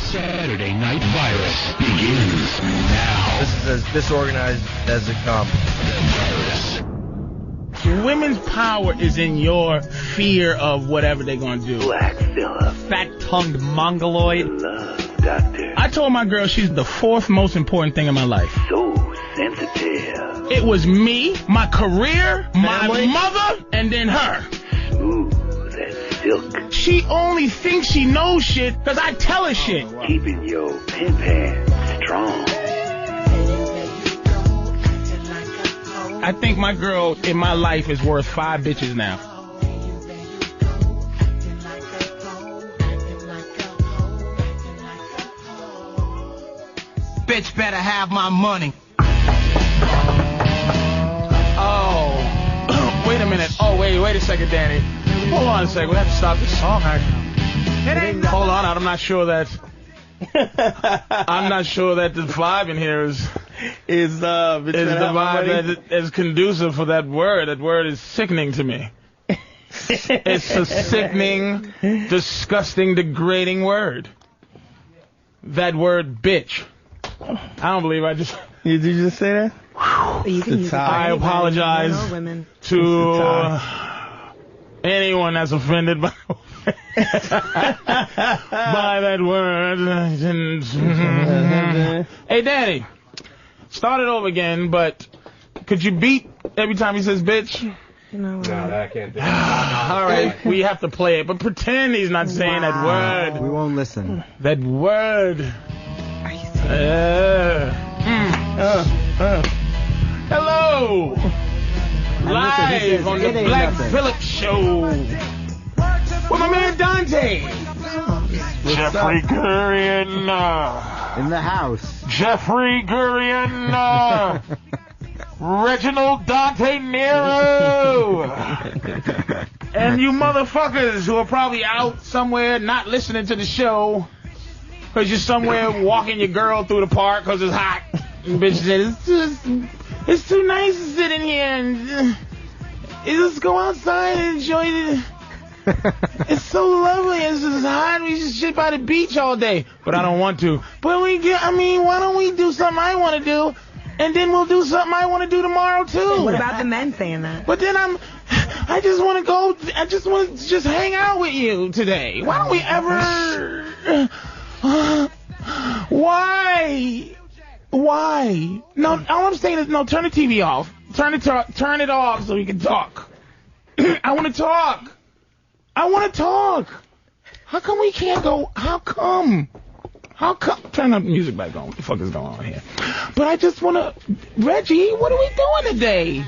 Saturday Night Virus begins now. This is as disorganized as it comes. Women's power is in your fear of whatever they're going to do. Black Phillip. Fat-tongued mongoloid. Love doctor. I told my girl she's the fourth most important thing in my life. So sensitive. It was me, my career, my mother, and then her. Smooth as silk. She only thinks she knows shit because I tell her shit. Keeping your pin pants strong. I think my girl in my life is worth 5 bitches now. Bitch better have my money. Oh. Wait a minute. Oh, wait a second, Danny. Hold on a second. We have to stop this song. Hold on. I'm not sure that the vibe in here is the vibe that is conducive for that word. That word is sickening to me. It's a sickening, disgusting, degrading word. That word, bitch. I don't believe I just... Did you just say that? You can use it. I apologize to anyone that's offended by that word. Hey, Danny. Start it over again, but could you beat every time he says bitch? No, I can't do it. All right, we have to play it, but pretend he's not saying that word. We won't listen. That word. Hello. Live on the Black Phillip Show with my man Dante. Jeffrey Gurian. In the house. Jeffrey Gurian. Reginald Dante Nero. And you motherfuckers who are probably out somewhere not listening to the show because you're somewhere walking your girl through the park because it's hot. And bitch said, it's too nice to sit in here and just go outside and enjoy it. It's so lovely. It's just hot. We just sit by the beach all day. But I don't want to. But why don't we do something I want to do? And then we'll do something I want to do tomorrow, too. What about the men saying that? But then I just want to just hang out with you today. Why don't we ever... Why? No, all I'm saying is, no, turn the TV off. Turn it off so we can talk. I want to talk. How come we can't go? How come? Turn the music back on. What the fuck is going on here? But I just want to... Reggie, what are we doing today?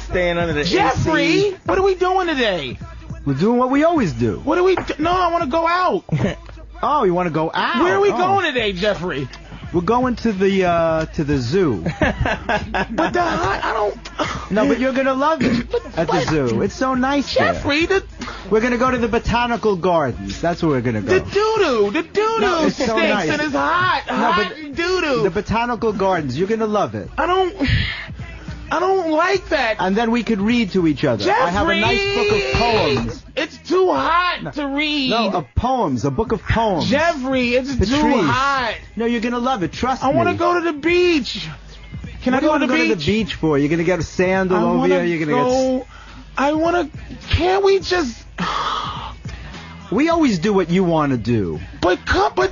Staying under the Jeffrey, AC. what are we doing today? We're doing what we always do. What do we... No, I want to go out. Oh, you want to go out? Where are we going today, Jeffrey? We're going to the zoo. But I don't... No, but you're going to love it at the zoo. It's so nice Jeffrey, there. We're going to go to the botanical gardens. That's where we're going to go. The doo-doo it's stinks so nice. and it's hot doo-doo. The botanical gardens. You're going to love it. I don't like that. And then we could read to each other. Jeffrey, I have a nice book of poems. It's too hot to read. No, a book of poems. Jeffrey, it's Patrice. too hot. No, you're going to love it. Trust me. I want to go to the beach. Can I go to the beach? What do you want to go to the beach for? You're going to get a sandal over here? You're going to get... I want to... Can't we just... We always do what you want to do. But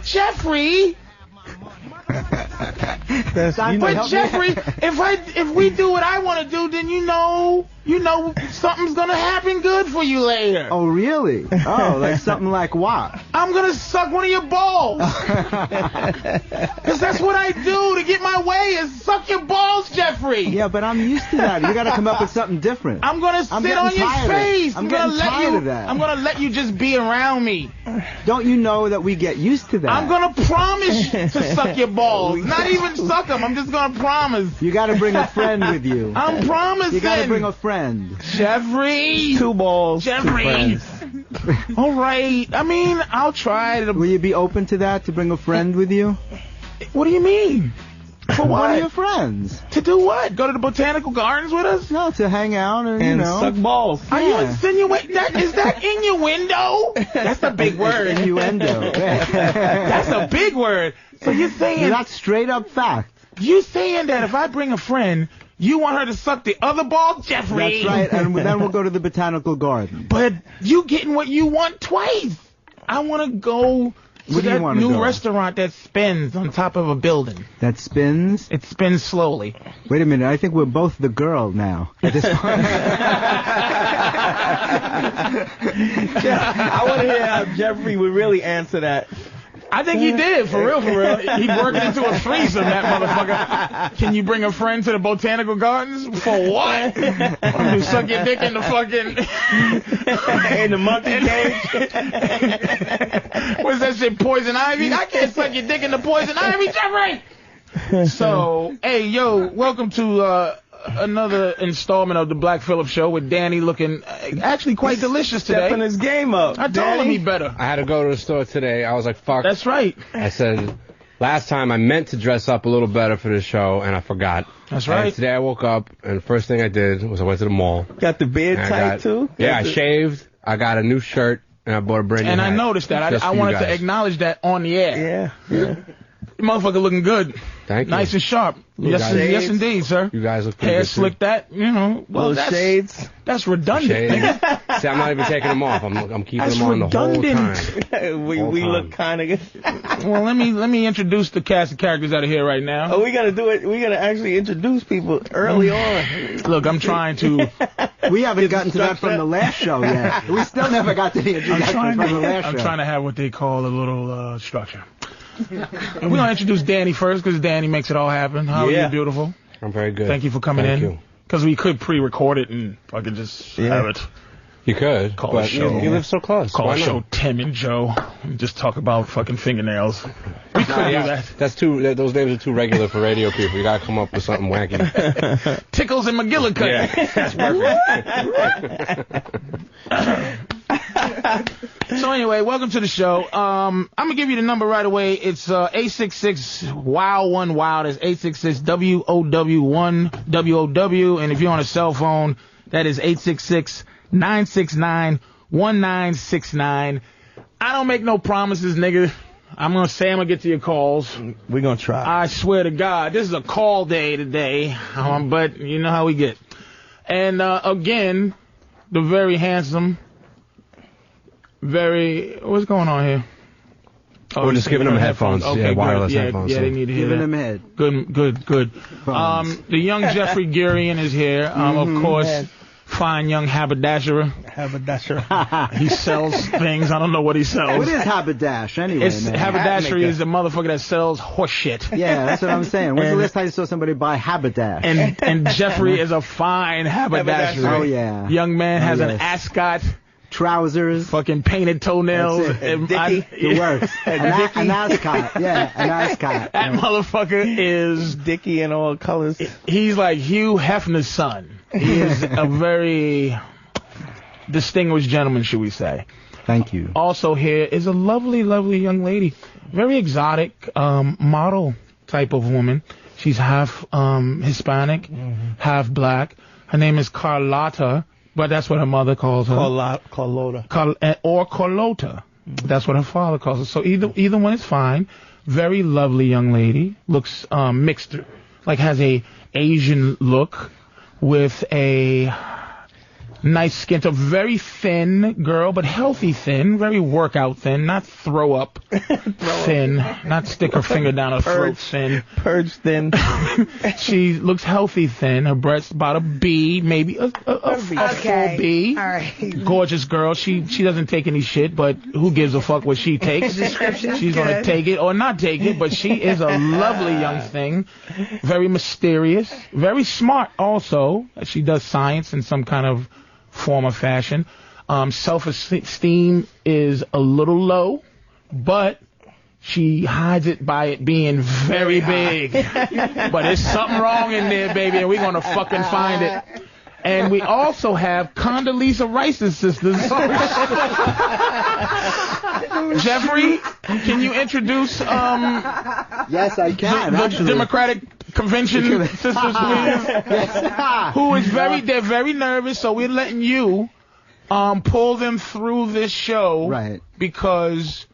Jeffrey... But Jeffrey, if we do what I want to do, then you know something's gonna happen good for you later. Oh really? Oh, like something like what? I'm gonna suck one of your balls. Cause that's what I do to get my way is suck your balls, Jeffrey. Yeah, but I'm used to that. You gotta come up with something different. I'm gonna sit on your face. I'm getting tired of that. I'm gonna let you just be around me. Don't you know that we get used to that? I'm gonna promise to suck your balls. Not even suck them. I'm just gonna promise. You gotta bring a friend with you. I'm promising. You gotta bring a friend. Jeffrey. 2 balls. Jeffrey. All right. I mean, I'll try. Will you be open to that, to bring a friend with you? What do you mean? For what? One of your friends. To do what? Go to the botanical gardens with us? No, to hang out and suck balls. Are you insinuating that? Is that innuendo? That's a big word. Innuendo. That's a big word. So you're saying That's straight up fact. You saying that if I bring a friend, you want her to suck the other ball, Jeffrey? That's right, and then we'll go to the botanical garden. But you getting what you want twice. I want to go to that new restaurant that spins on top of a building. That spins? It spins slowly. Wait a minute, I think we're both the girl now at this point. I want to hear how Jeffrey would really answer that. I think he did, for real, for real. He worked into a threesome, that motherfucker. Can you bring a friend to the botanical gardens? For what? You suck your dick in the fucking... in the monkey cage? What's that shit, poison ivy? I can't suck your dick in the poison ivy, Jeffrey! So, hey, yo, welcome to another installment of the Black Phillip Show with Danny looking actually quite delicious today. Stepping his game up. I told him he better. I had to go to the store today. I was like, fuck. That's right. I said, last time I meant to dress up a little better for the show, and I forgot. That's right. And today I woke up, and the first thing I did was I went to the mall. Got the beard tight, too? Yeah, I shaved. I got a new shirt, and I bought a brand new hat. I noticed that. I wanted to acknowledge that on the air. Yeah. Motherfucker looking good. Thank you. Nice and sharp. Yes, indeed, sir. You guys look pretty hair good, slicked that, you know. Well, little shades. That's redundant. Shades. See, I'm not even taking them off. I'm keeping them on the whole time. we look kind of good. Well, let me introduce the cast of characters out of here right now. Oh, we gotta do it. We gotta actually introduce people early on. Look, I'm trying to. We haven't gotten to that from the last show yet. We still never got to the introduction from the last show. I'm trying to have what they call a little structure. And we're going to introduce Danny first because Danny makes it all happen. How are you, beautiful? I'm very good. Thank you for coming in. Thank you. Because we could pre-record it and I could just have it. You could, Call but the show. you live so close. Call Why the show not? Tim and Joe and just talk about fucking fingernails. We could do that. That's those names are too regular for radio people. You got to come up with something wacky. Tickles and McGillicuddy. Yeah, that's perfect. So anyway, welcome to the show. I'm gonna give you the number right away. It's 866-WOW1-WOW. That's 866-WOW1-WOW. And if you're on a cell phone, that is 866-969-1969. I don't make no promises, nigga. I'm gonna say I'm gonna get to your calls. We're gonna try. I swear to God, this is a call day today. But you know how we get. And again, the very handsome. What's going on here? Oh, we're just giving them headphones. Okay, wireless good. headphones. Yeah, they need to hear Giving that. them head. Good. The young Jeffrey Gurian is here. Of course, fine young haberdasherer. He sells things. I don't know what he sells. What is haberdash anyway, man? Haberdashery is the motherfucker that sells horse shit. Yeah, that's what I'm saying. When's the last time you saw somebody buy haberdash? And Jeffrey is a fine haberdasher. Oh, yeah. Young man has an ascot. Trousers. Fucking painted toenails. Dickie. The works. An ascot. Yeah, an ascot. That motherfucker is Dickie in all colors. He's like Hugh Hefner's son. He is a very distinguished gentleman, should we say. Thank you. Also here is a lovely, lovely young lady. Very exotic, model type of woman. She's half Hispanic, half black. Her name is Carlotta. But that's what her mother calls her. Carlota. Or Carlota. That's what her father calls her. So either one is fine. Very lovely young lady. Looks mixed. Like has a Asian look with a nice skin. So very thin girl, but healthy thin. Very workout thin. Not throw up thin. Not stick her finger down her throat thin. Purge thin. She looks healthy thin. Her breast's about a B, maybe a full B. All right. Gorgeous girl. She doesn't take any shit, but who gives a fuck what she takes? She's going to take it or not take it, but she is a lovely young thing. Very mysterious. Very smart also. She does science in some kind of form or fashion. Self-esteem is a little low, but she hides it by it being very big. But there's something wrong in there, baby, and we're going to fucking find it. And we also have Condoleezza Rice's sisters. Jeffrey, can you introduce Yes, I can. the Democratic convention sisters, please. Who is they're very nervous, so we're letting you pull them through this show. Right. Because,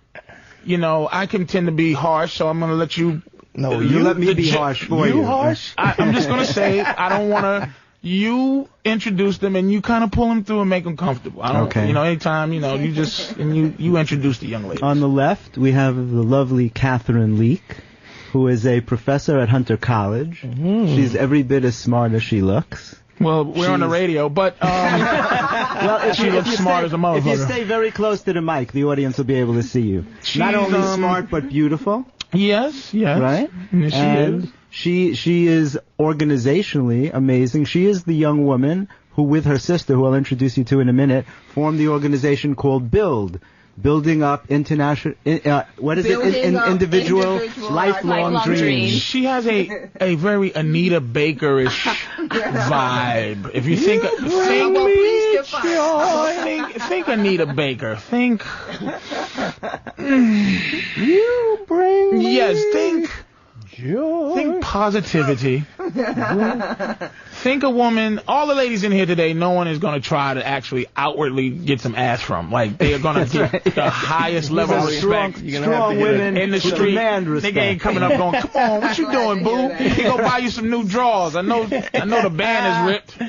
I can tend to be harsh, so I'm going to let you. No, you let me be harsh for you. You harsh? I'm just going to say, I don't want to. You introduce them and you kind of pull them through and make them comfortable. I don't, Okay. Anytime, you just, and you introduce the young lady. On the left, we have the lovely Catherine Leak, who is a professor at Hunter College. She's every bit as smart as she looks. Well, we're on the radio, but Well, she looks smart as a motherfucker. If you stay very close to the mic, the audience will be able to see you. Not only smart, but beautiful. Yes. Right? Yes, she is. She is organizationally amazing. She is the young woman who, with her sister, who I'll introduce you to in a minute, formed the organization called BUILD. Building up international, individual lifelong dreams. She has a very Anita Baker-ish vibe. If you think Anita Baker, think You bring me think joy. Think positivity. Think a woman, all the ladies in here today, no one is going to try to actually outwardly get some ass from. Like, they are going to get the highest level of respect. Strong women in the street. Demand respect. Nigga ain't coming up going, come on, what you doing, boo? He go buy you some new drawers. I know the band is ripped.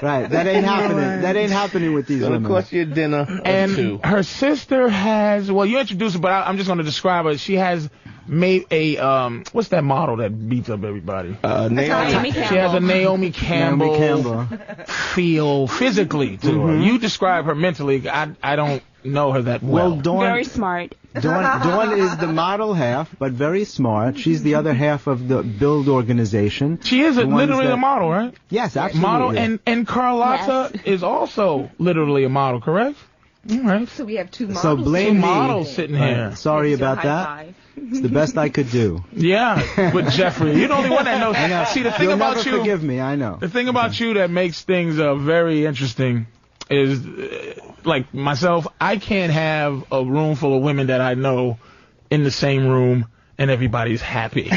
Right, that ain't happening. That ain't happening with these It'll women. cost you a dinner And or two. her sister has, well, you introduced her, but I'm just going to describe her. She has made a, what's that model that beats up everybody? Naomi She has a Naomi Campbell feel physically to her. You describe her mentally. I don't know her that well. Well, Dawn, Very smart. Dawn is the model half, but very smart. She's the other half of the BUILD organization. She is The ones literally that- a model, right? Yes, absolutely. Model, and Carlotta is also literally a model, correct? All right. So we have two models. So blame Two me. models sitting here. Right. Sorry Let's do a about high that. five. It's the best I could do. Yeah, with Jeffrey. You're the only one that knows. I know. See, the thing You'll about never you, forgive me. I know. the thing about you that makes things very interesting is, like myself, I can't have a room full of women that I know in the same room and everybody's happy.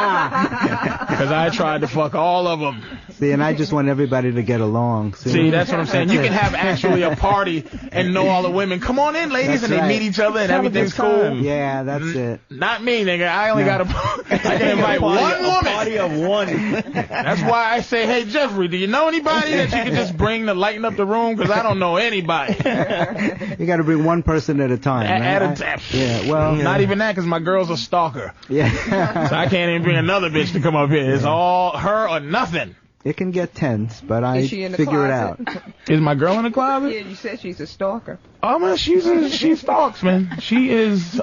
Because I tried to fuck all of them. See, and I just want everybody to get along. See, that's what I'm saying. You can have actually a party and know all the women. Come on in, ladies, That's and they right. meet each other and Have a everything's good time. cool. Yeah, that's it. Not me, nigga. I only got I can invite one woman. Party of one. That's why I say, hey, Jeffrey, do you know anybody that you can just bring to lighten up the room? Because I don't know anybody. You got to bring one person at a time. At right? a time. Yeah, well, Not even that, because my girl's a stalker. yeah. So I can't even bring another bitch to come up here. It's all her or nothing. It can get tense, but I Is she in the figure it out. closet? Is my girl in the closet? Yeah, you said she's a stalker. Oh man, she stalks, man. She is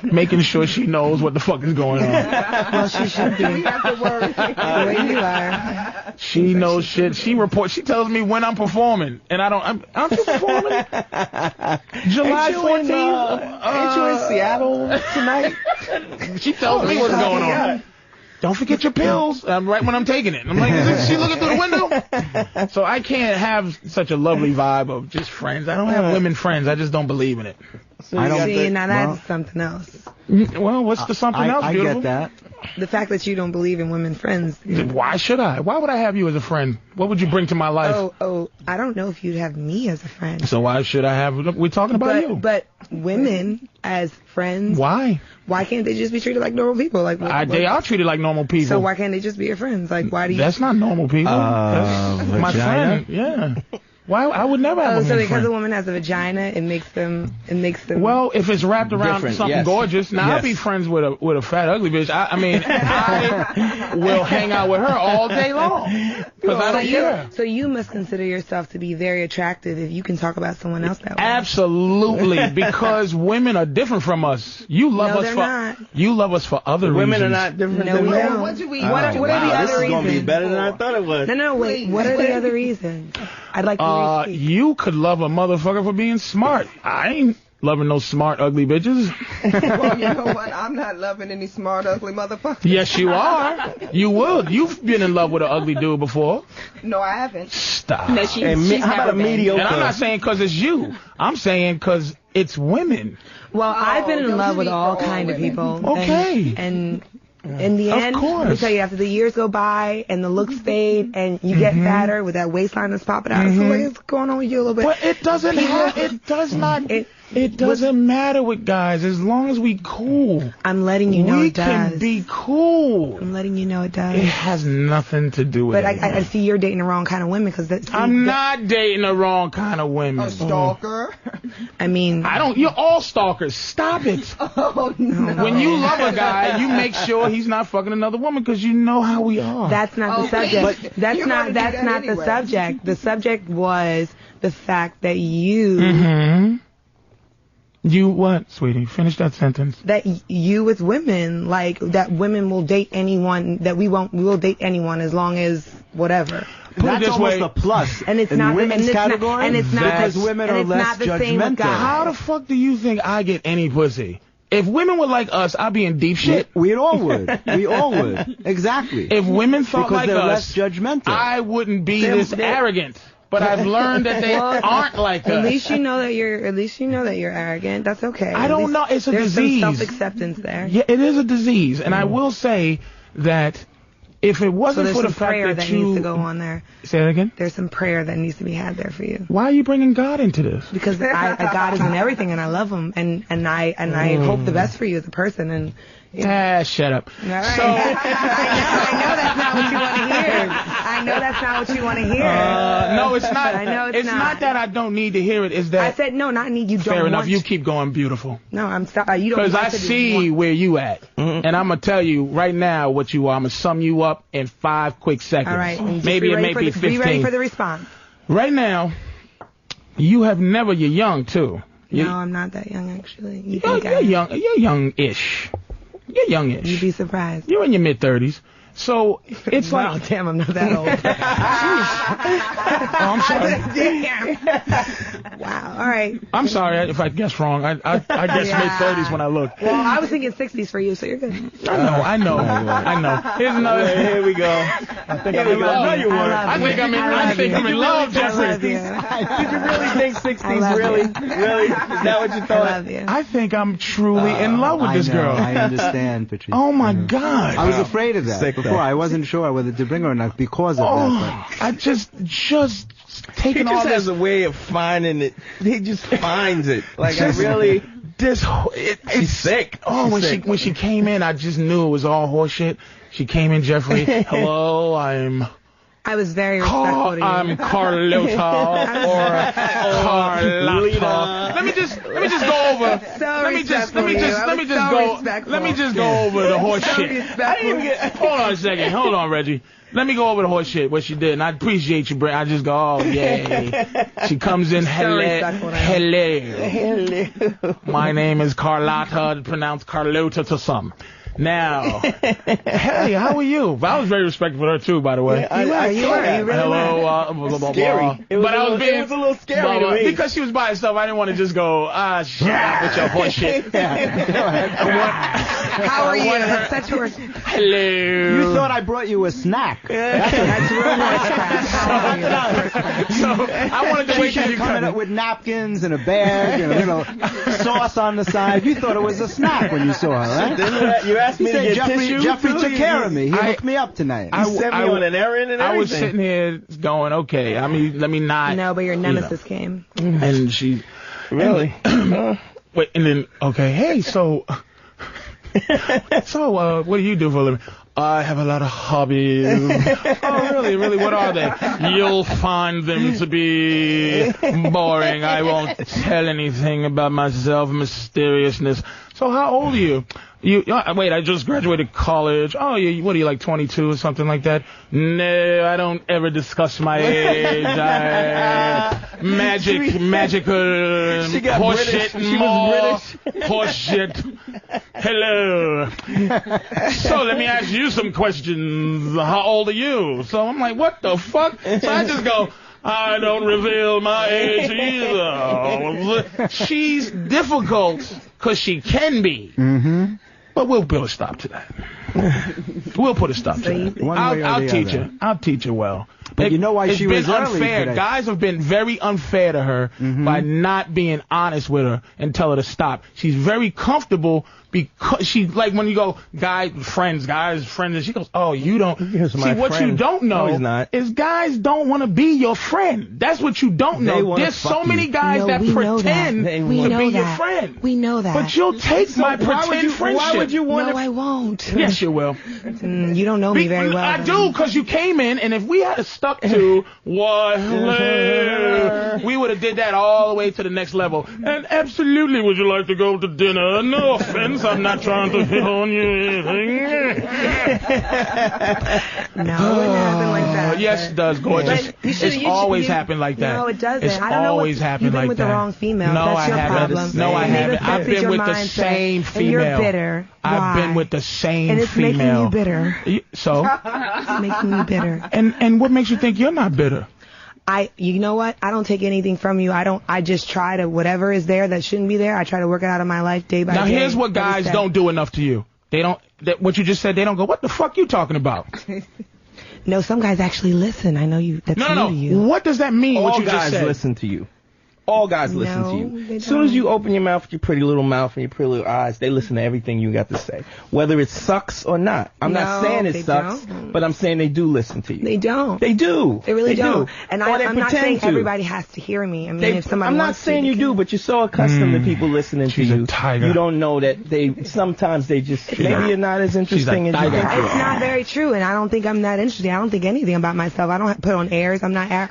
making sure she knows what the fuck is going on. Well, she should be. We have to worry. The way you are. She knows shit. She reports. She tells me when I'm performing, and I don't. Aren't you performing? July 14th. Ain't you in Seattle tonight? She tells me what's going on. Don't forget your pills. Right when I'm taking it. I'm like, is she looking through the window? So I can't have such a lovely vibe of just friends. I don't have women friends. I just don't believe in it. So I don't See, now well, that's something else. Well, what's the something else, I beautiful? get that. The fact that you don't believe in women friends. Why should I? Why would I have you as a friend? What would you bring to my life? Oh, I don't know if you'd have me as a friend. So why should I have? We're talking about you. But women as friends, Why? why can't they just be treated like normal people? Like They are treated like normal people. So why can't they just be your friends? Like why do you? That's not normal people. That's my vagina? friend. Yeah. Why? I would never have a so woman because friend. a woman has a vagina, it makes them. Well, if it's wrapped around Different, something yes. gorgeous, now I'll Yes. be friends with a fat ugly bitch. I mean, I will hang out with her all day long because I don't care. So you must consider yourself to be very attractive if you can talk about someone else that way. Absolutely, because women are different from us. You love No, us they're for not. You love us for other Women reasons. are not different No, than we men. don't. What do we? What are the This other is gonna be reasons? better than I thought it was. No, wait. What are the other reasons? I'd like to speak. You could love a motherfucker for being smart. I ain't loving no smart, ugly bitches. Well, you know what? I'm not loving any smart, ugly motherfuckers. Yes, you are. You would. You've been in love with an ugly dude before. No, I haven't. Stop. No, How she's about never a been. mediocre? And I'm not saying because it's you. I'm saying because it's women. Well, I've been in don't love you with mean all for all kind of women? people. Okay. And In the end, let me tell you, after the years go by and the looks fade and you get fatter with that waistline that's popping out, so like, what's going on with you a little bit? But it doesn't It doesn't matter with guys as long as we cool. I'm letting you know it does. We can be cool. I'm letting you know it does. It has nothing to do with it. But I see you're dating the wrong kind of women because I'm not dating the wrong kind of women. A stalker? I mean, you're all stalkers. Stop it. Oh, no. When you love a guy, you make sure he's not fucking another woman because you know how we are. That's not the subject. That's not the subject. The subject was the fact that you... You what, sweetie? Finish that sentence. That you with women, like, that women will date anyone, that we will date anyone as long as whatever. That's almost a plus. And it's in not women's category, and it's not because women are less judgmental. How the fuck do you think I get any pussy? If women were like us, I'd be in deep shit. We all would. We all would. Exactly. If women thought because like they're us, less judgmental. I wouldn't be this arrogant. But I've learned that they aren't like us. At least you know that you're arrogant. That's okay. I don't know. It's a disease. There's some self-acceptance there. Yeah, it is a disease, and I will say that if it wasn't for the fact prayer that needs to go on there. Say that again. There's some prayer that needs to be had there for you. Why are you bringing God into this? Because God is in everything, and I love Him, and I hope the best for you as a person, and. Shut up. All right. So, I know that's not what you want to hear. I know that's not what you want to hear. No, it's not. I know it's not. Not that I don't need to hear it. It's that I said no, not need. You don't. Fair enough. You keep going, beautiful. No, I'm sorry. You don't. Because I see where you at, and I'm gonna tell you right now what you are. I'm gonna sum you up in 5 quick seconds. All right. Maybe it may be 15. Be ready for the response. Right now, you're young too. No, I'm not that young actually. You're young. You're youngish. You're youngish. You'd be surprised. You're in your mid-30s. So it's wow, like... damn, I'm not that old. Oh, I'm sorry. Damn. Wow, all right. I'm sorry if I guessed wrong. I guessed mid-30s when I looked. Well, I was thinking 60s for you, so you're good. I know. Here's another... Here we go. I think I'm in love. No, you weren't. I think I'm in love, Jeffrey. Did you really think 60s? Really? Is that what you thought? I think I'm truly in love with this girl. I understand, Patrice. Oh, my God. I was afraid of that. Before, I wasn't sure whether to bring her or not because of that. But. I just taking all this. He just has a way of finding it. He just finds it. Like, I really... She's sick. Oh, when she came in, I just knew it was all horseshit. She came in, Jeffrey. Hello, I was very respectful to you. I'm Carlota or Carlota. Let me just go over. Let me just go over the horse shit. Hold on a second. Hold on, Reggie. Let me go over the horse shit, what she did, and I appreciate you, Brent. I just go, oh, yay. She comes in, hello. My name is Carlotta, pronounced Carlota to some. Now, hey, how are you? I was very respectful for her, too, by the way. Yeah, you were. You really were. Blah, blah, scary. It was a little scary to me. Because she was by herself, I didn't want to just go, shut up with your horse shit. How are you? That's such a hello. You thought I brought you a snack. That's real nice. So, I wanted to wait till you coming up with napkins and a bag and a little sauce on the side. You thought it was a snack when you saw her, right? You asked me to get tissue. Jeffrey took care of me. He hooked me up tonight. He sent me on an errand and everything. I was sitting here going, okay, I mean, let me not. No, but your nemesis came. And she... Really? Wait, and then, okay, hey, so what do you do for a living? I have a lot of hobbies. Oh, really? Really? What are they? You'll find them to be boring. I won't tell anything about myself, mysteriousness. So how old are you? Wait, I just graduated college. Oh, what are you, like 22 or something like that? No, I don't ever discuss my age. Magical horseshit. She was British. Horseshit. Hello. So let me ask you some questions. How old are you? So I'm like, what the fuck? So I just go, I don't reveal my age either. She's difficult because she can be. Mm-hmm. But we'll put a stop to that. We'll put a stop to it. I'll teach her. I'll teach her well. But you know why she was early unfair. today? Guys have been very unfair to her by not being honest with her and tell her to stop. She's very comfortable because she, like when you go, guys, friends, and she goes, oh, you don't. See, what you don't know is guys don't want to be your friend. That's what you don't know. There's so many guys that pretend to be your friend. We know that. But you'll take my pretend friendship. Why would you want to? No, I won't. Yes, you will. You don't know me very well. I do, because you came in, and if we had stuck to what later, we would have did that all the way to the next level. And absolutely, would you like to go to dinner? No offense, I'm not trying to hit on you or anything. No, it happened like that. Yes, it does, gorgeous. It's always happened like that. No, it doesn't. It's I don't know always happened like that. You've been with the wrong female. No, That's I your haven't. problem. No, I haven't. Maybe I've been your with the mindset, same female. And you're bitter. I've been with the same and it's female. making you bitter. So? It's making you bitter. And what makes you think you're not bitter? You know what? I don't take anything from you. I just try to, whatever is there that shouldn't be there, I try to work it out of my life day by day. Now here's what guys don't do enough to you. They don't, what you just said, they don't go, what the fuck you talking about? No, some guys actually listen. I know you. That's new to you. What does that mean? All what you guys just said? listen to you. All guys listen to they you. As soon as you open your mouth with your pretty little mouth and your pretty little eyes, they listen to everything you got to say, whether it sucks or not. I'm not saying it sucks, but I'm saying they do listen to you. They don't. They do. They really don't. And Or I'm not saying everybody has to hear me. I mean, if somebody I'm not wants saying to, you do, but you're so accustomed to people listening to you. A tiger. You don't know that sometimes they just, maybe you're not as interesting as you think. It's not very true, and I don't think I'm that interesting. I don't think anything about myself. I don't put on airs. I'm not. I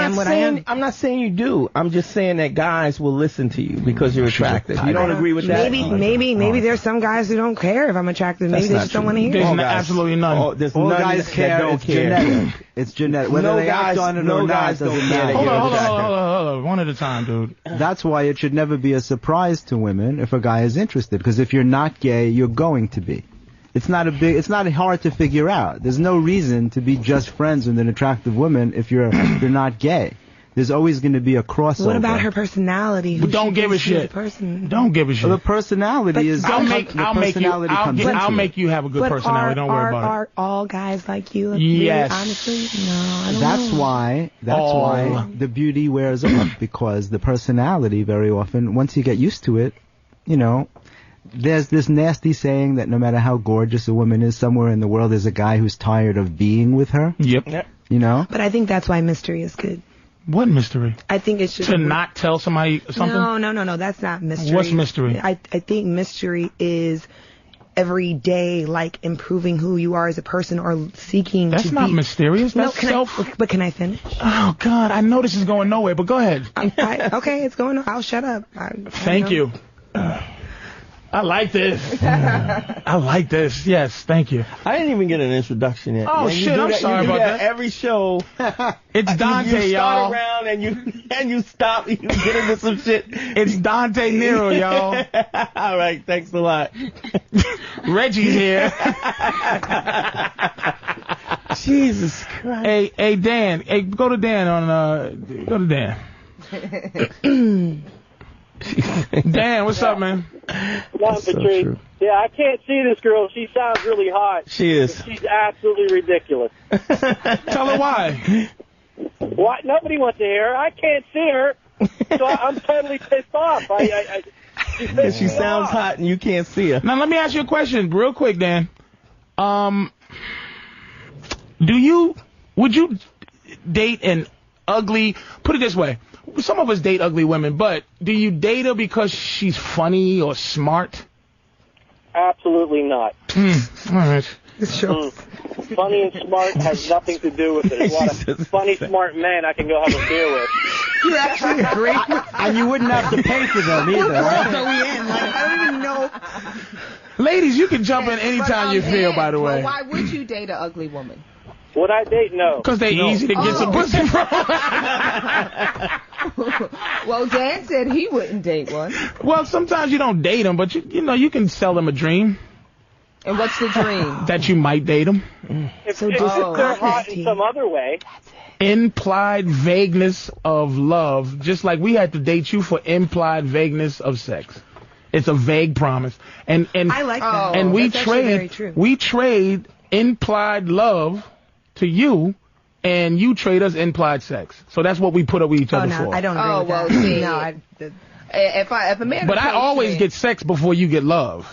am what I am. I'm not saying you do. I'm just saying that guys will listen to you because you're attractive. You don't agree with that? Maybe there's some guys who don't care if I'm attractive. Maybe they just don't want to hear. There's absolutely none. All guys care. It's genetic. It's genetic. Whether they act on it or not doesn't matter. Hold on. One at a time, dude. That's why it should never be a surprise to women if a guy is interested. Because if you're not gay, you're going to be. It's not hard to figure out. There's no reason to be just friends with an attractive woman if you're not gay. There's always going to be a crossover. What about her personality? Don't give a shit. Don't give a shit. The personality is. I'll make you have a good personality. Don't worry about it. Are all guys like you? Yes. Really, honestly, no. I don't know. That's why the beauty wears off, because the personality very often, once you get used to it, there's this nasty saying that no matter how gorgeous a woman is, somewhere in the world there's a guy who's tired of being with her. Yep. But I think that's why mystery is good. What mystery? I think it should to not tell somebody something. No. That's not mystery. What's mystery? I think mystery is every day, like improving who you are as a person or seeking. That's not mysterious. That's But can I finish? Oh God, I know this is going nowhere. But go ahead. Okay, it's going. I'll shut up. Thank you. I like this. I like this. Yes, thank you. I didn't even get an introduction yet. Oh shit! I'm sorry about that. Every show, it's Dante, you y'all. start around and you stop. You get into some shit. It's Dante Nero, y'all. All right, thanks a lot. Reggie's here. Jesus Christ. Hey, Dan. Hey, go to Dan Go to Dan. Dan, what's up, man? Patrice. Yeah, I can't see this girl. She sounds really hot. She is. She's absolutely ridiculous. Tell her why. Why? Nobody wants to hear her. I can't see her, so I'm totally pissed off. She sounds hot and you can't see her. Now, let me ask you a question real quick, Dan. Would you date an ugly, put it this way, some of us date ugly women, but do you date her because she's funny or smart? Absolutely not. All right. Funny and smart has nothing to do with it. There's a lot of funny, smart men I can go have a beer with. You're actually a great and you wouldn't have to pay for them either. What are we in? Like, I don't even know. Ladies, you can jump in anytime you feel, by the way. Well, why would you date an ugly woman? Would I date? No. Because they're easy to get some pussy from. Well, Dan said he wouldn't date one. Well, sometimes you don't date them, but you can sell them a dream. And what's the dream? That you might date them. If they're hot in some other way. Implied vagueness of love, just like we had to date you for implied vagueness of sex. It's a vague promise. And I like that. And That's actually very true. we trade implied love to you, and you trade us implied sex. So that's what we put up with each other for. I don't agree with that. See, No, if a man. But I always get sex before you get love.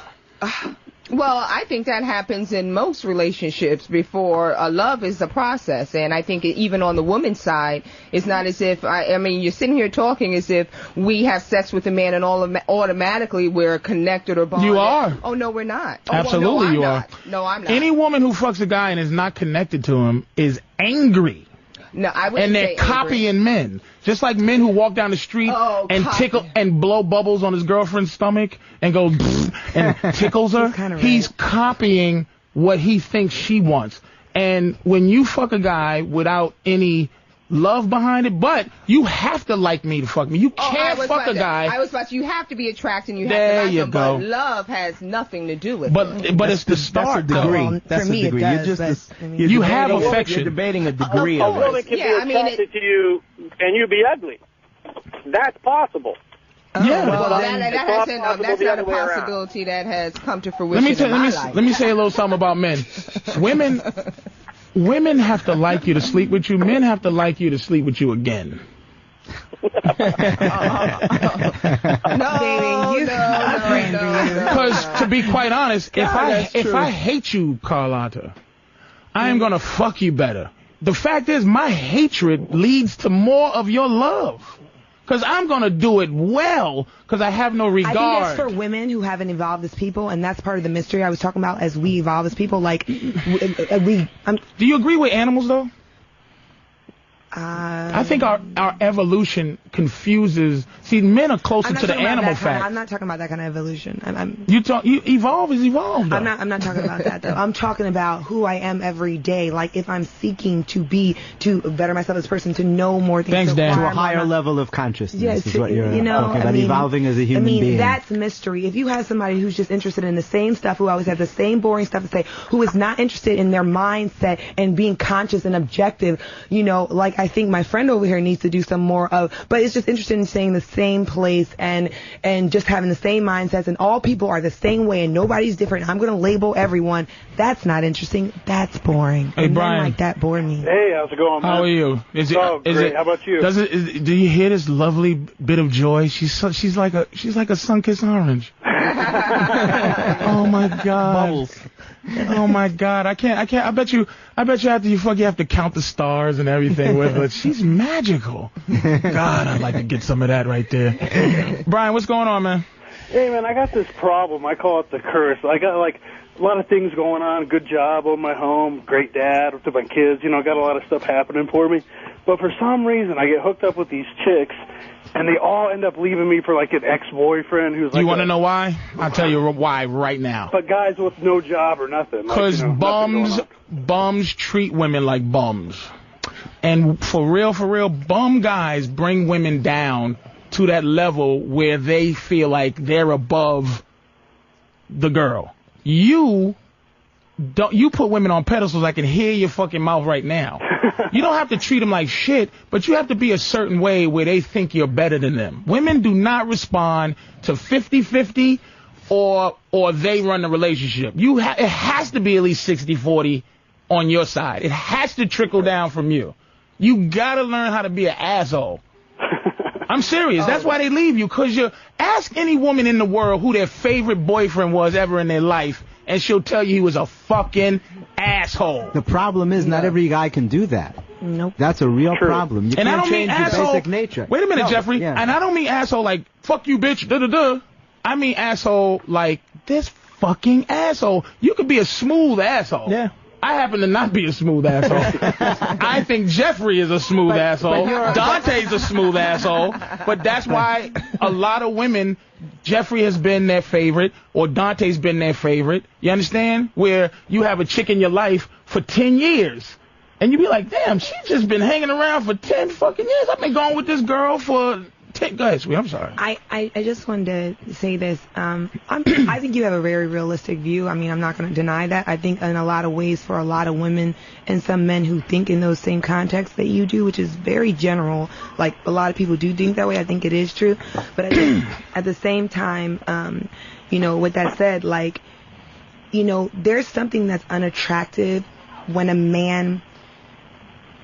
Well, I think that happens in most relationships before love is a process. And I think even on the woman's side, it's not as if, I mean, you're sitting here talking as if we have sex with a man and automatically we're connected or bonded. You are. Oh, no, we're not. Absolutely, you are. No, I'm not. Any woman who fucks a guy and is not connected to him is angry. No, I wouldn't And they're say copying men. Just like men who walk down the street and tickle and blow bubbles on his girlfriend's stomach and go and tickles her. He's copying what he thinks she wants. And when you fuck a guy without any love behind it, but you have to like me to fuck me. You can't fuck a guy. I was about to, you have to be attracted and you have There to like you him, go. but love has nothing to do with it. But it's the start. That's a degree. Though. That's a degree. You have affection. You're debating a degree A of woman it. can be attracted to you and you be ugly. That's possible. Yeah. Well, It's that's the not a other way around. possibility that has come to fruition Let me say a little something about men. Women have to like you to sleep with you. Men have to like you to sleep with you again. Because to be quite honest, if I hate you, Carlotta, I am gonna fuck you better. The fact is, my hatred leads to more of your love. Because I'm going to do it well, because I have no regard. I think it's for women who haven't evolved as people, and that's part of the mystery I was talking about as we evolve as people. Like, do you agree with animals, though? I think our evolution confuses. See, men are closer to the animal fact. I'm not talking about that kind of evolution. You evolve is evolved. Though. I'm not talking about that though. I'm talking about who I am every day. Like if I'm seeking to better myself as a person, to know more things. Thanks, Dan. To a higher level of consciousness is what you're talking about. Evolving as a human being. That's mystery. If you have somebody who's just interested in the same stuff, who always has the same boring stuff to say, who is not interested in their mindset and being conscious and objective, like I think my friend over here needs to do some more of, but it's just interested in staying in the same place and just having the same mindsets, and all people are the same way and nobody's different. I'm going to label everyone. That's not interesting. That's boring. Hey, and Brian. men like that bore me. Hey, how's it going, man? How are you? Is great. How about you? Do you hear this lovely bit of joy? She's like a sun-kissed orange. Oh my God. Bubbles. Oh my God. I can't. I bet you after you fuck, you have to count the stars and everything with her. She's magical. God, I'd like to get some of that right there. Brian, what's going on, man? Hey, man, I got this problem. I call it the curse. I got, a lot of things going on. Good job on my home. Great dad with my kids. Got a lot of stuff happening for me. But for some reason, I get hooked up with these chicks, and they all end up leaving me for, an ex-boyfriend who's You want to know why? I'll tell you why right now. But guys with no job or nothing. Because bums treat women like bums. And for real, bum guys bring women down to that level where they feel like they're above the girl. You put women on pedestals. I can hear your fucking mouth right now. You don't have to treat them like shit, but you have to be a certain way where they think you're better than them. Women do not respond to 50-50 or they run the relationship. It has to be at least 60-40 on your side. It has to trickle down from you. You gotta learn how to be an asshole. I'm serious. That's why they leave you, because ask any woman in the world who their favorite boyfriend was ever in their life, and she'll tell you he was a fucking asshole. The problem is not every guy can do that. Nope. That's a real problem. You can't change your basic nature. Wait a minute, Jeffrey. Yeah. And I don't mean asshole like, fuck you, bitch, da-da-da. I mean asshole like, this fucking asshole. You could be a smooth asshole. Yeah. I happen to not be a smooth asshole. I think Jeffrey is a smooth asshole. Dante's a smooth asshole. But that's why a lot of women, Jeffrey has been their favorite, or Dante's been their favorite. You understand? Where you have a chick in your life for 10 years. And you be like, damn, she's just been hanging around for 10 fucking years. I've been going with this girl for Go ahead, sweet. I'm sorry. I just wanted to say this. I think you have a very realistic view. I mean, I'm not going to deny that. I think in a lot of ways for a lot of women and some men who think in those same contexts that you do, which is very general, like a lot of people do think that way. I think it is true. But I think at the same time, you know, with that said, like, you know, there's something that's unattractive when a man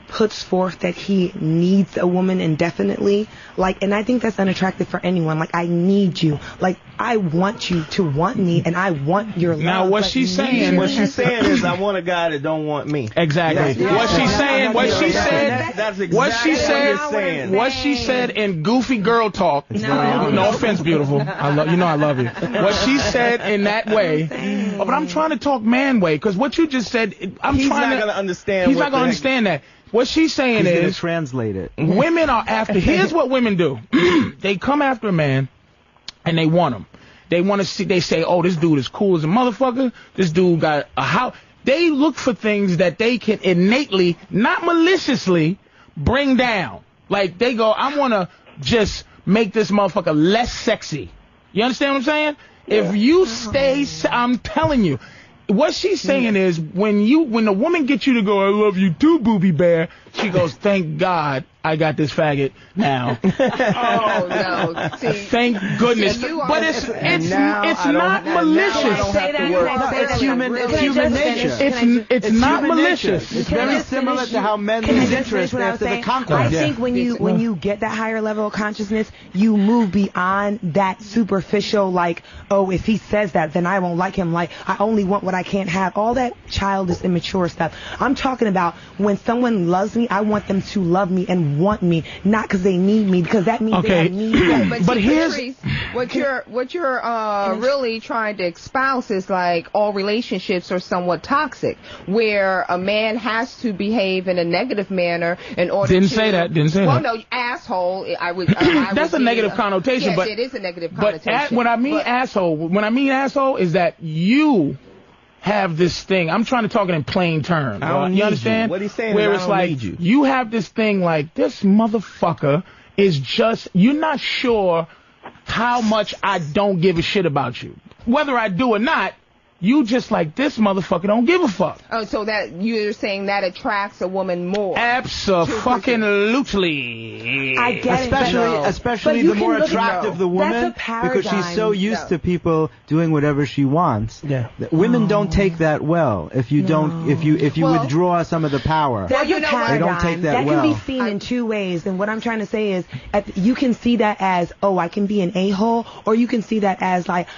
puts forth that he needs a woman indefinitely, like, and I think that's unattractive for anyone. Like, I need you. Like, I want you to want me, and I want your love. Now, what she's saying is, I want a guy that don't want me. Exactly. Yes. What she's saying, what she said, that's exactly what she said, what you're saying. what she said in goofy girl talk. No offense, beautiful. I love you. What she said in that way. But I'm trying to talk man way, because what you just said, He's not going to understand. He's not going to understand that. What she's saying is, translate it. Women are after. Here's what women do. They come after a man, and they want him. They want to see. They say, "Oh, this dude is cool as a motherfucker. This dude got a house." They look for things that they can innately, not maliciously, bring down. Like they go, "I want to just make this motherfucker less sexy." You understand what I'm saying? If you stay, I'm telling you. What she's saying is, when the woman gets you to go, "I love you too, Booby Bear," she goes, "Thank God I got this faggot now." Oh no! See, thank goodness. But it's not malicious. It's human nature. It's not malicious. It's very similar to how men lose interest after the conquest. I think when you get that higher level of consciousness, you move beyond that superficial, like, oh, if he says that, then I won't like him. Like, I only want what I can't have. All that childish, immature stuff. I'm talking about when someone loves me, I want them to love me and want me, not because they need me, because that means they have need. But here's what you're really trying to espouse is like all relationships are somewhat toxic, where a man has to behave in a negative manner in order Didn't to. say that. Well, no, asshole. That's a negative connotation. Yes, but it is a negative connotation. But when I mean asshole, is that you have this thing. I'm trying to talk it in plain terms. You understand? What he's saying Where is, it's I don't like need you. have this thing like, this motherfucker is just, you're not sure how much I don't give a shit about you. Whether I do or not, you just like, this motherfucker don't give a fuck. Oh, so that you're saying that attracts a woman more? Absolutely. I get especially the more attractive the woman, because she's so used to people doing whatever she wants. Yeah. Women don't take that well. If you don't, if you withdraw some of the power, they don't take that well. That can be seen in two ways. And what I'm trying to say is, you can see that as, oh, I can be an a-hole, or you can see that as like,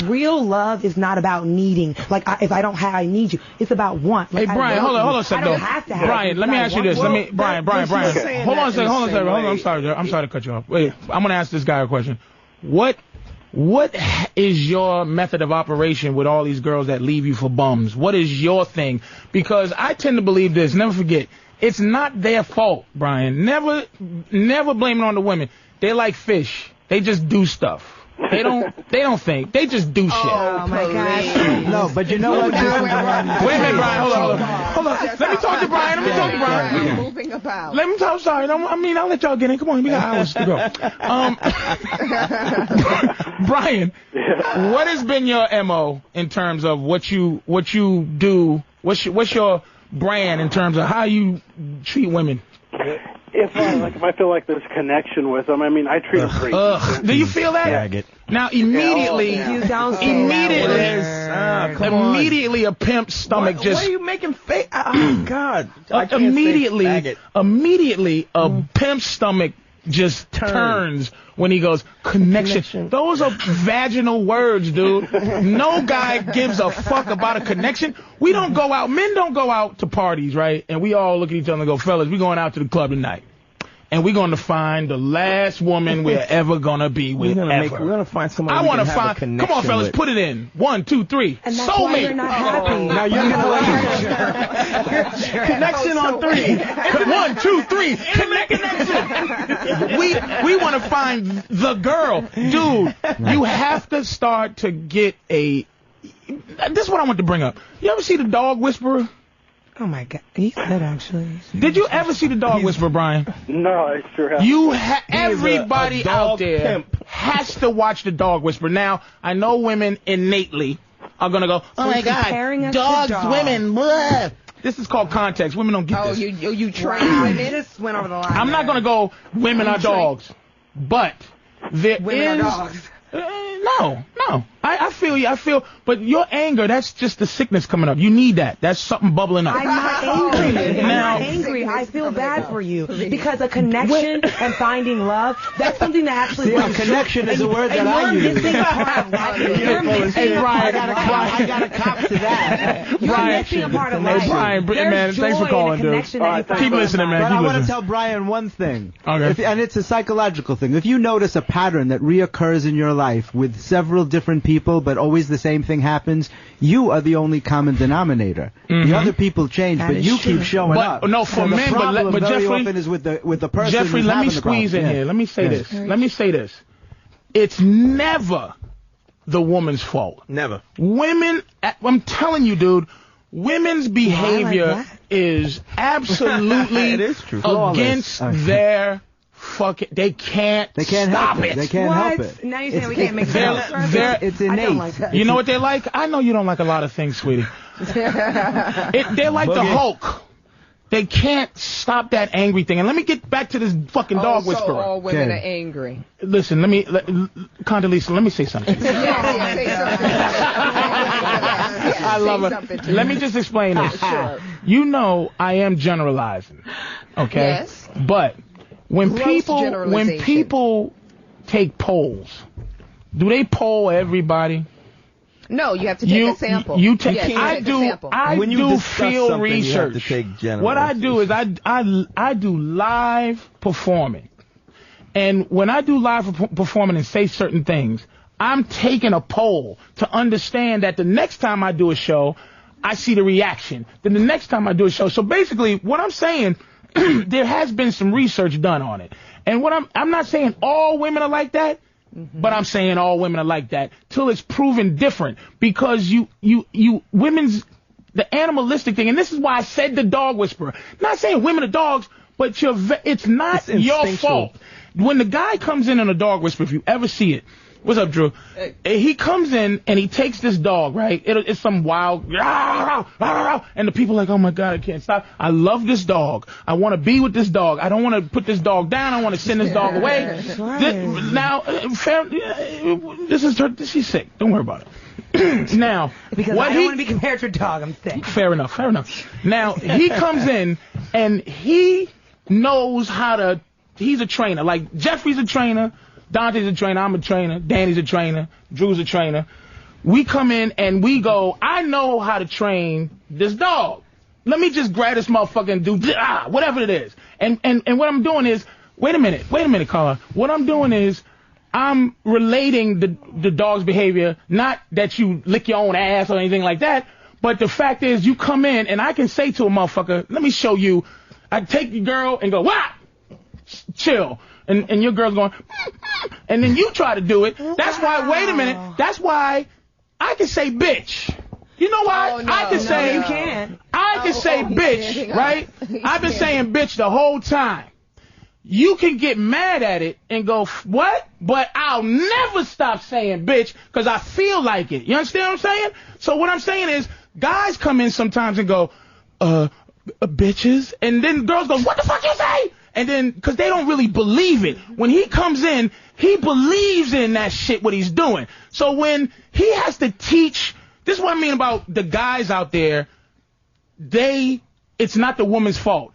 real love is not about needing. Like, if I don't have, I need you. It's about want. Like, hey, Brian, hold on a second. Brian, let me ask you this. Brian. Hold on a second. Hold on. I'm sorry to cut you off. Wait, I'm gonna ask this guy a question. What is your method of operation with all these girls that leave you for bums? What is your thing? Because I tend to believe this. Never forget, it's not their fault, Brian. Never blame it on the women. They're like fish. They just do stuff. They don't think. They just do shit. Oh my God. No, but you know what? Wait a minute, Brian. Hold on. Let me talk to Brian. Moving about. Let me talk. Sorry. I'll let y'all get in. Come on. We got hours to go. Brian, what has been your MO in terms of what you do? What's your brand in terms of how you treat women? If I feel like there's a connection with them, I mean, I treat them great. Do you feel that? Yeah. Now, immediately, immediately a pimp's stomach what just. are you making fake? Oh God! Immediately a pimp's stomach just turns when he goes, connection. Those are vaginal words, dude. No guy gives a fuck about a connection. We don't go out. Men don't go out to parties, right? And we all look at each other and go, fellas, we're going out to the club tonight. And we're going to find the last woman we're ever going to be with. We're going to find someone I want to find. Come on, fellas, put it in. 1, 2, 3. And that's why you're not happy. Now you're going to connection on 3. 1, 2, 3. Connection. We want to find the girl. Dude, you have to start to get a... This is what I want to bring up. You ever see The Dog Whisperer? Oh my God, he's good actually. Did you ever see The Dog Whisperer, Brian? No, I sure haven't. Everybody out there has to watch The Dog Whisperer. Now, I know women innately are gonna go, oh my God, dogs, women, blah. This is called context. Women don't get this. You train women? Just went over the line. I'm not gonna go, women are dogs, but there Women is. are dogs. No. I feel you. But your anger, that's just the sickness coming up. You need that. That's something bubbling up. I'm not angry. I'm Now- not angry. I feel bad for you because a connection and finding love, that's something that actually brings connection is a word that I use. You're missing a part of life. You're missing a part of life. I got a cop to that. You're missing a part of life. Hey, Brian, man, thanks for calling, dude. Keep listening, man. But Keep I want to listening. tell Brian one thing. Okay. And it's a psychological thing. If you notice a pattern that reoccurs in your life with several different people, but always the same thing happens, you are the only common denominator. The other people change, That but is you true. keep showing up. No, for And the men, problem but very Jeffrey, often is with the person Jeffrey, who's let me having the problem. squeeze in Yeah. here. Let me say Yeah. this. Let me say this. It's never the woman's fault. Never. Women, I'm telling you, dude, women's behavior that. is absolutely It is true. against Flawless. their fucking. They can't stop help it. They can't help it. Now you're saying we It's- can't make they're- sense. they're- It's I innate. don't like that. You know what they like? I know you don't like a lot of things, sweetie. They're like the Hulk. They can't stop that angry thing. And let me get back to this fucking dog So whisperer. all women Okay. are angry. Listen, Condoleezza, let me say something. I love it. Let me just explain this. Sure. You know I am generalizing, okay? Yes. But when Gross people take polls, do they poll everybody? No, you have to take a sample. You take. Yes, you I take a do. sample. I When you do discuss field something, you have research. to take general What I do is I do live performing, and when I do live performing and say certain things, I'm taking a poll to understand that the next time I do a show, I see the reaction. Then the next time I do a show, so basically, what I'm saying, there has been some research done on it, and what I'm not saying all women are like that. But I'm saying all women are like that till it's proven different, because women's, the animalistic thing, and this is why I said the dog whisperer. Not saying women are dogs, but it's not your fault. When the guy comes in on a dog whisperer, if you ever see it, what's up, Drew? He comes in and he takes this dog, right? It's some wild, and the people are like, oh my God, I can't stop. I love this dog. I want to be with this dog. I don't want to put this dog down. I want to send this dog away. She's sick. Don't worry about it. Now, Because I don't want to be compared to a dog. I'm sick. Fair enough. Now, he comes in and he knows how to, he's a trainer. Like, Jeffrey's a trainer. Dante's a trainer, I'm a trainer, Danny's a trainer, Drew's a trainer. We come in and we go, I know how to train this dog. Let me just grab this motherfucker and do whatever it is. And what I'm doing is, wait a minute, Carla. What I'm doing is, I'm relating the dog's behavior, not that you lick your own ass or anything like that, but the fact is you come in and I can say to a motherfucker, let me show you, I take your girl and go, wah! Chill. And your girl's going, and then you try to do it. That's why, wait a minute, that's why I can say bitch. You know why? I can say, you can't. I can say bitch, right? I've been saying bitch the whole time. You can get mad at it and go, what? But I'll never stop saying bitch because I feel like it. You understand what I'm saying? So what I'm saying is, guys come in sometimes and go, bitches. And then girls go, what the fuck you say? And then, because they don't really believe it. When he comes in, he believes in that shit, what he's doing. So when he has to teach, this is what I mean about the guys out there, it's not the woman's fault.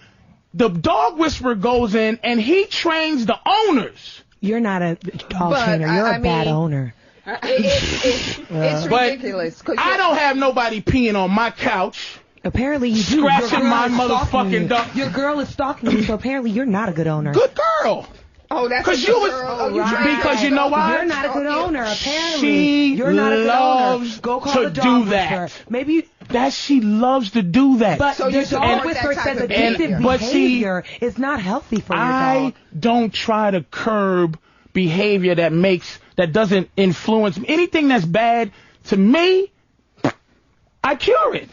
The dog whisperer goes in and he trains the owners. You're not a dog trainer. You're a bad owner. It's ridiculous. I don't have nobody peeing on my couch. Apparently you do. Scratching my motherfucking dog. Your girl is stalking you, so apparently you're not a good owner. Good girl. Oh, that's because you was because you know why? You're not a good owner. Apparently, she you're not a good owner. loves Go call to the dog do that. whisperer. Maybe she loves to do that. But the dog whisperer says addictive behavior is not healthy for your dog. I don't try to curb behavior that doesn't influence me. Anything that's bad to me, I cure it.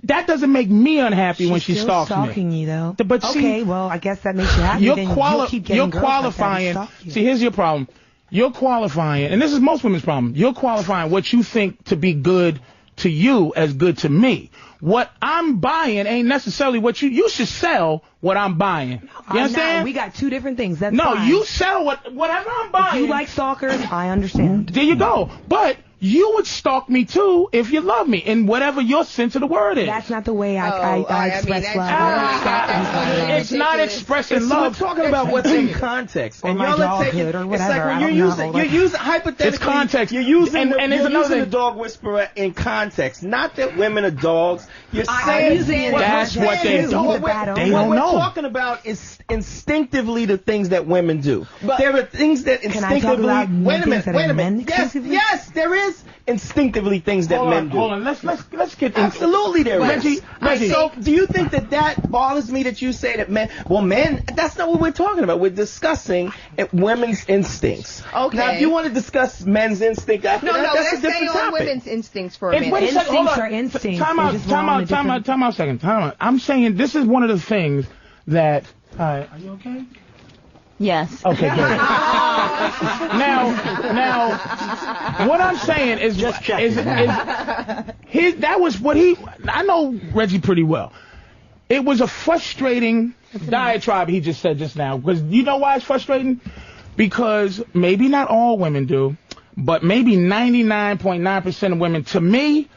that doesn't make me unhappy when she still stalks stalking me. you though. But okay, well, I guess that makes you happy. You're, then you'll keep getting girls qualifying. Like that who stalk you. See, here's your problem. You're qualifying, and this is most women's problem. You're qualifying what you think to be good to you as good to me. What I'm buying ain't necessarily what you should sell what I'm buying. You understand? We got two different things. That's no, fine. you sell whatever I'm buying. If you like stalkers, I understand. There you go. But you would stalk me too if you love me, in whatever your sense of the word is. That's not the way I express love. It's not expressing love. We're talking about what's in context. And y'all are taking it. It's like when you're using hypothetically. It's context. You're using the dog whisperer in context. Not that women are dogs. You're saying that's what they do. They don't know. What we're talking about is instinctively the things that women do. But there are things that instinctively. Wait a minute. Yes, there is instinctively things that men do. Hold on. Let's get absolutely there is. Reggie. So do you think that bothers me that you say that men? Well, men. That's not what we're talking about. We're discussing women's instincts. Okay. Now, if you want to discuss men's instinct, that's let's a different stay on topic. women's instincts for a minute. Instincts are instincts. Time out a second. Time out. I'm saying this is one of the things that. Are you okay? Yes. Okay, good. Now, what I'm saying is just that was what I know Reggie pretty well. It was a frustrating diatribe he just said just now. Because you know why it's frustrating? Because maybe not all women do, but maybe 99.9% of women, to me,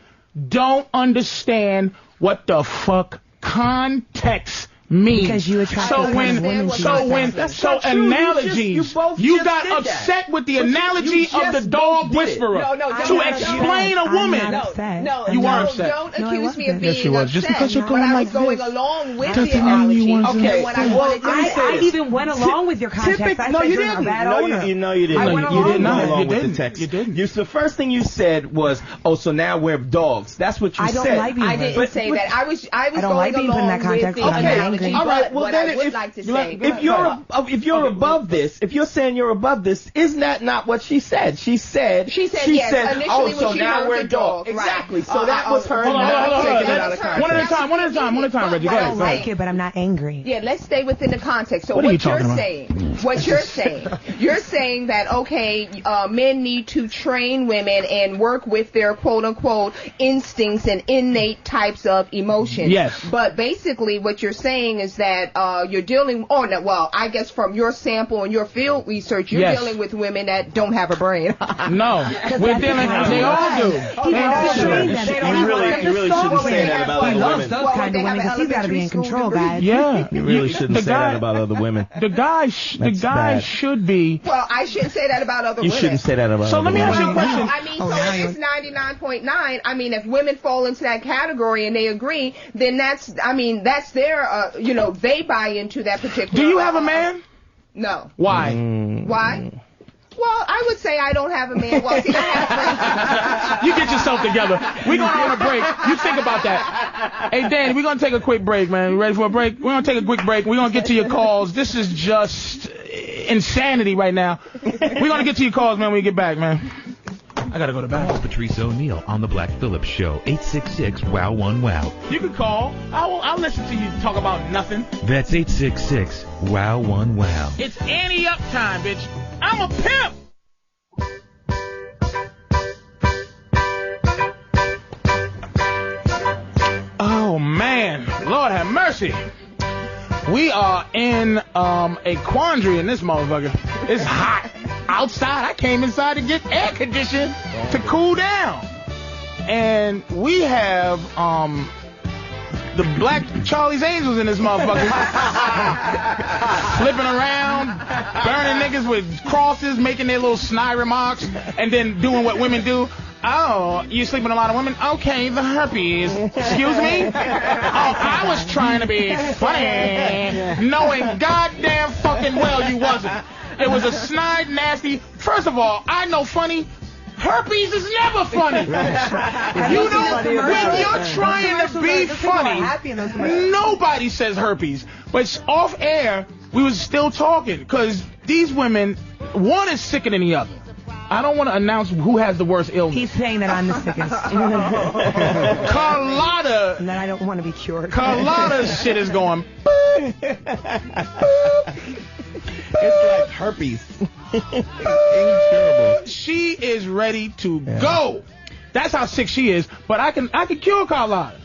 don't understand what the fuck context means. Because you attract analogies. You got upset with the analogy of the dog whisperer to explain a woman. No, you were upset. Don't accuse me of being yes, you was. Just because you're going but like I was going this. along with the analogy. Okay. I even went along with your context. No, you didn't. No, you didn't. You didn't go along with the text. You didn't. The first thing you said was, "Oh, so now we're dogs." That's what you said. I didn't say that. I was going along with the analogy. All right. Well, then, if you're above this, if you're saying you're above this, isn't that not what she said? She said yes. "Oh, so now we're dogs." Exactly. So that was her. One at a time, Reggie. Go ahead. I don't like it, but I'm not angry. Yeah, let's stay within the context. So what you're saying that men need to train women and work with their quote unquote instincts and innate types of emotions. Yes. But basically, what you're saying is that you're dealing. I guess from your sample and your field research, you're dealing with women that don't have a brain. No, we're dealing. They all do. You really shouldn't say that about other women. Those kind of women because he's got to be in control, guys. Yeah, you really shouldn't say that about other women. The guy should be. Well, I shouldn't say that about other women. You shouldn't say that about other women. So let me ask you a question. I mean, if it's 99.9, I mean, if women fall into that category and they agree, then that's their, they buy into that particular. Do you have a man? No. Why? Why? Well, I would say I don't have a man. Well, see, I have you get yourself together. We're going on a break. You think about that. Hey, Danny, we're going to take a quick break, man. You ready for a break? We're going to take a quick break. We're going to get to your calls. This is just insanity right now. We're going to get to your calls, man, when we get back, man. I got to go to bed. Call Patrice Oneal on the Black Phillip Show, 866-WOW-1-WOW. You can call. I'll listen to you talk about nothing. That's 866-WOW-1-WOW. It's Annie up time, bitch. I'm a pimp. Oh, man. Lord have mercy. We are in a quandary in this motherfucker. It's hot outside. I came inside to get air conditioning to cool down. And we have the black Charlie's Angels in this motherfucker. Flipping around, burning niggas with crosses, making their little snide remarks, and then doing what women do. Oh, you sleep with a lot of women? Okay, the herpes. Excuse me? Oh, I was trying to be funny, knowing goddamn fucking well you wasn't. It was a snide, nasty. First of all, I know funny. Herpes is never funny. When you're trying to be funny, nobody says herpes. But off air, we was still talking because these women, one is sicker than the other. I don't want to announce who has the worst illness. He's saying that I'm the sickest. Carlotta. And that I don't want to be cured. Carlotta's shit is going. It's like herpes. Incurable. She is ready to go. That's how sick she is. But I can cure Carlotta.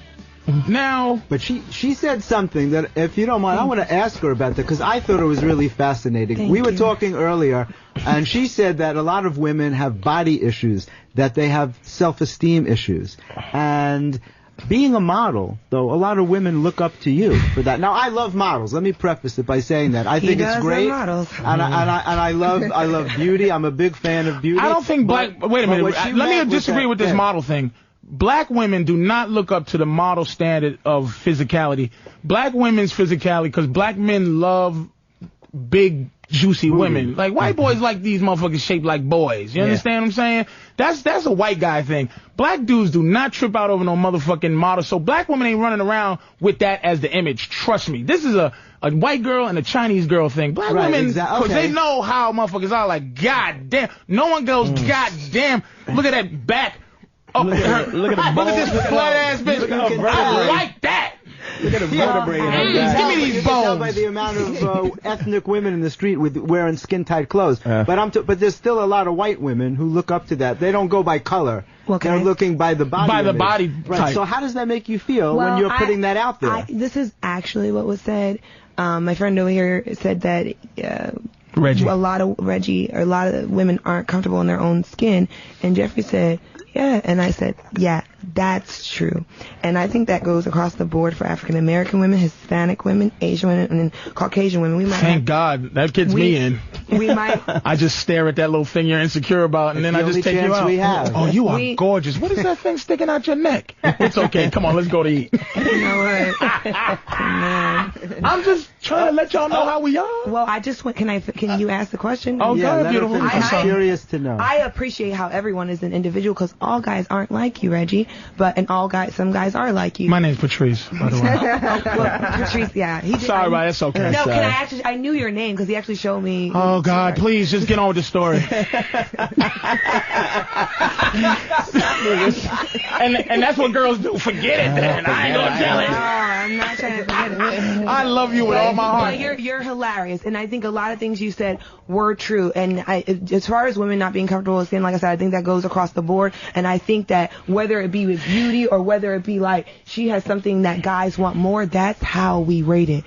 Now, but she said something that, if you don't mind, I want to ask her about that because I thought it was really fascinating. We were talking earlier, and she said that a lot of women have body issues, that they have self-esteem issues, and being a model, though, a lot of women look up to you for that. Now, I love models. Let me preface it by saying that I think it's great, models. and I love beauty. I'm a big fan of beauty. I don't think black. Wait a minute. Let me disagree with this model thing. Black women do not look up to the model standard of physicality. Black women's physicality, because black men love big, juicy women. Like, white boys like these motherfuckers shaped like boys. You understand what I'm saying? That's a white guy thing. Black dudes do not trip out over no motherfucking model. So black women ain't running around with that as the image. Trust me. This is a white girl and a Chinese girl thing. Black women, because they know how motherfuckers are. Like, god damn. No one goes, god damn. Look at that back. Oh, look at this flat ass bitch. I like that. Look at the vertebrae. Give me these bones. Tell by the amount of ethnic women in the street with wearing skin tight clothes. But there's still a lot of white women who look up to that. They don't go by color. They're looking by the body. By the body type. Right. So how does that make you feel when you're putting that out there? This is actually what was said. My friend over here said that. Reggie. A lot of women aren't comfortable in their own skin, and Jeffrey said, yeah, and I said, yeah, that's true. And I think that goes across the board for African American women, Hispanic women, Asian women, and Caucasian women. Thank God that gets me in. We might. I just stare at that little thing you're insecure about, and then I just take you out. Oh, you are gorgeous. What is that thing sticking out your neck? It's okay. Come on, let's go to eat. You know what? I'm just trying to let y'all know how we are. Well, I just want. Can you ask the question? Oh, yeah, God, beautiful. I'm curious to know. I appreciate how everyone is an individual, because all guys aren't like you, Reggie. Some guys are like you. My name's Patrice, by the way. Patrice, yeah. Sorry, right? That's okay. No, I knew your name because he actually showed me. Oh, God, please, just get on with the story. and that's what girls do. Forget it, then. I ain't gonna tell it. No, I'm not trying to forget it. I love you with all my heart. You're hilarious, and I think a lot of things you said were true. And as far as women not being comfortable with skin, like I said, I think that goes across the board. And I think that whether it be with beauty or whether it be like she has something that guys want more, that's how we rate it.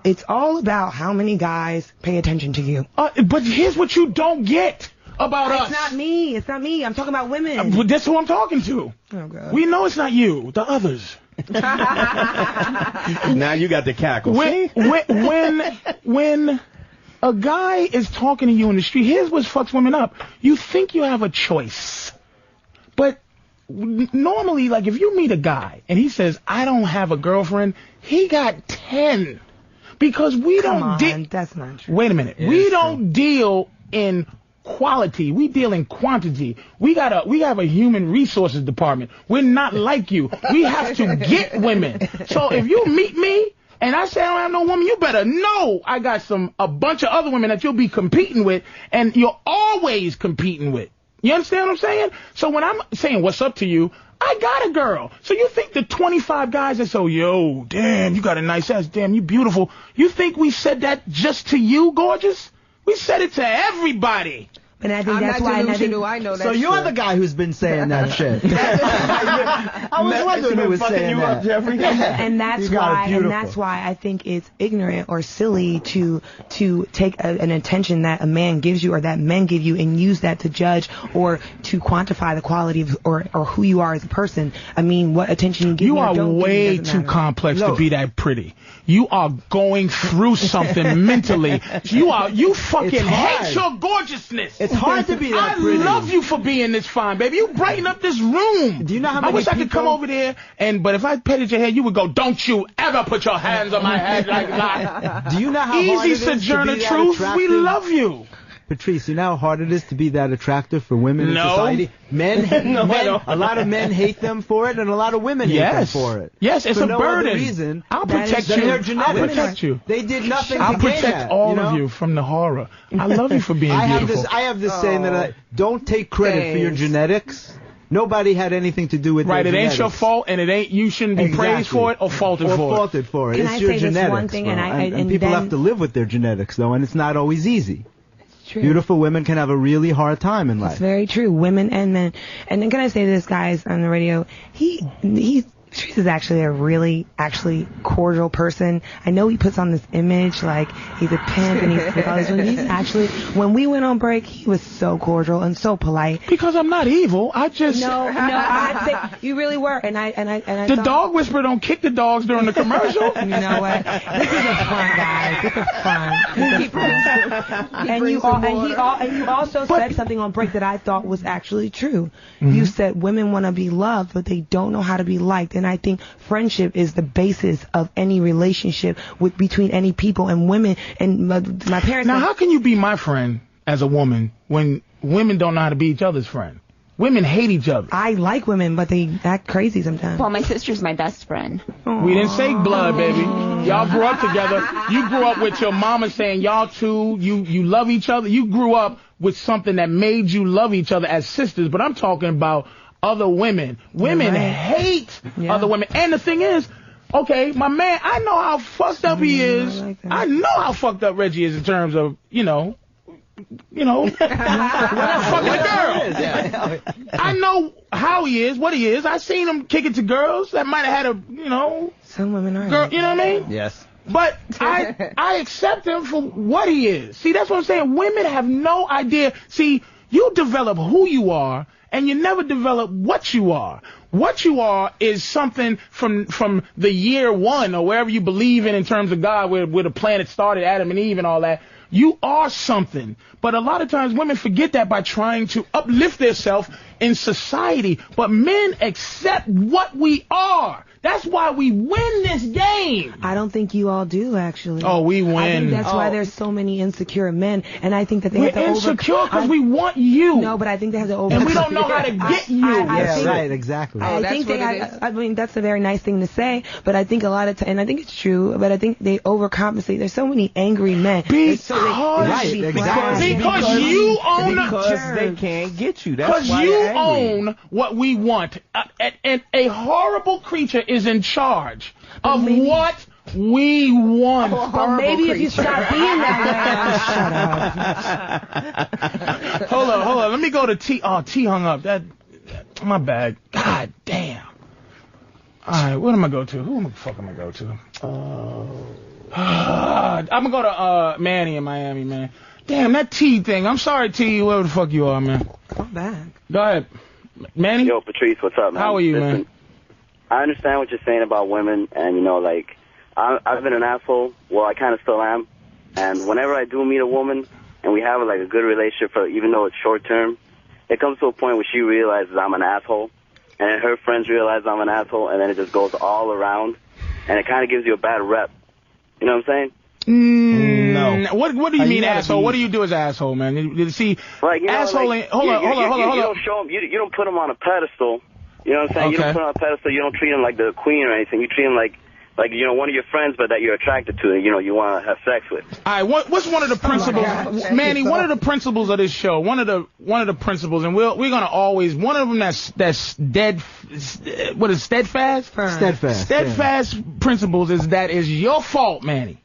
It's all about how many guys pay attention to you. But here's what you don't get about us. It's not me. I'm talking about women. But that's who I'm talking to. Oh, God. We know it's not you. The others. Now you got the cackle. When a guy is talking to you in the street, here's what fucks women up. You think you have a choice. But normally, like, if you meet a guy and he says, I don't have a girlfriend, he got 10. Because we don't deal. That's not true. Wait a minute. We don't deal in quality. We deal in quantity. We have a human resources department. We're not like you. We have to get women. So if you meet me and I say I don't have no woman, you better know I got a bunch of other women that you'll be competing with, and you're always competing with. You understand what I'm saying? So when I'm saying what's up to you, I got a girl. So you think the 25 guys that say, yo, damn, you got a nice ass, damn, you beautiful. You think we said that just to you, gorgeous? We said it to everybody. And I think that's why. I know that. So you're the guy who's been saying that shit. I was wondering who was saying that. Jeffrey. And that's why I think it's ignorant or silly to take an attention that a man gives you or that men give you and use that to judge or to quantify the quality of or who you are as a person. I mean, what attention you give you me or are don't way give me too complex to be that pretty. You are going through something mentally. You fucking hate your gorgeousness. It's hard to be that pretty. I love you for being this fine, baby. You brighten up this room. Do you know how many I wish I could come over there but if I petted your head, you would go, don't you ever put your hands on my head like that. Do you know how hard it Easy is Sojourner to be Truth, that we love you. Patrice, you know how hard it is to be that attractive for women in society? A lot of men hate them for it, and a lot of women hate them for it. Yes, it's for a no burden. Other reason. I'll protect you. I'll protect you. They did nothing I'll to gain protect that, all of you from the horror. I love you for being beautiful. I have this saying that don't take credit for your genetics. Nobody had anything to do with Right, their it ain't genetics. your fault, and you shouldn't be praised for it or faulted for it. It's your genetics, and people have to live with their genetics, though, and it's not always easy. True. Beautiful women can have a really hard time in life. It's very true. Women and men. And then can I say this, guys, on the radio? Patrice is actually a really, cordial person. I know he puts on this image like he's a pimp and he's actually, when we went on break, he was so cordial and so polite. Because I'm not evil. I just... No, I'd say you really were. And I the dog whisperer don't kick the dogs during the commercial. You know what? This is a fun, guys. This is fun. And you also said something on break that I thought was actually true. Mm-hmm. You said women want to be loved, but they don't know how to be liked. And I think friendship is the basis of any relationship between any people and women. And my parents. Now, how can you be my friend as a woman when women don't know how to be each other's friend? Women hate each other. I like women, but they act crazy sometimes. Well, my sister's my best friend. We didn't say blood, baby. Y'all grew up together. You grew up with your mama saying y'all two, you love each other. You grew up with something that made you love each other as sisters. But I'm talking about other women. Women hate other women. And the thing is, okay, my man, I know how fucked up he is. I know how fucked up Reggie is in terms of, when I'm fucking a girl. I know how he is, what he is. I seen him kick it to girls that might have had some women are. Girl, you know what I mean? Yes. But I accept him for what he is. See, that's what I'm saying. Women have no idea. See, you develop who you are, and you never develop what you are. What you are is something from the year one or wherever you believe in terms of God, where the planet started, Adam and Eve and all that. You are something. But a lot of times women forget that by trying to uplift themselves in society. But men accept what we are. That's why we win this game. I don't think you all do, actually. Oh, we win. I think that's why there's so many insecure men, and I think that they have to We're insecure because we want you. No, but I think they have to overcome. And we don't know how to get you. Right, exactly. I think I mean, that's a very nice thing to say, but I think a lot of times, and I think it's true, but I think they overcompensate. There's so many angry men. Because you own because they can't get you. That's why you own what we want. And a horrible creature is in charge of what we want. But maybe if you stop being that way. Hold on. Let me go to T. Oh, T hung up. My bad. God damn. All right, what am I go to? Who the fuck am I go to? I'm gonna go to Manny in Miami, man. Damn, that T thing. I'm sorry, T, whoever the fuck you are, man. Come back. Go ahead. Manny? Yo, Patrice, what's up, man? How are you, Listen, man? I understand what you're saying about women, and, I've been an asshole. Well, I kind of still am. And whenever I do meet a woman, and we have, a good relationship, even though it's short-term, it comes to a point where she realizes I'm an asshole, and then her friends realize I'm an asshole, and then it just goes all around, and it kind of gives you a bad rep. You know what I'm saying? No. What do you mean, asshole? What do you do as asshole, man? See, asshole ain't... Hold on. You don't show them, you don't put them on a pedestal. You know what I'm saying? You don't put them on a pedestal. You don't treat them like the queen or anything. You treat them like one of your friends, but that you're attracted to, you want to have sex with. All right, what's one of the principles, Manny? One of the principles of this show, one of the principles, and we're gonna always one of them that's dead. What is steadfast? Steadfast principles is that is your fault, Manny.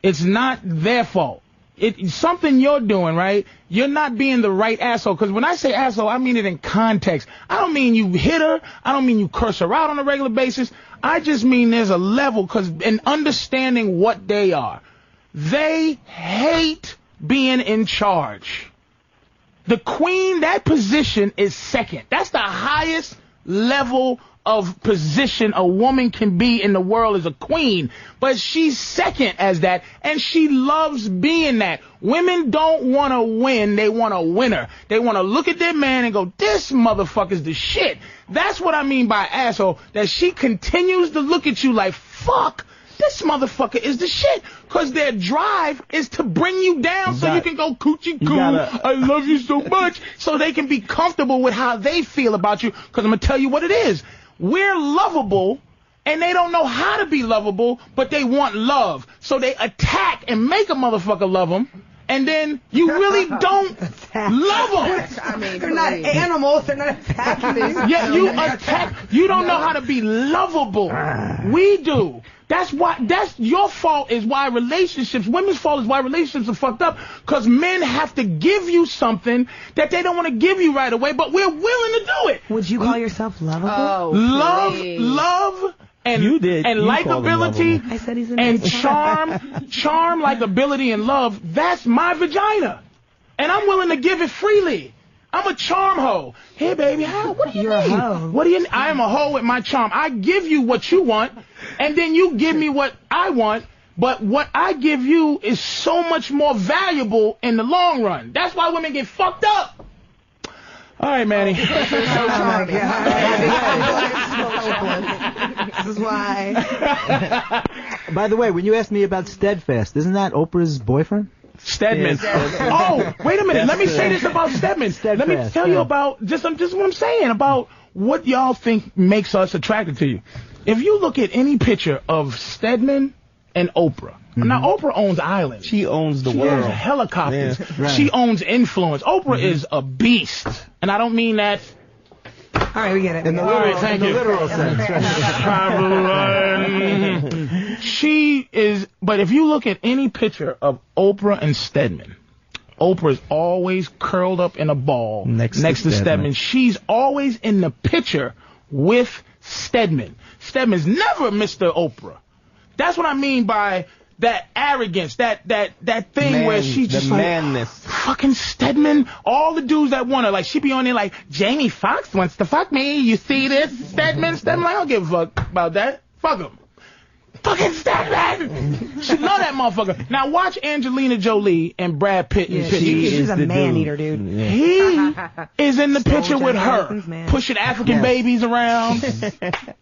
It's not their fault. It's something you're doing, right? You're not being the right asshole. Because when I say asshole, I mean it in context. I don't mean you hit her. I don't mean you curse her out on a regular basis. I just mean there's a level, because in understanding what they are, they hate being in charge. The queen, that position is second. That's the highest level of position a woman can be in the world, is a queen, but she's second as that, and she loves being that. Women don't want to win, they want a winner. They want to look at their man and go, this motherfucker's the shit. That's what I mean by asshole, that she continues to look at you like, fuck this motherfucker is the shit. Because their drive is to bring you down so you can go coochie coo. I love you so much. So they can be comfortable with how they feel about you. Because I'm going to tell you what it is. We're lovable. And they don't know how to be lovable, but they want love. So they attack and make a motherfucker love them. And then you really don't love them. I mean, they're not animals. They're not attacking. Yeah, you attack. You don't know how to be lovable. We do. That's your fault is why women's fault is why relationships are fucked up. Because men have to give you something that they don't want to give you right away, but we're willing to do it. Would you call yourself lovable? Oh, love. And likability I said he's and charm, likability, and love, that's my vagina. And I'm willing to give it freely. I'm a charm hoe. Hey, baby, what do you need? A hoe. What do you need? I am a hoe with my charm. I give you what you want, and then you give me what I want, but what I give you is so much more valuable in the long run. That's why women get fucked up. All right, Manny. This is why. By the way, when you asked me about Steadfast, isn't that Oprah's boyfriend? Stedman. Oh, wait a minute. Let me say this about Stedman. Let me tell you about just what I'm saying about what y'all think makes us attracted to you. If you look at any picture of Stedman and Oprah. Now, Oprah owns islands. She owns the world. world. She owns helicopters. Yeah, right. She owns influence. Oprah is a beast. And I don't mean that. All right, we get it. In the literal sense. She is, but if you look at any picture of Oprah and Stedman, Oprah is always curled up in a ball next to Stedman. She's always in the picture with Stedman. Stedman's never Mr. Oprah. That's what I mean by that arrogance, that thing where she's just like, madness. Fucking Stedman, all the dudes that want her, like she be on there like, Jamie Foxx wants to fuck me, you see this, Stedman, like, I don't give a fuck about that, fuck him. Fucking Stedman! She love that motherfucker. Now watch Angelina Jolie and Brad Pitt in pictures. She's a man-eater, dude. Yeah. He is in the picture with her, pushing African babies around.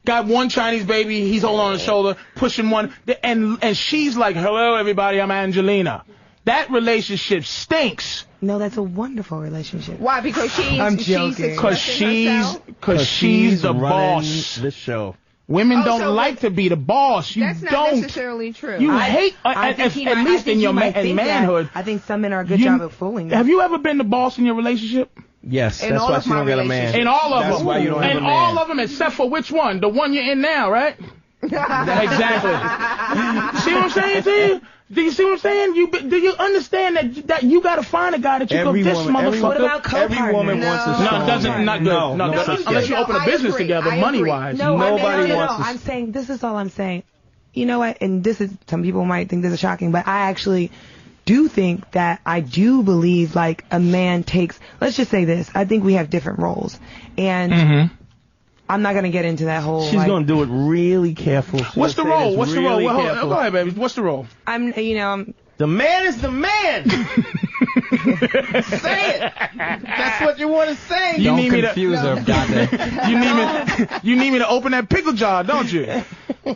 Got one Chinese baby, he's holding on his shoulder, pushing one, and she's like, hello everybody, I'm Angelina. That relationship stinks. No, that's a wonderful relationship. Why? Because I'm joking. Because she's the boss. The show. Women don't like to be the boss. You that's not don't. necessarily true. You hate, at least in your manhood. I think some men are a good job of fooling them. Have you ever been the boss in your relationship? Yes, that's why she don't get a man. In all of them. That's why you don't have a man. all of them except for which one? The one you're in now, right? Exactly. See what I'm saying to you? Do you see what I'm saying? Do you understand that you got to find a guy that you go, this motherfucker? What about co-partners? Every woman wants a strong not good. No, unless you open a business together, money-wise. Nobody wants I'm saying, this is all I'm saying. You know what? And this is, some people might think this is shocking, but I actually do think that I do believe like a man takes, let's just say this, I think we have different roles. And I'm not going to get into that whole... She's going to do it really careful. What's the role? Go ahead, baby. What's the role? The man is the man. Say it. That's what you want to say. Don't confuse her, goddamn. You need me to open that pickle jar, don't you?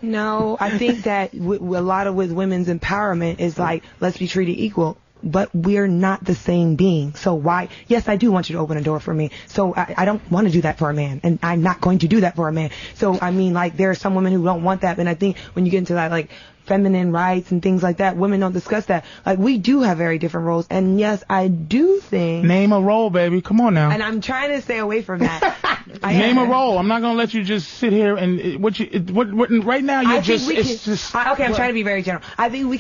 No, I think that a lot of with women's empowerment is like, let's be treated equal. But we're not the same being. So why? Yes, I do want you to open a door for me. So I don't want to do that for a man. And I'm not going to do that for a man. So, I mean, like, there are some women who don't want that. And I think when you get into that, like, feminine rights and things like that, women don't discuss that. Like, we do have very different roles. And yes, I do think... Name a role, baby. Come on now. And I'm trying to stay away from that. Name a role. I'm not going to let you just sit here and... right now, you're just... Okay, I'm trying to be very general. I think we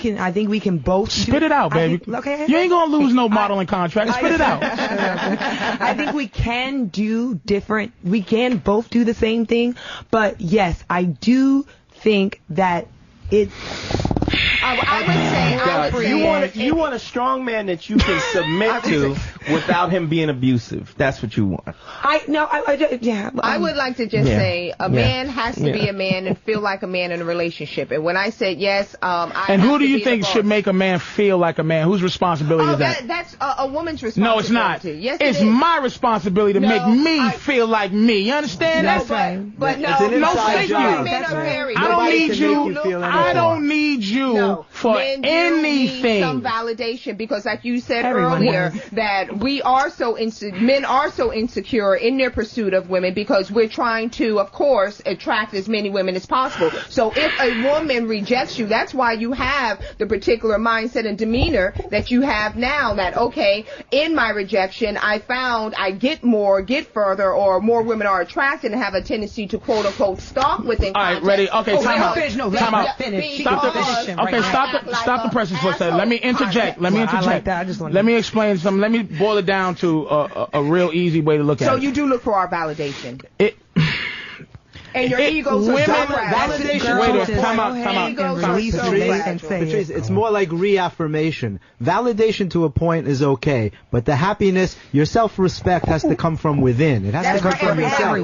can both... Spit it out, baby. Okay. You ain't going to lose no modeling contract. Spit it out. I think we can do different... We can both do the same thing. But yes, I do think that I would say you want a strong man that you can submit to without him being abusive. That's what you want. I would like to just say a man has to be a man and feel like a man in a relationship. And when I said yes, and who do you think should make a man feel like a man? Whose responsibility is that? That's a woman's responsibility. No, it's not. Yes, it's my responsibility to make me feel like me. You understand? That's right. But thank you. I don't need you. I don't need you for anything. Need some validation because, like you said earlier, that men are so insecure in their pursuit of women because we're trying to, of course, attract as many women as possible. So if a woman rejects you, that's why you have the particular mindset and demeanor that you have now. That okay, in my rejection, I found I get further, or more women are attracted and have a tendency to quote unquote stalk within. All right, ready? Okay, time out. Stop the presses for a second. Let me interject. Let me explain something. Let me boil it down to a real easy way to look at it. So you do look for our validation. And your egos are Patrice, it's more like reaffirmation. Validation to a point is okay, but the happiness, your self-respect has to come from within. It has to come from yourself.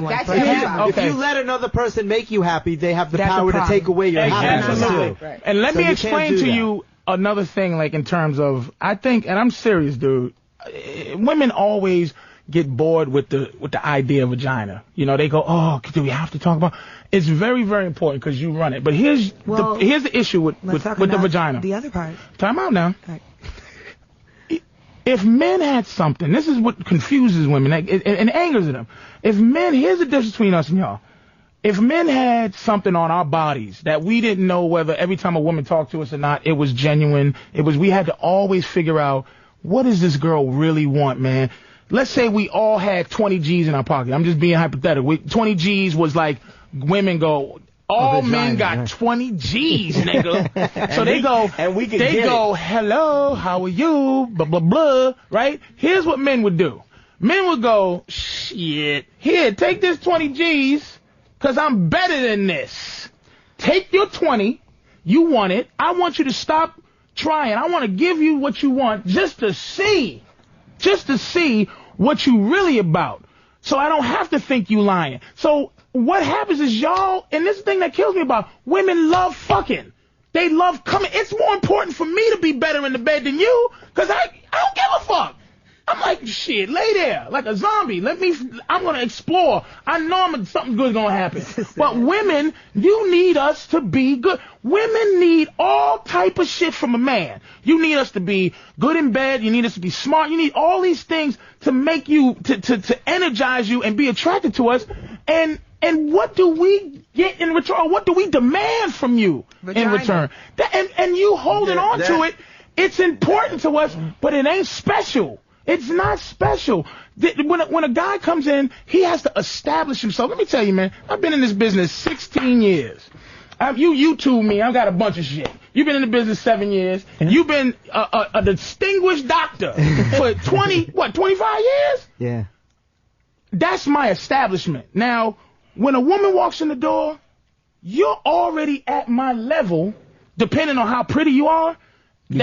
If you let another person make you happy, they have the power to take away your happiness too. And let me explain to you another thing, like in terms of, I think, and I'm serious, dude, women always get bored with the idea of vagina. You know, they go, oh, do we have to talk about? It's very, very important because you run it. But here's the issue with the vagina. The other part. Time out now. Right. If men had something, this is what confuses women and angers them. If men, here's the difference between us and y'all. If men had something on our bodies that we didn't know whether every time a woman talked to us or not, it was genuine. We had to always figure out, what does this girl really want, man? Let's say we all had 20 G's in our pocket. I'm just being hypothetical. 20 G's was like, women go, all men got 20 G's, nigga. So they go, hello, how are you? Blah, blah, blah, right? Here's what men would do. Men would go, shit, here, take this 20 G's, because I'm better than this. Take your 20, you want it, I want you to stop trying. I want to give you what you want just to see what you really about. So I don't have to think you lying. So what happens is y'all, and this is the thing that kills me about, women love fucking. They love coming. It's more important for me to be better in the bed than you, because I don't give a fuck. I'm like, shit, lay there like a zombie. I'm going to explore. I know something good's going to happen. But women, you need us to be good. Women need all type of shit from a man. You need us to be good in bed. You need us to be smart. You need all these things to make you, to energize you and be attracted to us. And what do we get in return? Or what do we demand from you in return? And you holding on to it, it's important to us, but it ain't special. It's not special. When a guy comes in, he has to establish himself. Let me tell you, man, I've been in this business 16 years. You YouTube me, I've got a bunch of shit. You've been in the business 7 years. You've been a distinguished doctor for 25 years? Yeah. That's my establishment. Now, when a woman walks in the door, you're already at my level, depending on how pretty you are. You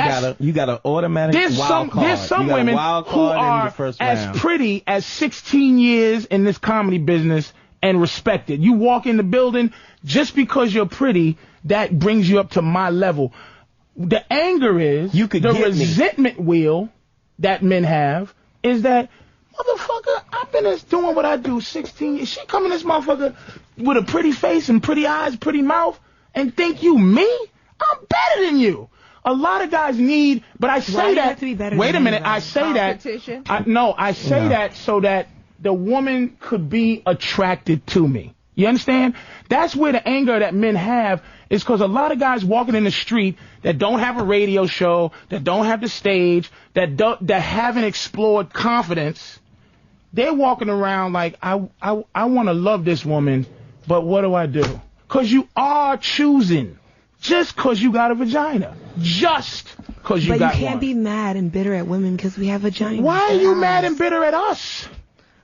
got an automatic wild card. There's some women who are as pretty as 16 years in this comedy business and respected. You walk in the building, just because you're pretty, that brings you up to my level. The anger is, the resentment wheel that men have is that, motherfucker, I've been doing what I do 16 years. She come in this motherfucker with a pretty face and pretty eyes, pretty mouth, and think you me? I'm better than you. A lot of guys need, but I say that. Wait a minute, I say that. I say that so that the woman could be attracted to me. You understand? That's where the anger that men have is because a lot of guys walking in the street that don't have a radio show, that don't have the stage, that haven't explored confidence. They're walking around like, I want to love this woman, but what do I do? Because you are choosing. Just because you got a vagina. Just because you got one. But you can't be mad and bitter at women because we have vaginas. Why are you mad and bitter at us?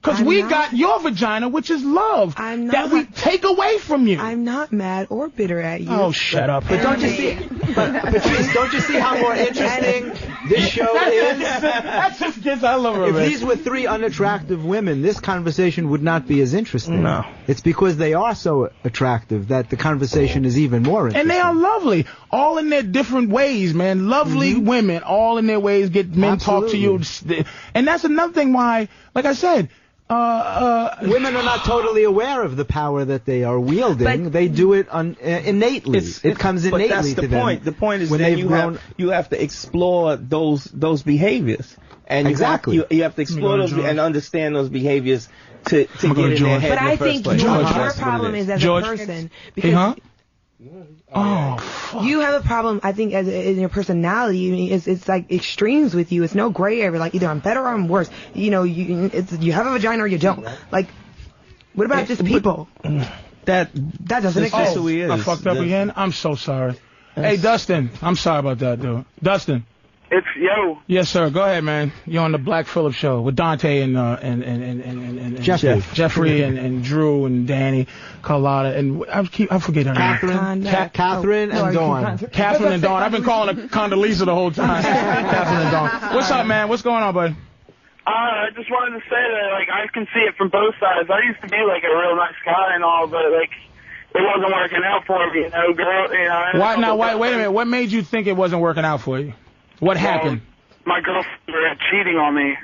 Because we got your vagina, which is love, that we take away from you. I'm not mad or bitter at you. Oh, shut up. But don't you see, Patrice, don't you see how more interesting this show is? That's just kids. I love her. If these were three unattractive women, this conversation would not be as interesting. No. It's because they are so attractive that the conversation is even more interesting. And they are lovely, all in their different ways, man. Lovely women, all in their ways, get men talk to you. And that's another thing why, like I said, women are not totally aware of the power that they are wielding. They do it innately. It comes innately but that's to the them. point. The point is that you have to explore those behaviors. And you have to explore those and understand those behaviors to get in their head. But I think your problem is as a person because you have a problem. I think in your personality, I mean, it's like extremes with you. It's no gray area. Like either I'm better or I'm worse. You know, you have a vagina or you don't. Like, what about just people? That doesn't exist. Who he is. I fucked up again. I'm so sorry. Hey, Dustin. I'm sorry about that, dude. Dustin. It's yo. Yes, sir. Go ahead, man. You're on the Black Phillip show with Dante and Jeffrey and Drew and Danny, Carlotta and I forget her name. Catherine and Dawn. Catherine and Dawn. I've been calling her Condoleezza the whole time. Catherine and Dawn. What's up, man? What's going on, bud? I just wanted to say that like I can see it from both sides. I used to be like a real nice guy and all, but like it wasn't working out for me, you know, girl. You know. Why now? Wait a minute. What made you think it wasn't working out for you? What happened? My girlfriend was cheating on me.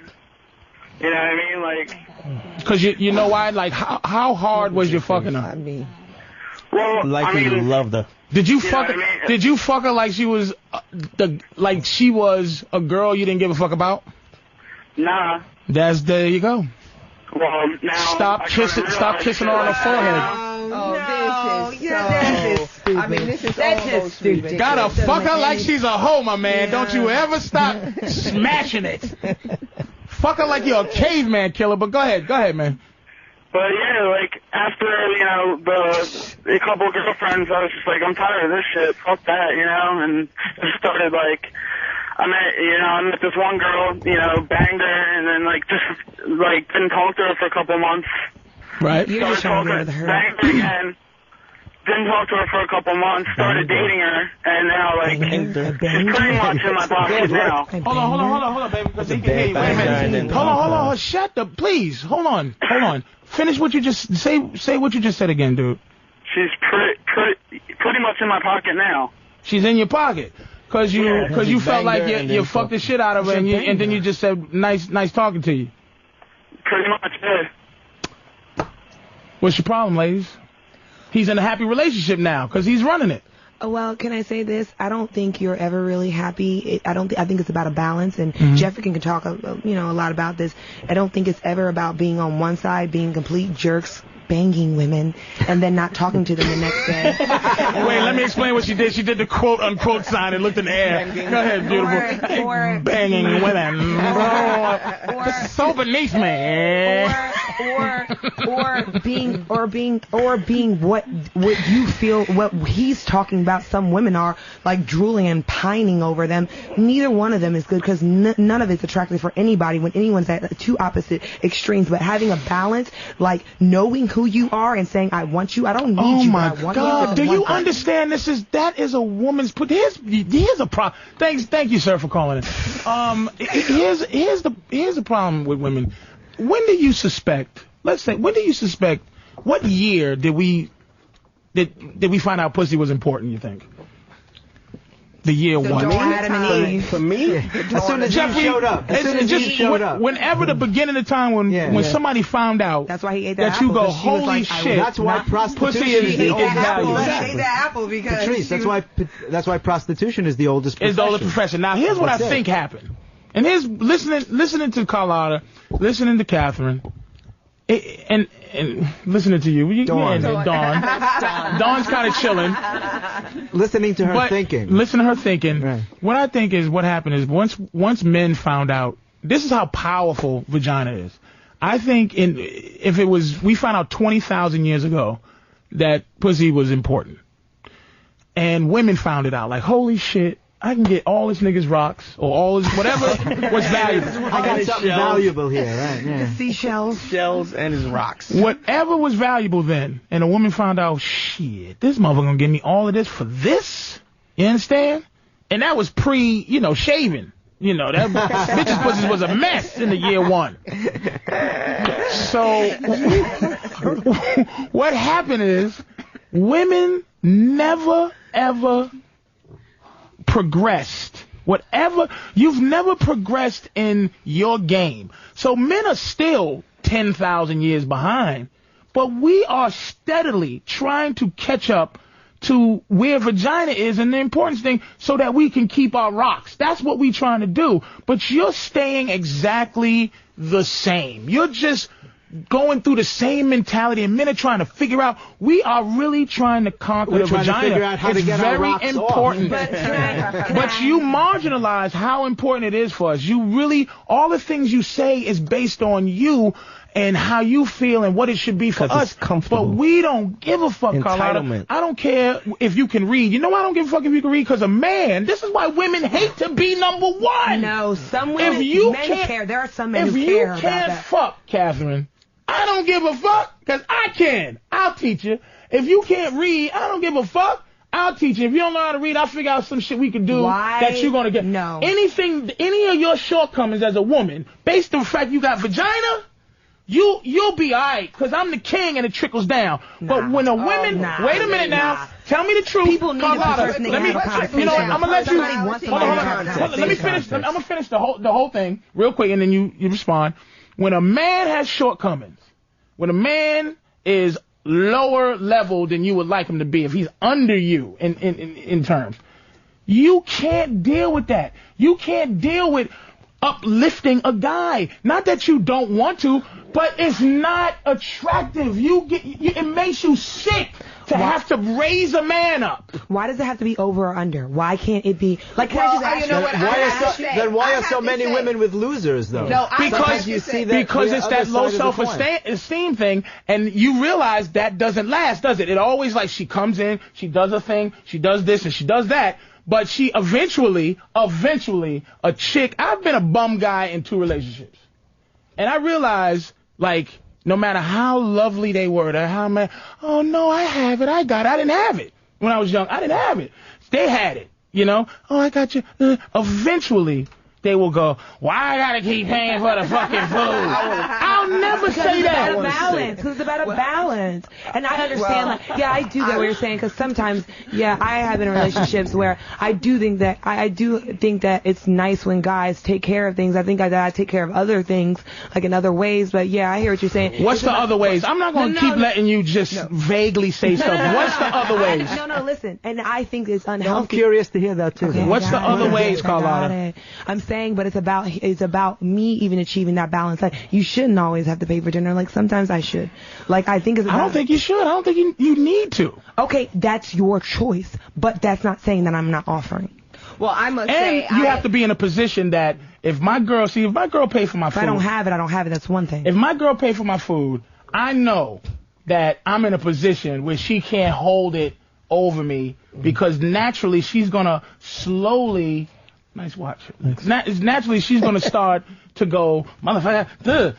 You know what I mean? Like. Because you know why? Like, how hard was you fucking her? I mean. Well, you loved her. Did you fuck her? Did you fuck her like she was she was a girl you didn't give a fuck about? Nah. There you go. Well, now. Stop kissing her on the forehead. This is stupid. I mean, this is almost stupid. Gotta fuck her like she's a hoe, my man. Don't you ever stop smashing it. Fuck her like you're a caveman killer, but go ahead, man. But yeah, like after, you know, a couple of girlfriends, I was just like, I'm tired of this shit. Fuck that, you know, and just started like, I met this one girl, you know, banged her, and then like just like didn't talk to her for a couple months. Right. You just showing her. Banged her again. Didn't talk to her for a couple months. Started dating her, and now like she's pretty much in my pocket now. Hold on, baby, because he can hear you. Wait a minute. Hold on. Shut up, please. Hold on. Finish what you just say. What you just said again, dude. She's pretty much in my pocket now. She's in your pocket. Cause you felt like you fucked the shit out of her, and then you just said nice talking to you. Pretty much, yeah. What's your problem, ladies? He's in a happy relationship now because he's running it. Well, can I say this? I don't think you're ever really happy. I think it's about a balance, and Jeffrey can talk, a lot about this. I don't think it's ever about being on one side, being complete jerks, banging women, and then not talking to them the next day. Wait, let me explain what she did. She did the quote-unquote sign and looked in the air. Go ahead, beautiful. Or banging women. This is so beneath me. Or being what you feel, what he's talking about. Some women are like drooling and pining over them. Neither one of them is good because none of it's attractive for anybody when anyone's at two opposite extremes. But having a balance, like knowing who you are and saying, I want you, I don't need you, I want you. Oh my God, do you understand that is a woman's put. Here's a problem. Thank you, sir, for calling in. Here's the problem with women. When do you suspect? Let's say, when do you suspect? What year did we find out pussy was important? You think? The year one. Adam and Eve. For me, as soon as Jeffrey showed up. Whenever the beginning of time when somebody found out. That's why he ate that you go, holy shit. That's why prostitution is the oldest value. He ate that apple because. Patrice, that's why prostitution is the oldest profession. It's the oldest profession. Now here's what I think happened. And here's listening to Carlotta, listening to Catherine, and listening to you. Dawn. Dawn's kind of chilling. Listening to her thinking. Listen to her thinking. Right. What I think is what happened is once men found out, this is how powerful vagina is. I think we found out 20,000 years ago that pussy was important. And women found it out. Like, holy shit, I can get all this niggas rocks or all this whatever was valuable. I got something valuable here, right? Yeah. Seashells. Shells and his rocks. Whatever was valuable then, and a woman found out, shit, this motherfucker gonna give me all of this for this? You understand? And that was shaving. That bitch's pussy was a mess in the year 1. So what happened is women never ever progressed. You've never progressed in your game. So men are still 10,000 years behind, but we are steadily trying to catch up to where vagina is and the importance thing so that we can keep our rocks. That's what we're trying to do. But you're staying exactly the same. You're just going through the same mentality, and men are trying to figure out. We are really trying to conquer the vagina. To figure out how it's to get very our rocks important. off. But you marginalize how important it is for us. You really, all the things you say is based on you and how you feel and what it should be for us. But we don't give a fuck, Carlotta. I don't care if you can read. You know why I don't give a fuck if you can read? Because a man, this is why women hate to be number one. No, some women, men care. There are some men who care about that. If you can't fuck, Catherine, I don't give a fuck, because I can. I'll teach you. If you can't read, I don't give a fuck. I'll teach you. If you don't know how to read, I'll figure out some shit we can do that you're going to get. No. Any of your shortcomings as a woman, based on the fact you got vagina, you'll be alright, because I'm the king and it trickles down. But when a woman, wait a minute now, tell me the truth. People need Carlotta, let me, I'm gonna let you, hold on. Let me finish, I'm gonna finish the whole thing real quick and then you respond. When a man has shortcomings, when a man is lower level than you would like him to be, if he's under you in terms, you can't deal with that. You can't deal with uplifting a guy. Not that you don't want to, but it's not attractive. It makes you sick to have to raise a man up. Why does it have to be over or under? Why can't it be like? Can I just ask you know what? Why are so many women with losers though? No, because it's that low self-esteem thing, and you realize that doesn't last, does it? It always like she comes in, she does a thing, she does this and she does that. But she eventually, a chick, I've been a bum guy in 2 relationships. And I realized, like, no matter how lovely they were, oh no, I have it, I didn't have it. When I was young, I didn't have it. They had it, Oh, I got you. Eventually, they will go, why I gotta keep paying for the fucking food? I'll never say that. It's about a balance. Because it's about a balance. And I understand, I do get what you're saying, because sometimes, I have been in relationships where I do think that it's nice when guys take care of things. I think that I take care of other things, like in other ways, but I hear what you're saying. What's the other ways? I'm not going to keep letting you just vaguely say stuff. What's the other ways? No, listen. And I think it's unhealthy. I'm curious to hear that too. Okay, what's the other ways, Carlotta? I'm saying, but it's about me even achieving that balance. Like, you shouldn't always have to pay for dinner. Like, sometimes I should. Like, I think it's about, I don't think you should. I don't think you need to. Okay, that's your choice, but that's not saying that I'm not offering. Well, I must say, you have to be in a position that if my girl pays for my food. If I don't have it, that's one thing. If my girl pays for my food, I know that I'm in a position where she can't hold it over me, because naturally she's gonna slowly, nice watch. Naturally she's gonna start to go, motherfucker,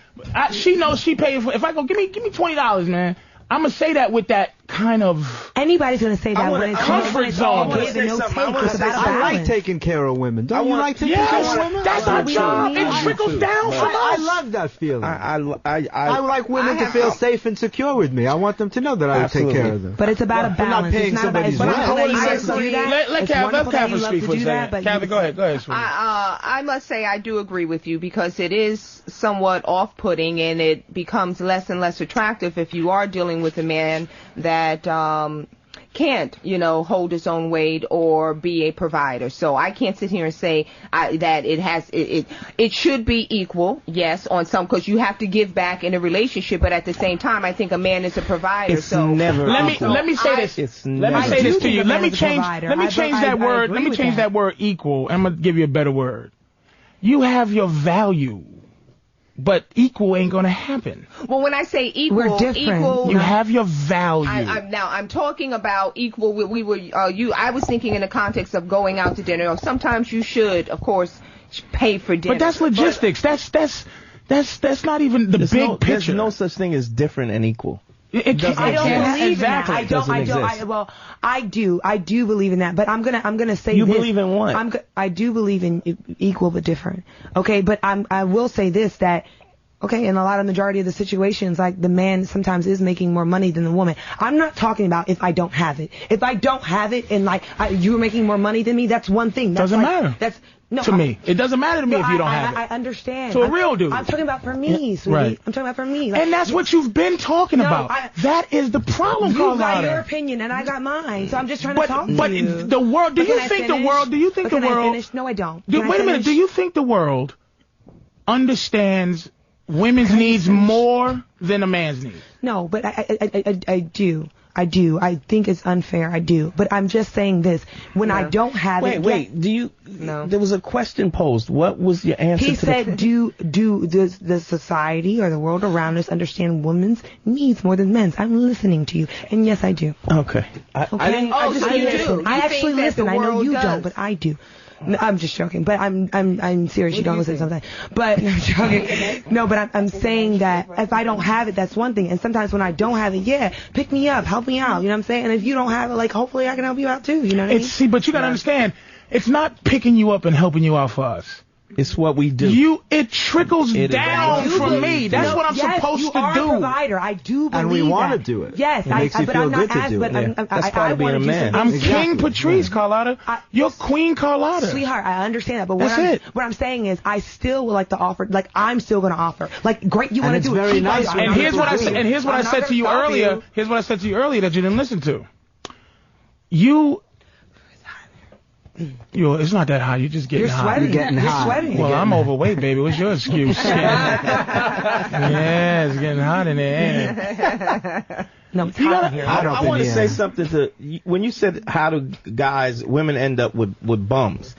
she knows she paid for, if I go, give me $20, man, I'm gonna say that with that kind of, anybody's gonna say that when it's comfort zone. I like taking care of women. Don't you like taking care of women? That's our job. It trickles down from us. I love that feeling. I like women to feel safe and secure with me. I want them to know that I will take care of them. But it's about a balance. I'm not paying somebody's rent. Let Catherine speak for a second. Catherine, go ahead. I must say I do agree with you, because it is somewhat off-putting, and it becomes less and less attractive if you are dealing with a man that can't, hold his own weight or be a provider. So I can't sit here and say that it should be equal, yes, on some, because you have to give back in a relationship, but at the same time, I think a man is a provider. It's never. Let me say this. Let me say this to you. Let me change that word. Let me change that word equal. I'm gonna give you a better word. You have your value. but equal ain't gonna happen. Well, when I say equal, we're different. You have your value. Now I'm talking about equal. I was thinking in the context of going out to dinner. Sometimes you should, of course, pay for dinner. But that's logistics. That's not even the big picture. There's no such thing as different and equal. I don't believe in that. I do believe in that. But I'm gonna say you this. believe in what? I do believe in equal but different. Okay, but I will say this, that okay, in a lot of majority of the situations, like the man sometimes is making more money than the woman. I'm not talking about if I don't have it. If I don't have it and like you're making more money than me, that's one thing. Doesn't matter. To me, it doesn't matter to me if you don't have it. I understand. To a real dude. I'm talking about for me, sweetie. Right. I'm talking about for me. Like, and that's what you've been talking about. That is the problem, You Carlotta. got your opinion and I got mine, so I'm just trying to talk to you. But the world, do you think the world? Can I finish? No, I don't. Wait a minute. Do you think the world understands women's needs more than a man's needs? No, but I do. I think it's unfair. I do. But I'm just saying this. When I don't have it. Wait. Do you? No. There was a question posed. What was your answer? He said, "Do the society or the world around us understand women's needs more than men's?" I'm listening to you, and yes, I do. Okay. I actually listen. I know you don't, but I do. No, I'm just joking, but I'm serious. You don't listen sometimes, but I'm joking. No, but I'm saying that if I don't have it, that's one thing. And sometimes when I don't have it, pick me up, help me out. You know what I'm saying? And if you don't have it, like hopefully I can help you out too. You know what I mean? See, but you gotta understand, it's not picking you up and helping you out for us. It's what we do. It trickles down from me. That's what I'm supposed to do. You are a provider. I do believe that. And we want to do it. Yes, it makes you feel good to do it. That's part of being a man. I'm King Patrice, Carlotta. You're Queen Carlotta. Sweetheart, I understand that, but what I'm saying is I still would like to offer, like I'm still going to offer. Like, great, you want to do it. Very nice. And here's what I said. And here's what I said to you earlier. Here's what I said to you earlier that you didn't listen to. It's not that hot. You're just getting hot. You're getting sweating. Well, I'm overweight, baby. What's your excuse? Yeah, it's getting hot in there. No, it's hot in here. I want to say something to when you said how do women end up with bums.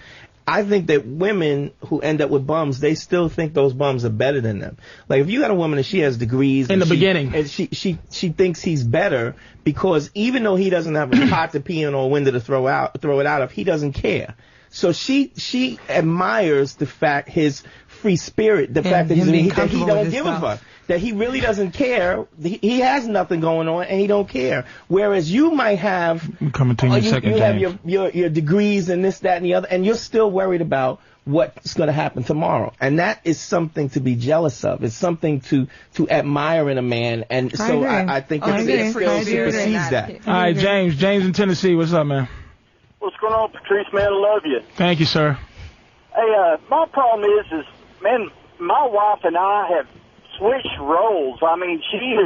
I think that women who end up with bums, they still think those bums are better than them. Like if you got a woman and she has degrees in the beginning, and she thinks he's better because even though he doesn't have a pot to pee in or a window to throw it out of, he doesn't care. So she admires the fact his free spirit, the fact that he don't give a fuck. That he really doesn't care. He has nothing going on, and he don't care. Whereas you might have, your degrees and this, that, and the other, and you're still worried about what's going to happen tomorrow. And that is something to be jealous of. It's something to admire in a man. And so I think it still supersedes that. All right, James in Tennessee. What's up, man? What's going on, Patrice, man? I love you. Thank you, sir. Hey, my problem is, man, my wife and I have switched roles. I mean, she's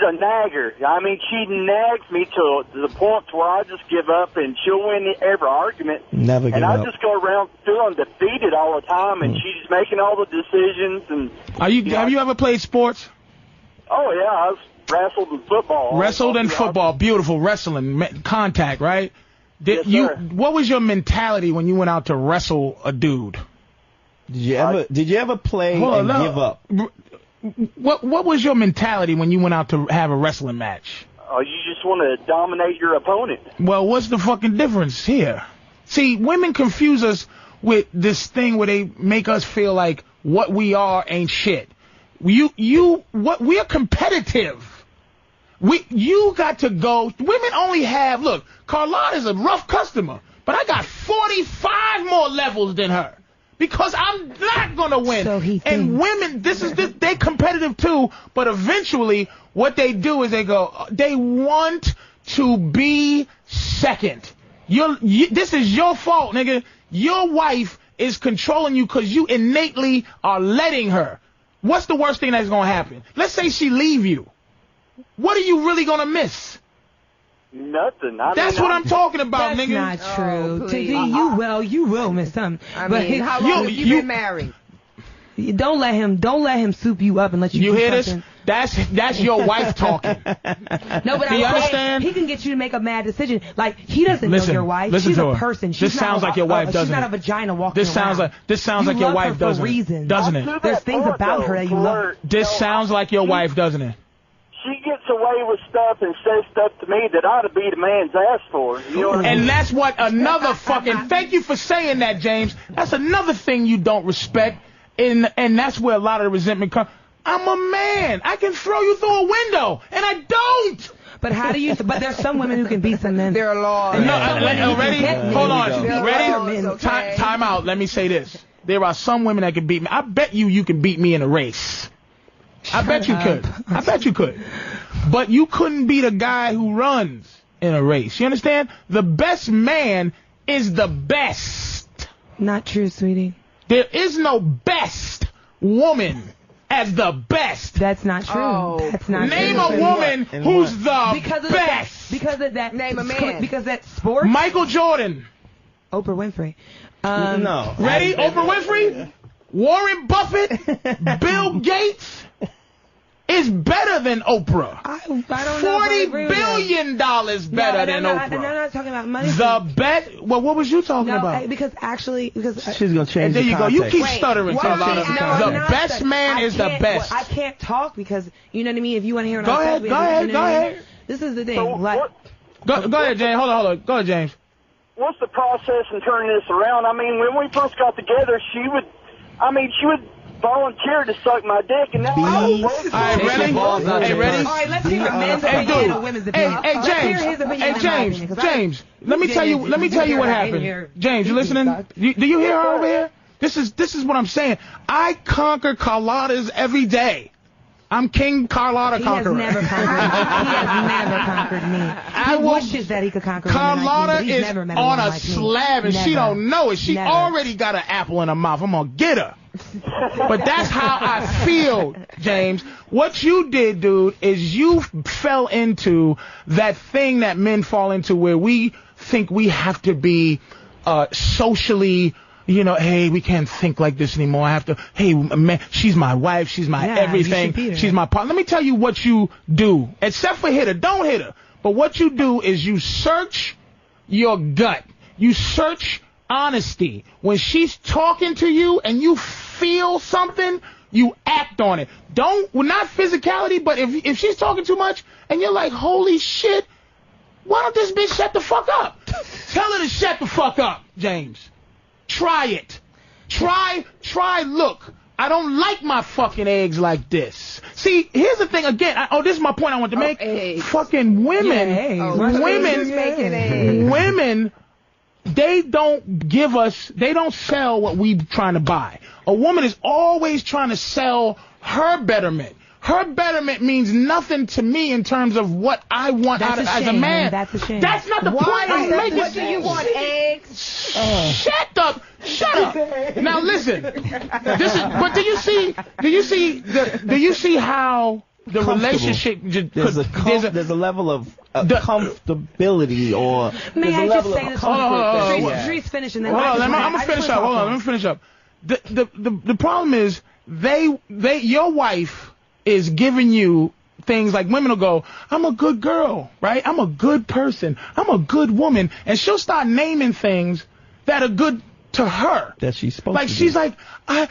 a nagger. I mean, she nags me to the point where I just give up, and she'll win every argument. Never give up. And I just go around feeling defeated all the time, and she's making all the decisions. And have you ever played sports? Oh yeah, I've wrestled in football. Wrestled in football, beautiful wrestling, contact, right? Yes, sir. What was your mentality when you went out to wrestle a dude? Did you ever play and give up? What was your mentality when you went out to have a wrestling match? Oh, you just want to dominate your opponent. Well, what's the fucking difference here? See, women confuse us with this thing where they make us feel like what we are ain't shit. We're competitive. You got to go. Women only have, look, Carlotta's a rough customer, but I got 45 more levels than her. Because I'm not going to win. And women, they competitive too, but eventually what they do is they want to be second. This is your fault, nigga. Your wife is controlling you because you innately are letting her. What's the worst thing that's going to happen? Let's say she leave you. What are you really going to miss? Nothing. That's what I'm talking about, nigga. That's not true. Oh, you will miss something. How long have you been married? Don't let him soup you up and let you. You hear this? That's your wife talking. No, but Do you I'm saying understand? he can get you to make a mad decision. Like, he doesn't know your wife. Listen She's to a her. person. She's This not sounds like your wife, doesn't She's not it? a vagina walking This sounds around. like You your love wife, her for doesn't a reason. it? Doesn't it? There's things about her that you love. This sounds like your wife, doesn't it? She gets away with stuff and says stuff to me that ought to beat a man's ass for. You know what I mean? And that's what another fucking, thank you for saying that, James. That's another thing you don't respect, and that's where a lot of the resentment comes. I'm a man. I can throw you through a window, and I don't. But how do you? But there's some women who can beat some men. There are laws. Ready? Hold on. Ready? Okay. Time out. Let me say this. There are some women that can beat me. I bet you can beat me in a race. I bet you could. I bet you could. But you couldn't beat a guy who runs in a race. You understand? The best man is the best. Not true, sweetie. There is no best woman as the best. That's not true. Oh. That's not Name true. a woman who's the because of best. Because of that. Name a man. Because that sport. Michael Jordan. Oprah Winfrey. No. Ready? Oprah Winfrey? Warren Buffett? Bill Gates? Is better than Oprah. I don't know. $40 billion better than Oprah. I'm not talking about money. The bet. Well, what was you talking about? Because she's gonna change. And there the you go. You context. keep stuttering, Carlotta. The best man is the best. I can't talk because you know what I mean. If you want to hear, Go ahead. Go ahead. This is the thing. So like, go ahead, James. Hold on. Go ahead, James. What's the process in turning this around? I mean, when we first got together, she would volunteer to suck my dick, and now All right, ready? Hey, ready? all right, let's hear a man's opinion and a women's opinion. Hey, Let's hear his opinion and my opinion, 'cause James. Let me tell you what happened. James, you listening? Do you hear her over here? This is what I'm saying. I conquer Carlotta's every day. I'm King Carlotta Conqueror. He has never conquered me. He wishes that he could conquer Carlotta me, is never met on a a like slab, and she don't know it. She already got an apple in her mouth. I'm gonna get her. But that's how I feel, James. What you did, dude, is you fell into that thing that men fall into where we think we have to be socially, hey, we can't think like this anymore. I have to, hey, man, she's my wife. She's my everything. She's my partner. Let me tell you what you do. Except for hit her. Don't hit her. But what you do is you search your gut. You search honesty. When she's talking to you and you feel something, you act on it. Not physicality, but if she's talking too much and you're like, holy shit, why don't this bitch shut the fuck up? Tell her to shut the fuck up, James. Try it. Try, look. I don't like my fucking eggs like this. See, here's the thing again. This is my point I want to make. Fucking women, women, they don't sell what we trying to buy. A woman is always trying to sell her betterment. Her betterment means nothing to me in terms of what I want as a man. That's a shame. That's not the point I'm making. What do you want, eggs? Shut up. Now listen. But do you see how the relationship there's a level of comfortability or may I just say this? Hold on. Patrice finish and then I'm gonna finish up. Hold on, let me finish up. The problem is your wife is giving you things like women will go, I'm a good girl, right? I'm a good person. I'm a good woman. And she'll start naming things that are good to her. That she's supposed to do. She's like, I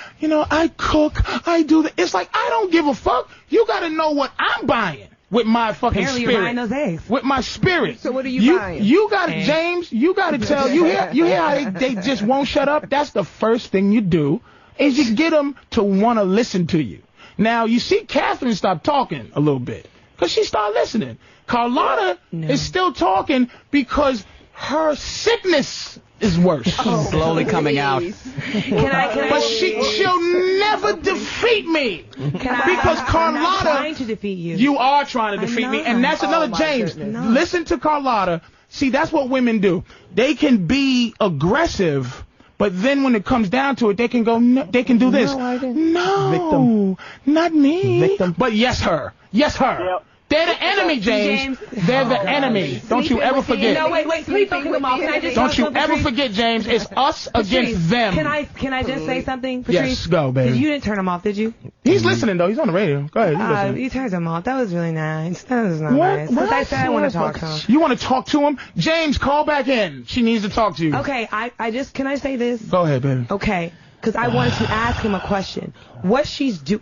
cook, I do that. It's like, I don't give a fuck. You gotta know what I'm buying with my fucking Apparently spirit. You're buying those eggs. With my spirit. So what are you buying? You gotta, James, you gotta tell, you hear how they just won't shut up? That's the first thing you do, is you get them to want to listen to you. Now, you see Catherine stop talking a little bit because she started listening. Carlotta is still talking because her sickness is worse. Slowly coming out. But she'll never defeat me. Because Carlotta, I'm trying to defeat you. You are trying to defeat me. And that's another James. Listen to Carlotta. See, that's what women do. They can be aggressive, but then when it comes down to it, they can go, they can do this. No, Victim. not me. Victim. But yes, her. Yes, her. Yep. They're the enemy, James. They're the enemy. Don't you ever forget. No, wait, please don't cut him off. Can I just Don't you ever forget, James. It's us against them. Can I just say something, Patrice? Yes, go, baby. You didn't turn him off, did you? He's listening, though. He's on the radio. Go ahead. He's listening. You turned him off. That was really nice. That was not nice. Because I said I want to talk to him. You want to talk to him? James, call back in. She needs to talk to you. Okay, can I say this? Go ahead, baby. Okay, because I wanted to ask him a question. What she's doing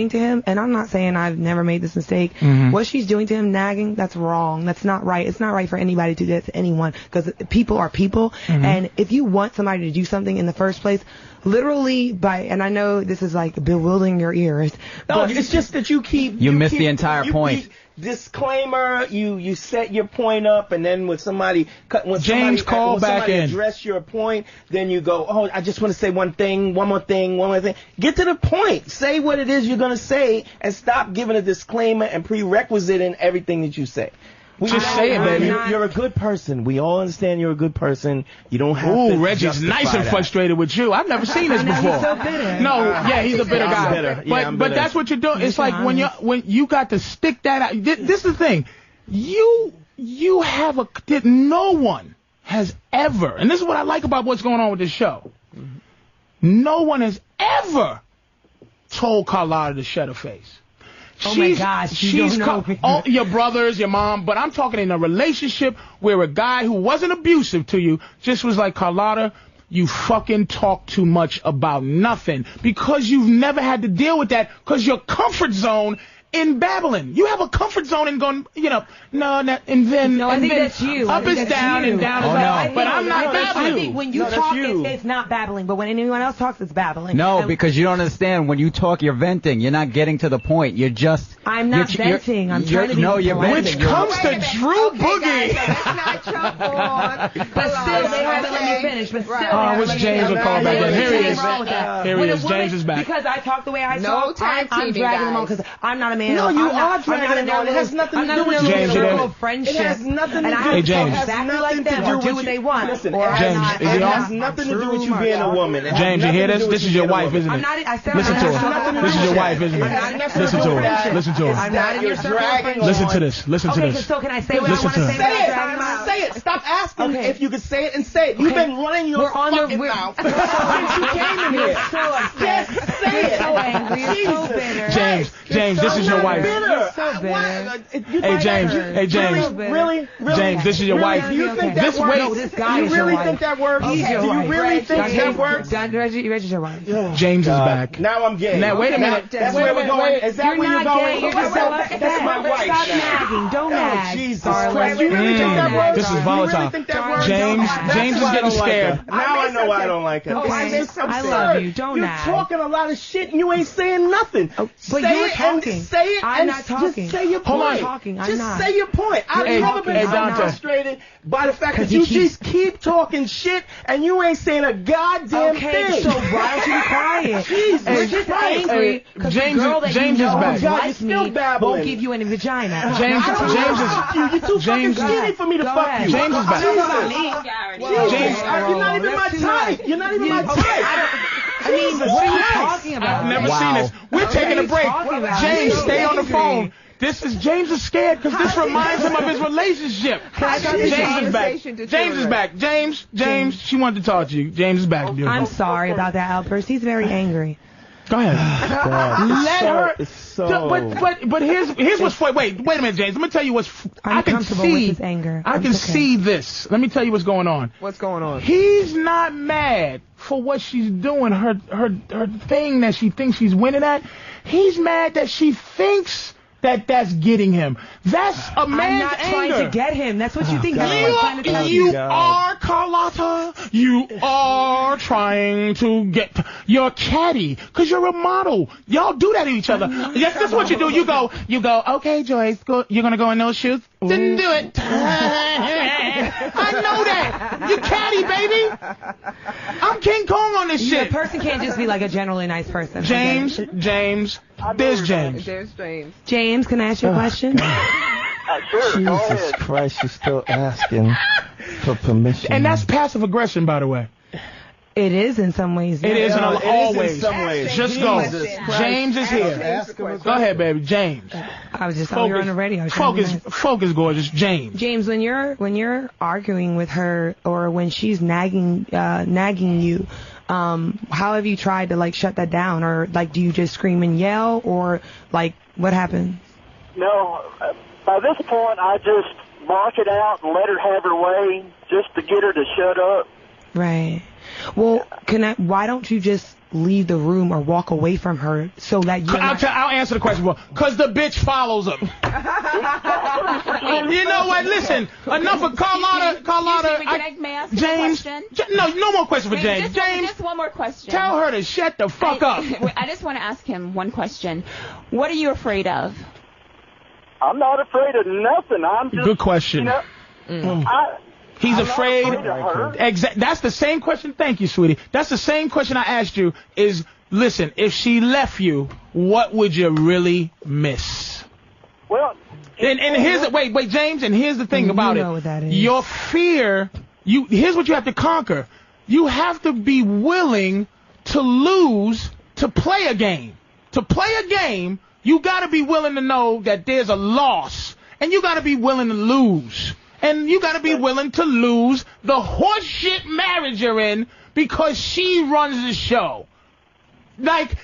to him, and I'm not saying I've never made this mistake, what she's doing to him, nagging, that's wrong. That's not right. It's not right for anybody to do that to anyone, because people are people, and if you want somebody to do something in the first place, literally and I know this is like bewildering your ears. No, it's just that you missed the entire point. Disclaimer, you set your point up, and then when somebody address your point, then you go, oh, I just want to say one more thing. Get to the point. Say what it is you're going to say, and stop giving a disclaimer and prerequisite in everything that you say. Just say it, baby. You're a good person. We all understand you're a good person. You don't have to. Ooh, Reggie's nice and frustrated with you. I've never seen this before. He's so bitter. No, yeah, he's a bitter guy. But that's what you're doing. It's like when you got to stick that out. This is the thing. You have no one has ever, and this is what I like about what's going on with this show. No one has ever told Carlotta to shut her face. Oh my gosh, she's your brothers, your mom, but I'm talking in a relationship where a guy who wasn't abusive to you just was like, Carlotta, you fucking talk too much about nothing, because you've never had to deal with that, because your comfort zone in babbling. You have a comfort zone in going, I think that's you. Up is down and down is up. But I'm not babbling. I think when you talk, it's not babbling, but when anyone else talks, it's babbling. No, because you don't understand. When you talk, you're venting. You're not getting to the point. You're just... I'm not venting. I'm trying to be... No, you're venting. Which comes to Drew Boogie. But still, they haven't let me finish. But still, I wish James would call back in. Here he is. Here he is. James is back. Because I talk the way I talk, I'm dragging them on, because I'm not a man. No, you are dragging them on. It has nothing to do with James. Friendship. It has nothing to do with James. Exactly like them, or do what they want. Listen, James, is he on? It has nothing to do with you being a woman. James, you hear this? This is your wife, isn't it? Listen to her. This is your wife, isn't it? Listen to her. Listen to her. I'm not in your circle. Listen to this. Listen to this. Okay, so can I say what I want to say? Say it. Stop asking if you can say it and say it. You've been running your fucking mouth since you came in here. Just say it. So angry. You're so bitter. James, this is your wife. You're so bitter. Hey, James. Really? James, this is your wife. Do you think that works? This guy you is really your think that works? He's your Do you wife. really think that works? Reggie's your wife. James is back. Now I'm gay. Now, wait a minute. That's where we're going. Is that where you're going? That's my wife. Stop nagging. Don't nag. Jesus Christ. You really think that works? This is volatile. James is getting scared. Now I know why I don't like it. I love you. Don't nag. You're talking a lot of shit and you ain't saying nothing. But you're talking. Say it. I'm not talking. Just say your point. Just say your point. I've never been frustrated by the fact that you just keep talking shit and you ain't saying a goddamn thing. So why don't you be quiet? Jesus We're just angry because the girl that you know likes me won't give you any vagina. James is too fucking skinny for me to fuck you. James is back. James, you're not even my type. You're not even my type. I mean, what are you talking about? I've never seen this. We're taking a break. James, stay on the phone. James is scared because this reminds him of his relationship. James is back. James is back. James, she wanted to talk to you. James is back. I'm sorry about that outburst. He's very angry. Go ahead. Let her. But here's what's funny. Wait a minute, James. Let me tell you what's. I can see with his anger. I can see this. Let me tell you what's going on. What's going on? He's not mad for what she's doing. Her thing that she thinks she's winning at. He's mad that she thinks that's getting him. That's a man's anger. I'm not trying to get him. That's what you think. You are, Carlotta. You are trying to get... You're catty because you're a model. Y'all do that to each other. Yes, that's what you do. You go, okay, Joyce, you're going to go in those shoes? Didn't do it. I know that. You're catty, baby. I'm King Kong on this shit. A person can't just be like a generally nice person. James. There's James. James, can I ask you a question? Sure. Jesus Christ, you're still asking for permission. And that's passive aggression, by the way. It is in some ways. It is in all ways. In some ways. Just go. James is here. Go ahead, baby. James. I was just on the radio. Focus, gorgeous. James. James, when you're arguing with her or when she's nagging you, how have you tried to like shut that down, or like do you just scream and yell, or like what happens? No, by this point I just block it out and let her have her way, just to get her to shut up. Right. Well, why don't you just leave the room or walk away from her so that you're I'll answer the question. Because the bitch follows him. You know what? Listen, enough of Carlotta. May I ask James, a question? No more question for James. Just one more question. Tell her to shut the fuck up. I just want to ask him one question. What are you afraid of? I'm not afraid of nothing. I'm just... Good question. He's afraid. That's the same question. Thank you, sweetie. That's the same question I asked you. Is listen, if she left you, what would you really miss? Well, and here's wait, James. And here's the thing about it. What that is. Your fear. Here's what you have to conquer. You have to be willing to lose to play a game. To play a game, you got to be willing to know that there's a loss, and you got to be willing to lose. And you got to be willing to lose the horseshit marriage you're in because she runs the show. Like,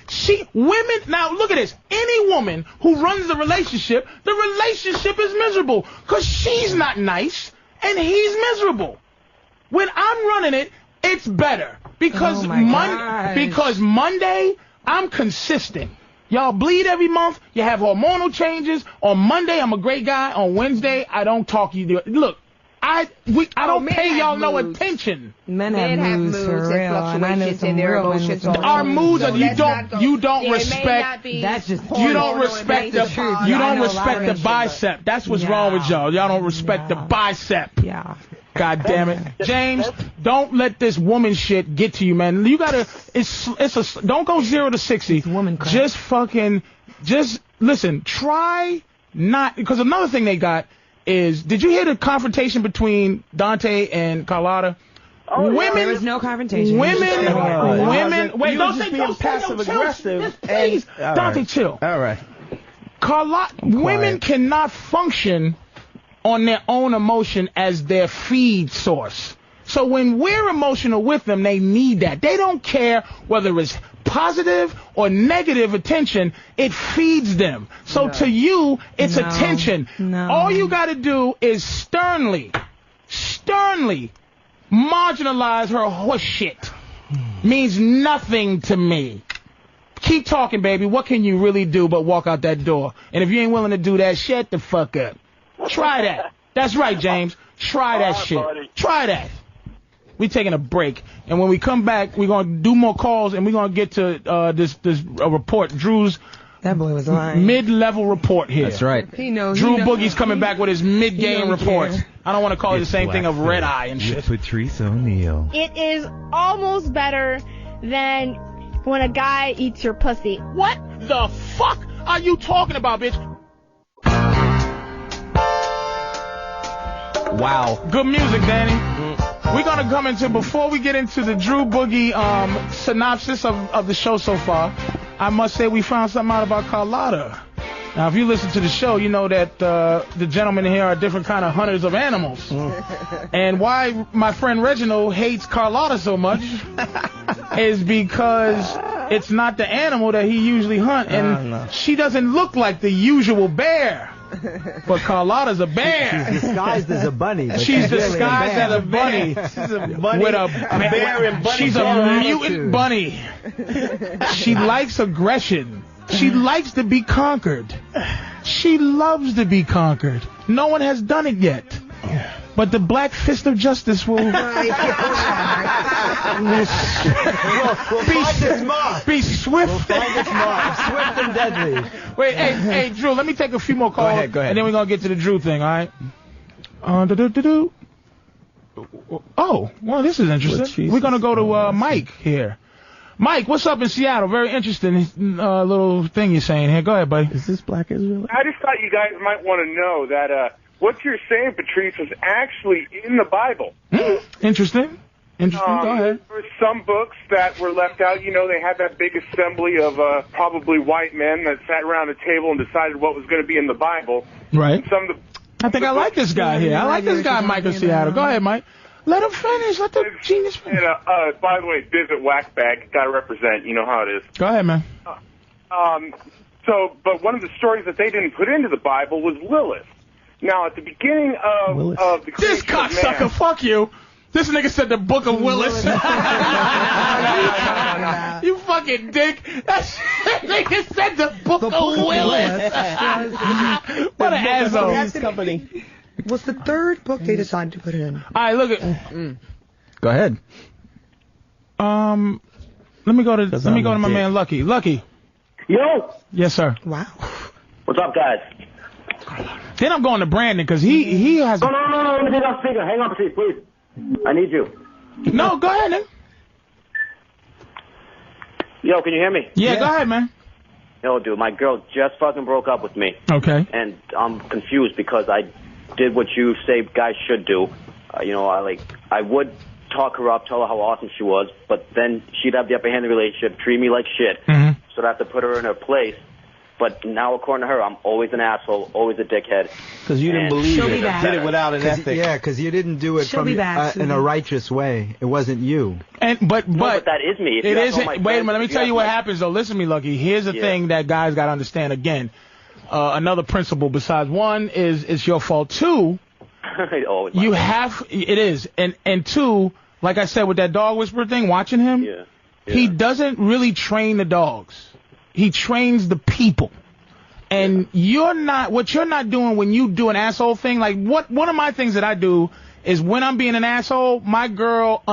women, now look at this. Any woman who runs the relationship is miserable because she's not nice and he's miserable. When I'm running it, it's better because Monday, I'm consistent. Y'all bleed every month. You have hormonal changes. On Monday, I'm a great guy. On Wednesday, I don't talk you. Look, I don't pay y'all no attention. Men have moods for real, and I know some their real emotions. Our moods are you don't respect. That's just you don't respect the bicep. That's what's wrong with y'all. Y'all don't respect the bicep. Yeah. God damn it, James! Don't let this woman shit get to you, man. You gotta. Don't go 0 to 60. Woman crap. Just listen. Try not, because another thing they got is. Did you hear the confrontation between Dante and Carlotta? Women. There was no confrontation. Women. Wait, don't say passive aggressive. Please, Dante, chill. All right. Carlotta. Women cannot function on their own emotion as their feed source. So when we're emotional with them, they need that. They don't care whether it's positive or negative attention. It feeds them. So to you, it's attention. All you got to do is sternly marginalize her horse shit. Means nothing to me. Keep talking, baby. What can you really do but walk out that door? And if you ain't willing to do that, shut the fuck up. Try that. That's right, James. Try that shit. Buddy. Try that. We taking a break, and when we come back, we're gonna do more calls, and we're gonna get to this report. Drew's that boy was lying. Mid-level report here. That's right. He knows. Drew Boogie's coming back with his mid-game report. I don't want to call it the same thing of red eye and shit. Patrice Oneal. It is almost better than when a guy eats your pussy. What the fuck are you talking about, bitch? Wow. Good music, Danny. We're going to come into, before we get into the Drew Boogie synopsis of the show so far, I must say we found something out about Carlotta. Now, if you listen to the show, you know that the gentlemen here are different kind of hunters of animals. And why my friend Reginald hates Carlotta so much is because it's not the animal that he usually hunts. And she doesn't look like the usual bear. But Carlotta's a bear. She's disguised as a bunny. She's disguised as a bunny. She's a bunny with a bear and bunny. She's a mutant bunny. She likes aggression. She likes to be conquered. She loves to be conquered. No one has done it yet. But the black fist of justice will be swift. Swift and deadly. Wait, hey, Drew, let me take a few more calls. Go ahead. And then we're going to get to the Drew thing, all right? Oh, well, this is interesting. We're going to go to Mike here. Mike, what's up in Seattle? Very interesting little thing you're saying here. Go ahead, buddy. Is this Black Israelite? I just thought you guys might want to know that what you're saying, Patrice, was actually in the Bible. Interesting. Interesting. Go ahead. There were some books that were left out. You know, they had that big assembly of probably white men that sat around a table and decided what was going to be in the Bible. Right. And some of the I think I like this guy here. I like this guy, Michael Seattle. Go ahead, Mike. Let him finish. Let the genius finish. And, by the way, visit Whackbag. Got to represent. You know how it is. Go ahead, man. But one of the stories that they didn't put into the Bible was Lilith. Now, at the beginning of the This cocksucker, fuck you. This nigga said the Book of Willis. You fucking dick. That nigga said the Book of Willis. What an asshole. Company. What's the third book they decided to put it in? All right, look at. Go ahead. Let me go to my man Lucky. Lucky. Yo. Yes, sir. Wow. What's up, guys? Then I'm going to Brandon because he has. No. Let me take off speaker. Hang on, Patrice, please. I need you. No, go ahead, man. Yo, can you hear me? Yeah, go ahead, man. Yo, dude, my girl just fucking broke up with me. Okay. And I'm confused because I did what you say guys should do. I would talk her up, tell her how awesome she was, but then she'd have the upper hand in the relationship, treat me like shit. Mm-hmm. So I'd have to put her in her place. But now, according to her, I'm always an asshole, always a dickhead. Because you didn't believe it. Did it without an ethic. Yeah, because you didn't do it from in a righteous way. It wasn't you. But that is me. If it you ask isn't. all my Wait a friends, minute. Let me if you tell ask you what my- happens, though. Listen to me, Lucky. Here's the thing that guys got to understand. Again, another principle besides one is it's your fault. Two, you have it is, and two, like I said with that dog whisperer thing, watching him, he doesn't really train the dogs. He trains the people. And what you're not doing when you do an asshole thing, like one of my things that I do is when I'm being an asshole, my girl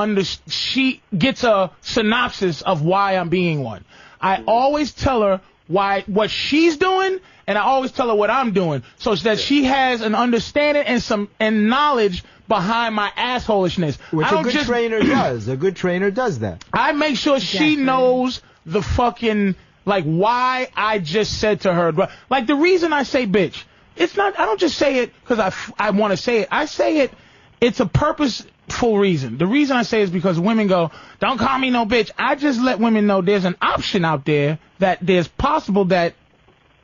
she gets a synopsis of why I'm being one. I always tell her what she's doing, and I always tell her what I'm doing, so that she has an understanding and knowledge behind my assholishness. Which a good trainer does. A good trainer does that. I make sure she knows the fucking. Like, why I just said to her, like, the reason I say bitch, it's not, I don't just say it because I want to say it. I say it, it's a purposeful reason. The reason I say it is because women go, don't call me no bitch. I just let women know there's an option out there that there's possible that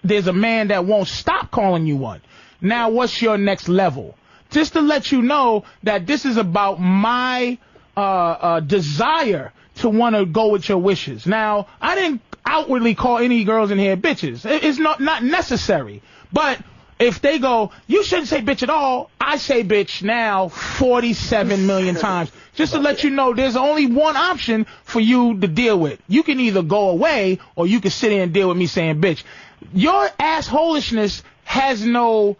there's a man that won't stop calling you one. Now, what's your next level? Just to let you know that this is about my desire to want to go with your wishes. Now, I didn't outwardly call any girls in here bitches. It's not necessary. But if they go, you shouldn't say bitch at all, I say bitch now 47 million times. Just to let you know, there's only one option for you to deal with. You can either go away or you can sit here and deal with me saying bitch. Your assholishness has you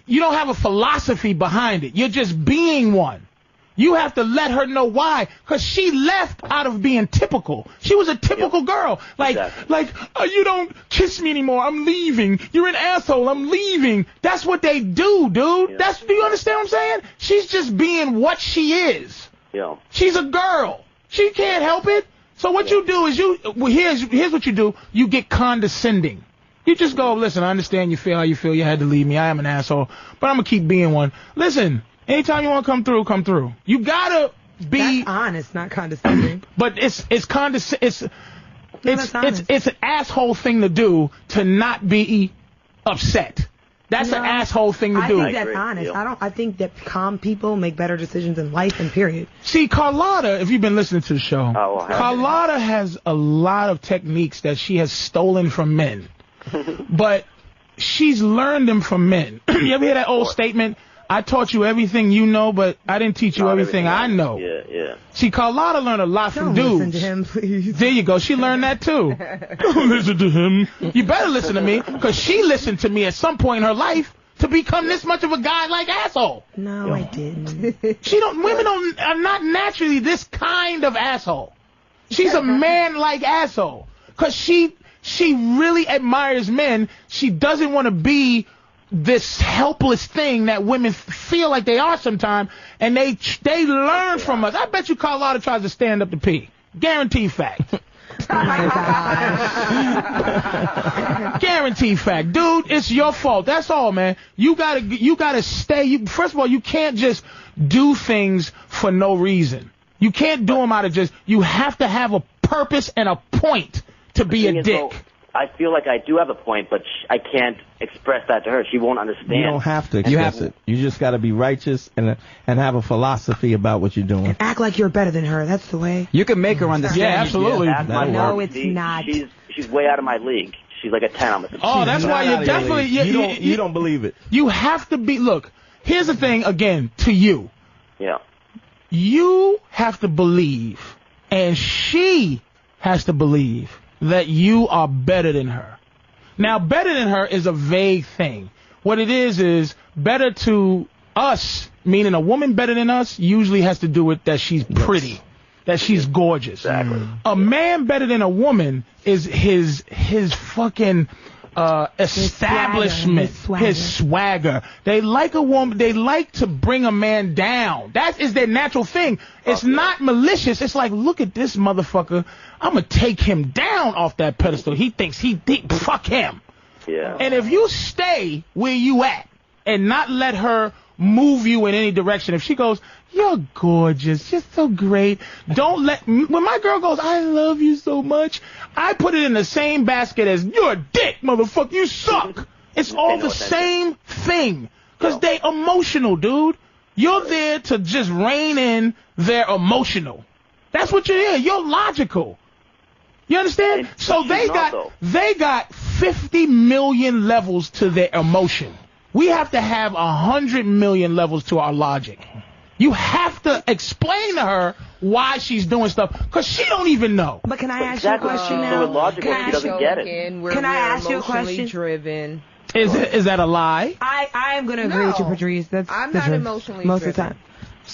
don't have a philosophy behind it. You're just being one. You have to let her know why, because she left out of being typical. She was a typical girl. You don't kiss me anymore. I'm leaving. You're an asshole. I'm leaving. That's what they do, dude. Do you understand what I'm saying? She's just being what she is. Yeah. She's a girl. She can't help it. So what you do is here's what you do. You get condescending. You just go, listen, I understand you feel how you feel. You had to leave me. I am an asshole, but I'm going to keep being one. Listen. Anytime you want to come through, come through. You gotta be That's honest, not condescending. But it's an asshole thing to do to not be upset. That's an asshole thing to do. I think that's honest. I think that calm people make better decisions in life and period. See, Carlotta, if you've been listening to the show, Carlotta has a lot of techniques that she has stolen from men, but she's learned them from men. You ever hear that old statement? I taught you everything you know, but I didn't teach you everything I know. Yeah. See, Carlotta learned a lot from dudes. Listen to him, please. There you go. She learned that too. Don't listen to him. You better listen to me, because she listened to me at some point in her life to become this much of a guy like asshole. No, I didn't. Women are not naturally this kind of asshole. She's a man-like asshole, because she really admires men. She doesn't want to be this helpless thing that women feel like they are sometimes, and they learn from us. I bet you Carlotta tries to stand up to pee. Guaranteed fact. Guaranteed fact. Dude, it's your fault. That's all, man. You gotta stay. First of all, you can't just do things for no reason. You can't do them out of just. You have to have a purpose and a point to be a dick. I feel like I do have a point, but I can't express that to her. She won't understand. You don't have to express it. You just got to be righteous and have a philosophy about what you're doing. And act like you're better than her. That's the way. You can make her understand. Yeah, absolutely. No, it's not. She's way out of my league. She's like a 10. Oh, that's why you definitely. You don't believe it. You have to be. Look, here's the thing. Again, to you. Yeah. You have to believe, and she has to believe that you are better than her. Now, better than her is a vague thing. What it is better to us, meaning a woman better than us, usually has to do with that she's pretty, that she's gorgeous. Exactly. A man better than a woman is his fucking establishment, his swagger. They like a woman. They like to bring a man down. That is their natural thing. It's not malicious. It's like, look at this motherfucker. I'm gonna take him down off that pedestal. He thinks fuck him. Yeah. And if you stay where you at and not let her move you in any direction, if she goes, you're gorgeous, you're so great, don't let, when my girl goes, I love you so much, I put it in the same basket as, you're a dick, motherfucker, you suck. It's all the same thing. Because they emotional, dude. You're there to just rein in their emotional. That's what you're here. You're logical. You understand? So they got 50 million levels to their emotion. We have to have 100 million levels to our logic. You have to explain to her why she's doing stuff, because she don't even know. But can I ask you a question now? So illogical, she doesn't get it. Can I ask you a question? Driven. Is that a lie? I am going to agree with you, Patrice. I'm not emotionally most driven. of the time.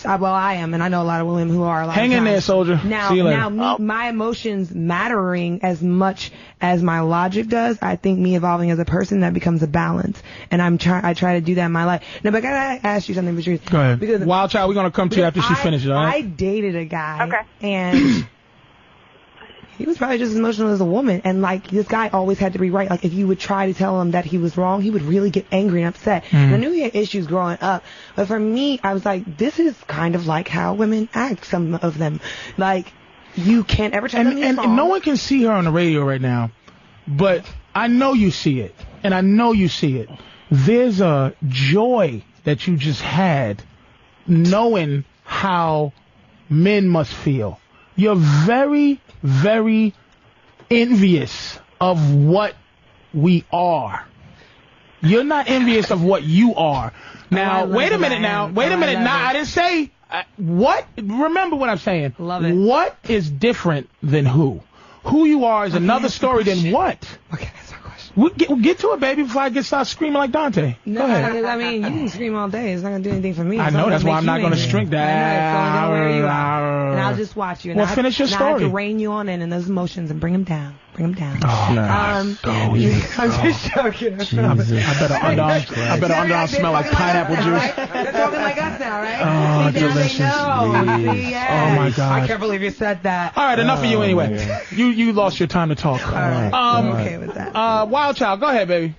Well, I am, and I know a lot of women who are. Hang in there, soldier. See you later. My emotions mattering as much as my logic does. I think me evolving as a person, that becomes a balance, and I try to do that in my life. Now, but I gotta ask you something, Patrice. Go ahead. Because Wild Child, we're gonna come to you after she finishes. All right? I dated a guy, and he was probably just as emotional as a woman, and like this guy always had to be right. Like if you would try to tell him that he was wrong, he would really get angry and upset. And I knew he had issues growing up, but for me, I was like, this is kind of like how women act. Some of them, like you can't ever tell them he's wrong. And no one can see her on the radio right now, but I know you see it, and I know you see it. There's a joy that you just had knowing how men must feel. You're very, very envious of what we are. You're not envious of what you are. Now, wait a minute now. Wait a minute. Now, I didn't say what. Remember what I'm saying. Love it. What is different than who? Who you are is another story than what. Okay, that's our question. We'll get to it, baby, before I start screaming like Dante. No, Go ahead. I mean, you can scream all day. It's not going to do anything for me. I know, that's why I'm not going to string that. I know, it's only going to wear you out. And I'll just watch you. And Well, finish your I have story. to rein you on in those emotions and bring them down. Bring them down. Oh, nice. I'm just joking. I better underarm smell like pineapple juice. They're talking like us now, right? Oh, delicious. Oh, my God. I can't believe you said that. All right, enough of you anyway. You lost your time to talk. All right. I'm okay with that. Wild Child, go ahead, baby.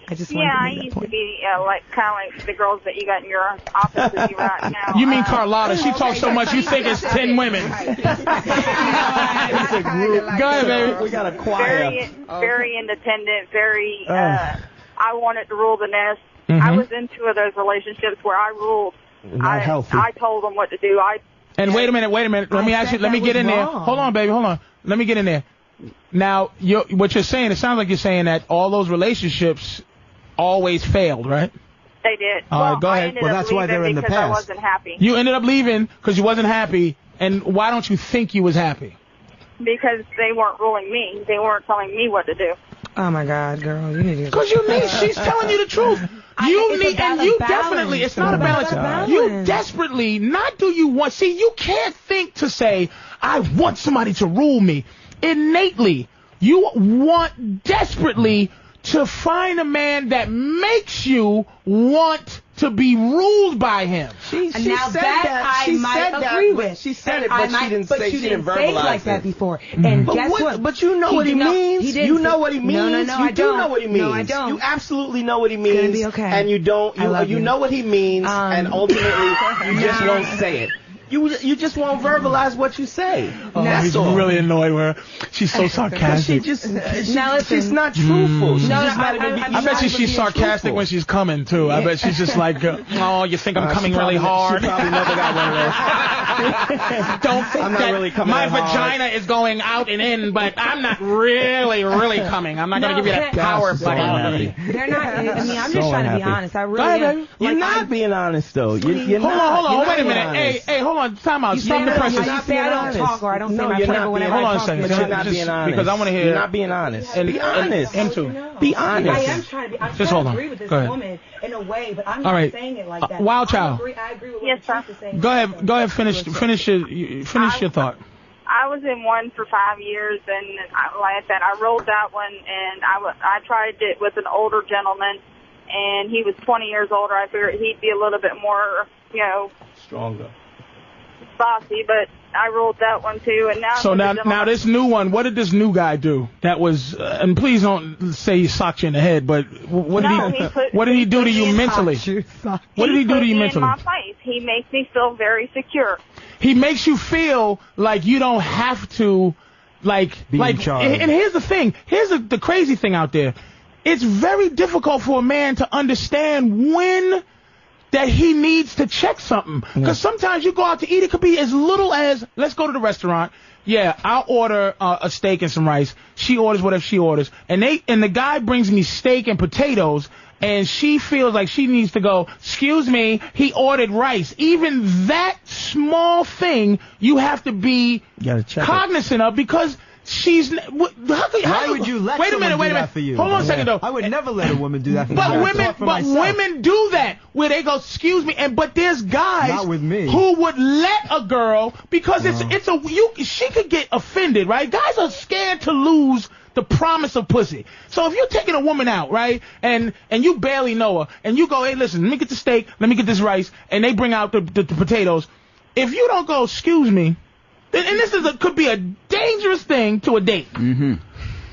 I just I used to be kind of like the girls that you got in your office with you right now. You mean Carlotta? She talks so much you think it's 10 women. Go ahead, baby. We got a choir. Very independent, very, I wanted to rule the nest. Mm-hmm. I was into those relationships where I ruled. Not healthy. I told them what to do. And wait a minute. Let me get in there. Hold on, baby. Hold on. Let me get in there. Now, what you're saying, it sounds like you're saying that all those relationships always failed, right? They did. All right, go ahead. Well, that's why they're in the past. I wasn't happy. You ended up leaving because you wasn't happy. And why don't you think you was happy? Because they weren't ruling me. They weren't telling me what to do. Oh my God, girl, you need to. Because she's telling you the truth. Definitely, it's not a balance. You desperately, not do you want, see, you can't think to say, I want somebody to rule me. Innately, you want desperately to find a man that makes you want to be ruled by him. She said that. I might agree with. She said it, but she didn't verbalize it like that before. And but guess what? But you know what he means. You know what he means. No, you I don't. know what he means. No, I don't. You absolutely know what he means. It's gonna be okay. And you don't. You know what he means, and ultimately you just won't say it. You just won't verbalize what you say. He's really annoyed with her. She's so sarcastic. She's not truthful. I bet she's sarcastic when she's coming too. I bet she's just like, oh, you think I'm coming really hard? She probably never got one of those. Don't think I'm not that really coming my that vagina is going out and in, but I'm not really coming. I'm not going to give you that power button. They're not. I mean, I'm just trying to be honest. I really am. You're not being honest though. You're hold not. on. Wait a minute. Hey, hold on. Time out. Stop the pressure. You say I don't talk or I don't say my prayer whenever hold on I a talk. second. But you're not being honest. Because I want to hear. You're not being honest. And, be honest. Him too. Be honest. I am trying to be. I'm just trying hold to on. agree with this Go ahead. woman in a way, but I'm All not right. saying it like that. Wild Child. I agree with what Patrice is saying. Go ahead. Finish your thought. I was in one for 5 years, and like I said, I rolled that one, and I tried it with an older gentleman, and he was 20 years older. I figured he'd be a little bit more, stronger, bossy, but I rolled that one too, and now. So now this new one, what did this new guy do? That was, and please don't say he socked you in the head, but what did he do to you mentally? What did he do to you mentally? In my place. He makes me feel very secure. He makes you feel like you don't have to, be in charge. And here's the thing. Here's the crazy thing out there. It's very difficult for a man to understand when that he needs to check something. Because sometimes you go out to eat, it could be as little as, let's go to the restaurant. Yeah, I'll order a steak and some rice. She orders whatever she orders. And the guy brings me steak and potatoes, and she feels like she needs to go, excuse me, he ordered rice. Even that small thing you have to be cognizant of, because she's. Why would you let wait a minute. that for you? Hold on a second, though. I would never let a woman do that for me. But women do that, where they go, excuse me, but there's guys not with me. who would let a girl, because she could get offended, right? Guys are scared to lose the promise of pussy. So if you're taking a woman out, right, and you barely know her, and you go, hey, listen, let me get the steak, let me get this rice, and they bring out the potatoes. If you don't go, excuse me, and this could be a dangerous thing to a date. Mm-hmm.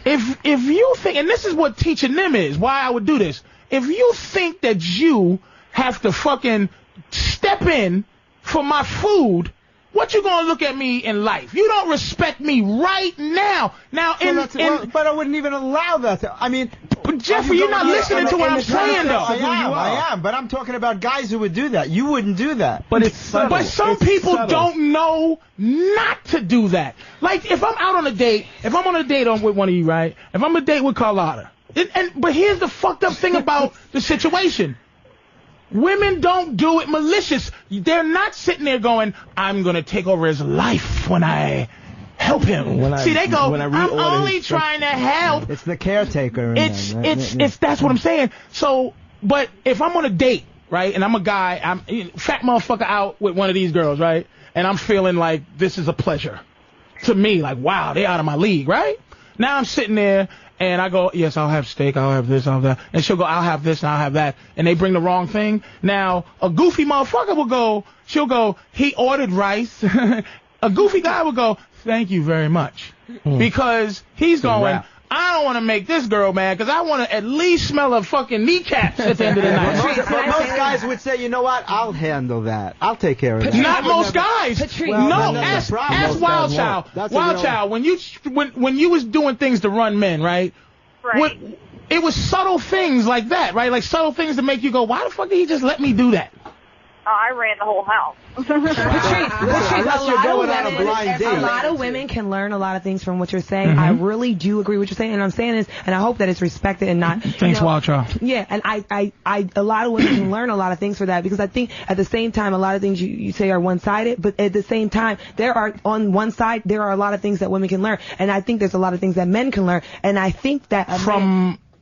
If you think, and this is what teaching them is, why I would do this. If you think that you have to fucking step in for my food, what you gonna look at me in life? You don't respect me right now. But I wouldn't even allow that. But Jeffrey, you're not listening to what I'm saying, though. I am, but I'm talking about guys who would do that. You wouldn't do that. But some people don't know not to do that. Like, if I'm out on a date, if I'm on a date with one of you, right? If I'm on a date with Carlotta, but here's the fucked up thing about the situation. Women don't do it malicious. They're not sitting there going, I'm going to take over his life when I help him. They go, I'm only trying to help. It's the caretaker. That's what I'm saying. So, but if I'm on a date, right, and I'm a guy, I'm a fat motherfucker out with one of these girls, right, and I'm feeling like this is a pleasure to me, like, wow, they out of my league, right? Now I'm sitting there, and I go, yes, I'll have steak, I'll have this, I'll have that. And she'll go, I'll have this and I'll have that. And they bring the wrong thing. Now, a goofy motherfucker will go, she'll go, he ordered rice. A goofy guy will go, thank you very much. Because he's going, I don't want to make this girl mad because I want to at least smell her fucking kneecaps at the end of the night. Most guys would say, you know what, I'll handle that. I'll take care of that. Not most guys. Ask Wild Child. Wild Child, when you was doing things to run men, right? It was subtle things like that, right? Like subtle things to make you go, why the fuck did he just let me do that? I ran the whole house. Patrice, a lot of women can learn a lot of things from what you're saying. I really do agree with what you're saying, and I'm saying this, and I hope that it's respected and not. Thanks, Wild Child. Yeah, and a lot of women can learn a lot of things for that, because I think at the same time, a lot of things you say are one-sided, but at the same time, on one side, there are a lot of things that women can learn, and I think there's a lot of things that men can learn, and I think that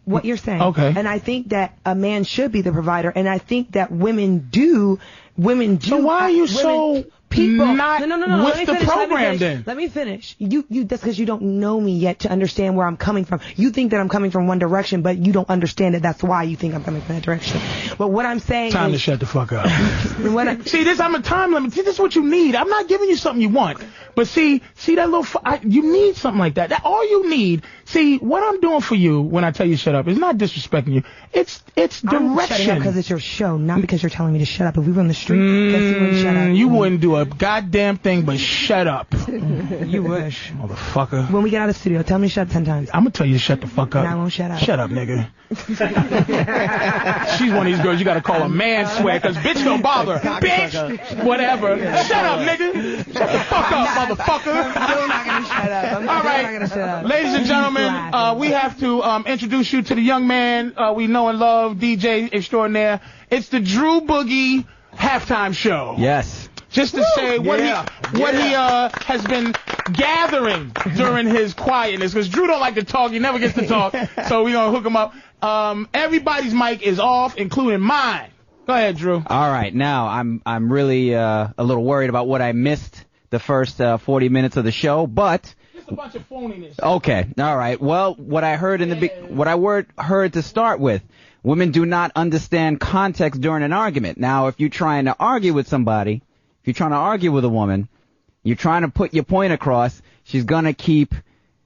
what you're saying. Okay. And I think that a man should be the provider, and I think that women do. So why are you so not with the program then? Let me finish. That's because you don't know me yet to understand where I'm coming from. You think that I'm coming from one direction, but you don't understand it. That's why you think I'm coming from that direction. But what I'm saying Time to shut the fuck up. I'm a time limit. See, this is what you need. I'm not giving you something you want. But see that little, you need something like that. All you need, See, what I'm doing for you when I tell you shut up is not disrespecting you. It's direction. I'm shutting up because it's your show, not because you're telling me to shut up. If we were on the street, guess you wouldn't shut up. You wouldn't do a goddamn thing but shut up. You wish. Motherfucker. When we get out of the studio, tell me to shut up 10 times. I'm gonna tell you to shut the fuck up. And I won't shut up. Shut up, nigga. She's one of these girls you gotta call a man swear, cause bitch don't bother. Bitch! Whatever. Shut up, nigga. Shut the fuck up, motherfucker. I'm still not gonna shut up. I'm All right. not gonna shut up. Ladies and gentlemen, we have to introduce you to the young man we know and love, DJ extraordinaire. It's the Drew Boogie halftime show. Yes. Just to say what he has been gathering during his quietness, because Drew don't like to talk. He never gets to talk, so we're gonna hook him up. Everybody's mic is off, including mine. Go ahead, Drew. All right, now I'm really a little worried about what I missed the first 40 minutes of the show, but just a bunch of phoniness. Okay, all right. Well, what I heard heard to start with, women do not understand context during an argument. Now, if you're trying to argue with somebody, if you're trying to argue with a woman, you're trying to put your point across, she's gonna keep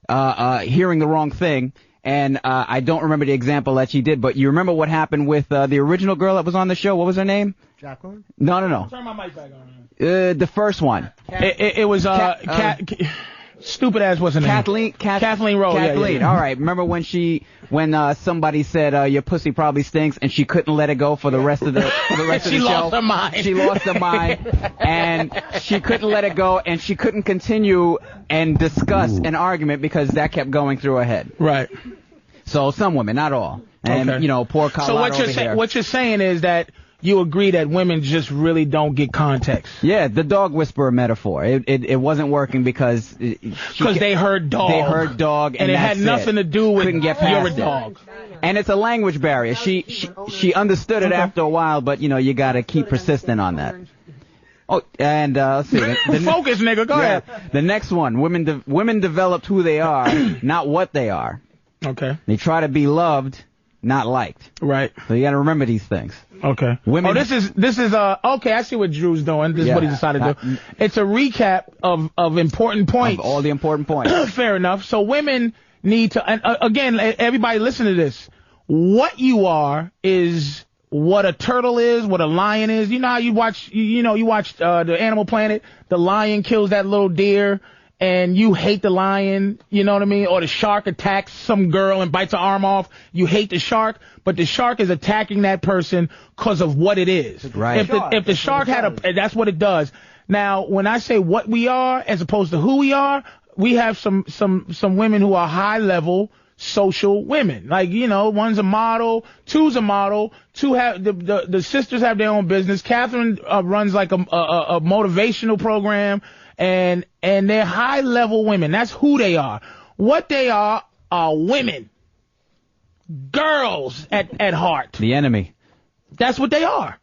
hearing the wrong thing. And I don't remember the example that she did, but you remember what happened with the original girl that was on the show? What was her name? Jacqueline? No. Turn my mic back on. The first one. It was stupid ass what's her name? Kathleen Rose. Kathleen. Yeah. All right. Remember when somebody said your pussy probably stinks, and she couldn't let it go for the rest of the show. She lost her mind. She lost her mind, and she couldn't let it go, and she couldn't continue and discuss an argument because that kept going through her head. Right. So some women, not all, and poor Colorado So what you're saying is that you agree that women just really don't get context. Yeah, the dog whisperer metaphor. It wasn't working because they heard dog. They heard dog, and it had nothing to do with you're a dog. And it's a language barrier. She understood it after a while, but you got to keep persistent on that. Oh, and let's see. Focus, nigga. Go ahead. The next one. Women developed who they are, not what they are. Okay. They try to be loved, not liked. Right. So you got to remember these things. Okay. Women. This is okay. I see what Drew's doing. This is what he decided to do. It's a recap of important points. Of all the important points. Fair enough. So women need to, and again, everybody listen to this. What you are is what a turtle is, what a lion is. You know how you watch, you watch the Animal Planet. The lion kills that little deer, and you hate the lion, you know what I mean? Or the shark attacks some girl and bites her arm off. You hate the shark, but the shark is attacking that person because of what it is. Right. If the shark that's what it does. Now, when I say what we are as opposed to who we are, we have some women who are high level social women. Like, one's a model, two's a model, two have the sisters have their own business. Catherine runs like a motivational program. And they're high-level women. That's who they are. What they are women. Girls at heart. The enemy. That's what they are.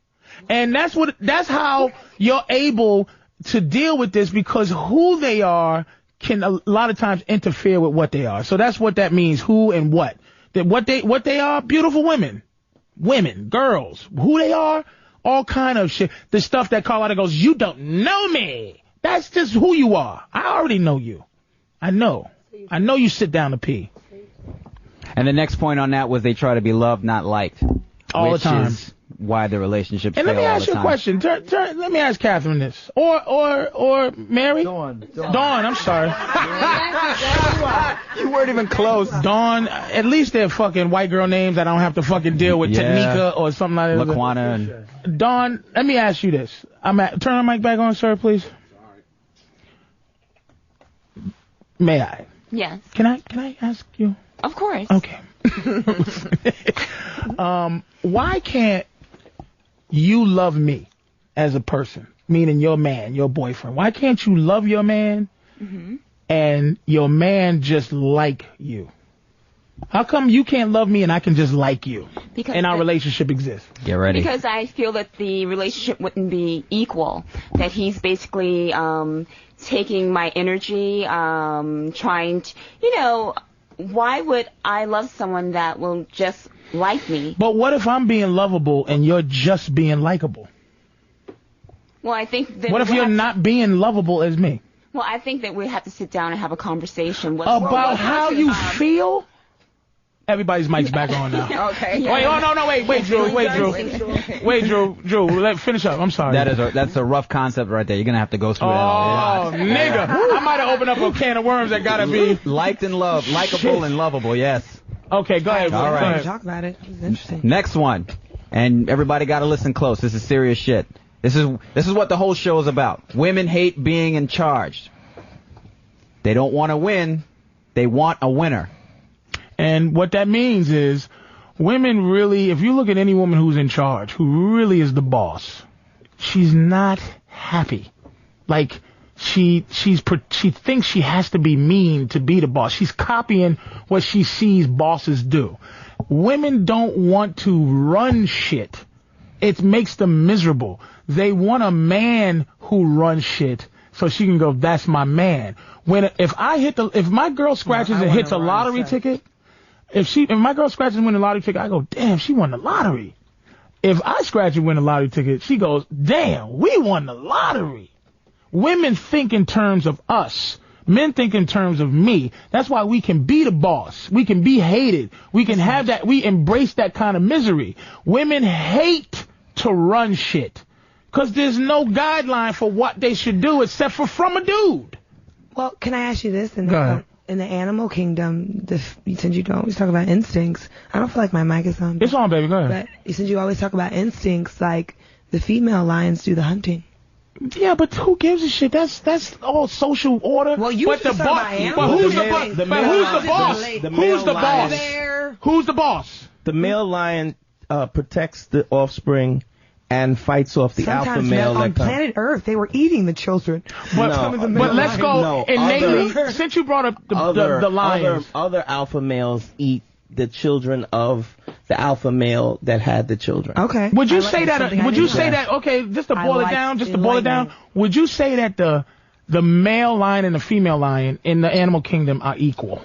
And that's how you're able to deal with this, because who they are can a lot of times interfere with what they are. So that's what that means, who and what. That what they are, beautiful women. Women, girls. Who they are, all kind of shit. The stuff that Carlotta goes, you don't know me. That's just who you are. I already know you. I know you sit down to pee. And the next point on that was they try to be loved, not liked. All the time. Which is why the relationships fail all the time. And let me ask you a question. Let me ask Catherine this. Or Mary? Dawn, I'm sorry. You weren't even close. Dawn, at least they're fucking white girl names. I don't have to fucking deal with Tanika or something like that. Laquana. Dawn, let me ask you this. Turn the mic back on, sir, please. May I? Yes. Can I ask you? Of course. Okay. Why can't you love me as a person, meaning your man, your boyfriend? Why can't you love your man and your man just like you? How come you can't love me and I can just like you? Because and our relationship exists. Get ready. Because I feel that the relationship wouldn't be equal. That he's basically taking my energy, trying to, why would I love someone that will just like me? But what if I'm being lovable and you're just being likable? Well, I think that what if you're not being lovable as me? Well, I think that we have to sit down and have a conversation about how you feel. Everybody's mic's back on now. Okay. Wait, wait, Drew, let finish up. I'm sorry. That's a rough concept right there. You're gonna have to go through that all. Oh, nigga, I might have opened up a can of worms that gotta be liked and loved, likable and lovable. Yes. Okay, go ahead. All right. Talk about it. It's interesting. Next one, and everybody got to listen close. This is serious shit. This is what the whole show is about. Women hate being in charge. They don't want to win. They want a winner. And what that means is women really, if you look at any woman who's in charge, who really is the boss, she's not happy. Like, she thinks she has to be mean to be the boss. She's copying what she sees bosses do. Women don't want to run shit. It makes them miserable. They want a man who runs shit so she can go, that's my man. If my girl scratches and hits a lottery ticket, if my girl scratches and wins a lottery ticket, I go, damn, she won the lottery. If I scratch and win a lottery ticket, she goes, damn, we won the lottery. Women think in terms of us. Men think in terms of me. That's why we can be the boss. We can be hated. We can have that. We embrace that kind of misery. Women hate to run shit because there's no guideline for what they should do except for from a dude. Well, can I ask you this? Go ahead. In the animal kingdom, since you always talk about instincts, I don't feel like my mic is on. It's on, baby. Go ahead. But since you always talk about instincts, like the female lions do the hunting. Yeah, but who gives a shit? That's all social order. Well, you but the talk boss. about animals. But who's the boss? Who's the boss? Who's the boss? The male lion protects the offspring and fights off the alpha male. On planet Earth, they were eating the children. But let's go innately. Since you brought up the lions, other alpha males eat the children of the alpha male that had the children. Okay. Would you say that? Okay, just to boil it down. Would you say that the male lion and the female lion in the animal kingdom are equal?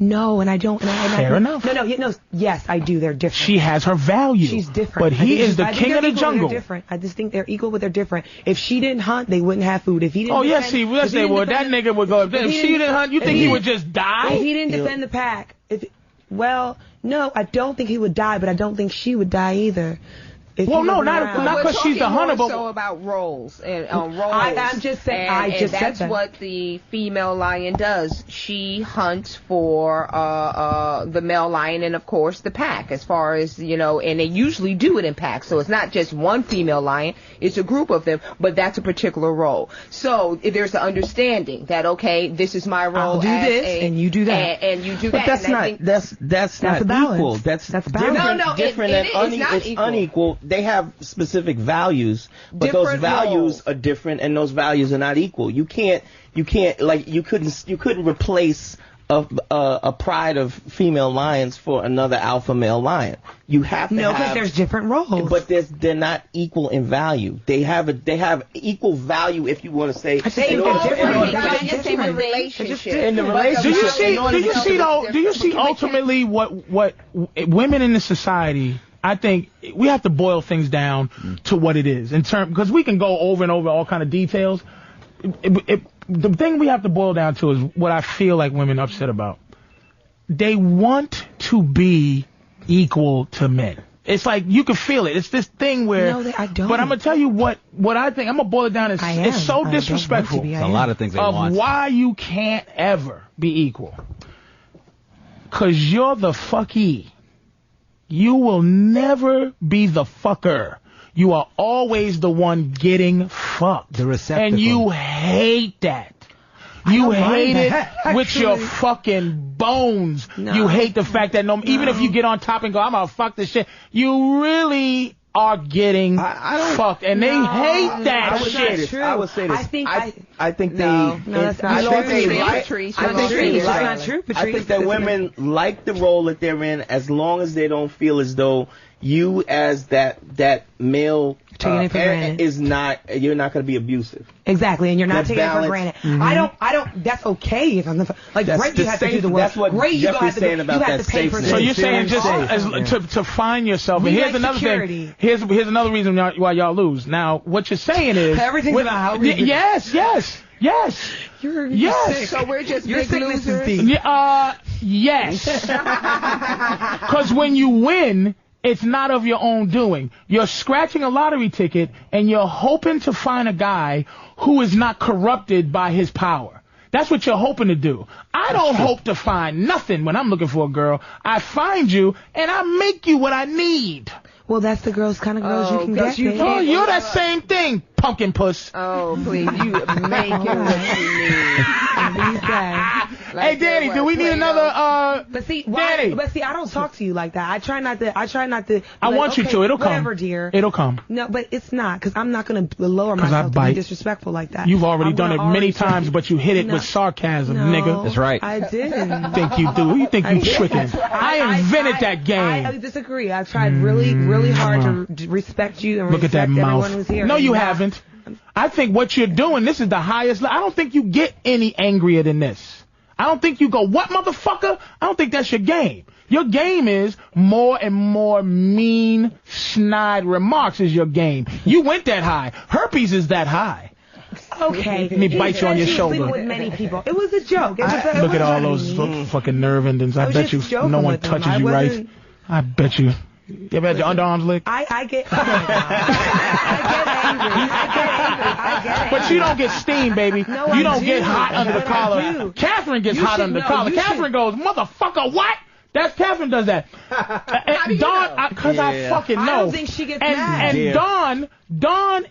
No, and I don't. Fair enough. No. Yes, I do. They're different. She has her value. She's different. But he is the king of the jungle. They're different. I just think they're equal, but they're different. If she didn't hunt, they wouldn't have food. If he didn't. Oh yes, they would. That nigga would go up there. If she didn't hunt, you think he would just die? If he didn't defend the pack, no, I don't think he would die, but I don't think she would die either. Well, no, not because she's the hunter, but so about roles and roles. I'm just saying. And that's what the female lion does. She hunts for the male lion and of course the pack. As far as and they usually do it in packs. So it's not just one female lion; it's a group of them. But that's a particular role. So if there's an understanding that this is my role. I'll do this, and you do that, and you do but that. That's not equal. That's different and it's unequal. They have specific values, but those values are different, and those values are not equal. You couldn't replace a pride of female lions for another alpha male lion. You have to because there's different roles, but they're not equal in value. They have equal value if you want to say. They all in the relationship. In the relationship. Do you see ultimately what women in this society? I think we have to boil things down to what it is because we can go over and over all kind of details. The thing we have to boil down to is what I feel like women are upset about. They want to be equal to men. It's like you can feel it. It's this thing where. No, I don't. But I'm gonna tell you what I think. I'm gonna boil it down. It's so disrespectful. There's a lot of things they want. Why you can't ever be equal? 'Cause you're the fucky. You will never be the fucker. You are always the one getting fucked. The receptacle. And you hate that. You hate it with your fucking bones. No. You hate the fact that even if you get on top and go, I'm gonna fuck this shit, you really are getting fucked, and they hate that shit. I would say this. I think that's not true. Patrice. I think that women like the role that they're in as long as they don't feel as though you as that male Taking it for granted. you're not going to be abusive. Exactly, and you're not That taking it for balance. granted. Mhm. I don't. That's okay if I'm like That's great. the You have to safe- do the work. that's what Great, you Jeffrey's have to saying do, about you have that to pay for safeness. So this. you're saying just to find yourself. And We here's like another security. thing. Here's another reason why y'all lose. Now, what you're saying is Everything's about how we do. Yes. You're Yes. sick. So we're just Your big sickness is losers. deep. Yes. Because when you win, it's not of your own doing. You're scratching a lottery ticket and you're hoping to find a guy who is not corrupted by his power. That's what you're hoping to do. I don't hope to find nothing when I'm looking for a girl. I find you and I make you what I need. Well, that's the kind of girls you can get. babe. Oh, you're that same thing, pumpkin puss. Oh, please, you make it what you need. Hey, Danny, do we need another, But see, Danny? But see, I don't talk to you like that. I try not to. I want you to. It'll come. Whatever, dear. It'll come. No, but it's not, because I'm not going to lower 'Cause I myself to bite. be disrespectful like that. You've already I'm done it gonna many already try- times, but you hit it No. with sarcasm, No, nigga. That's right. I didn't. Think you do? You think you tricking? I invented that game. I disagree. I've tried really, really hard to respect you and Look at respect that everyone mouth. who's here. No, and you not- haven't. I think what you're doing, this is the highest. I don't think you get any angrier than this. I don't think you go, what, motherfucker? I don't think that's your game. Your game is more and more mean, snide remarks is your game. You went that high. Herpes is that high. Okay. Let me bite you on your She was shoulder. sleeping with many people. It was a joke. It was a, Look at all those. those fucking nerve endings. I was bet you just joking no one with them. touches I you right. wasn't- I bet you. You ever had your underarms licked? I get angry. But you don't get steam, baby. No, you I don't do. get hot under the But I collar. do. Catherine gets You hot should under the know. collar. You Catherine goes, motherfucker, what? That's Catherine does that. And Dawn, because I fucking know. I don't think she gets mad. And Dawn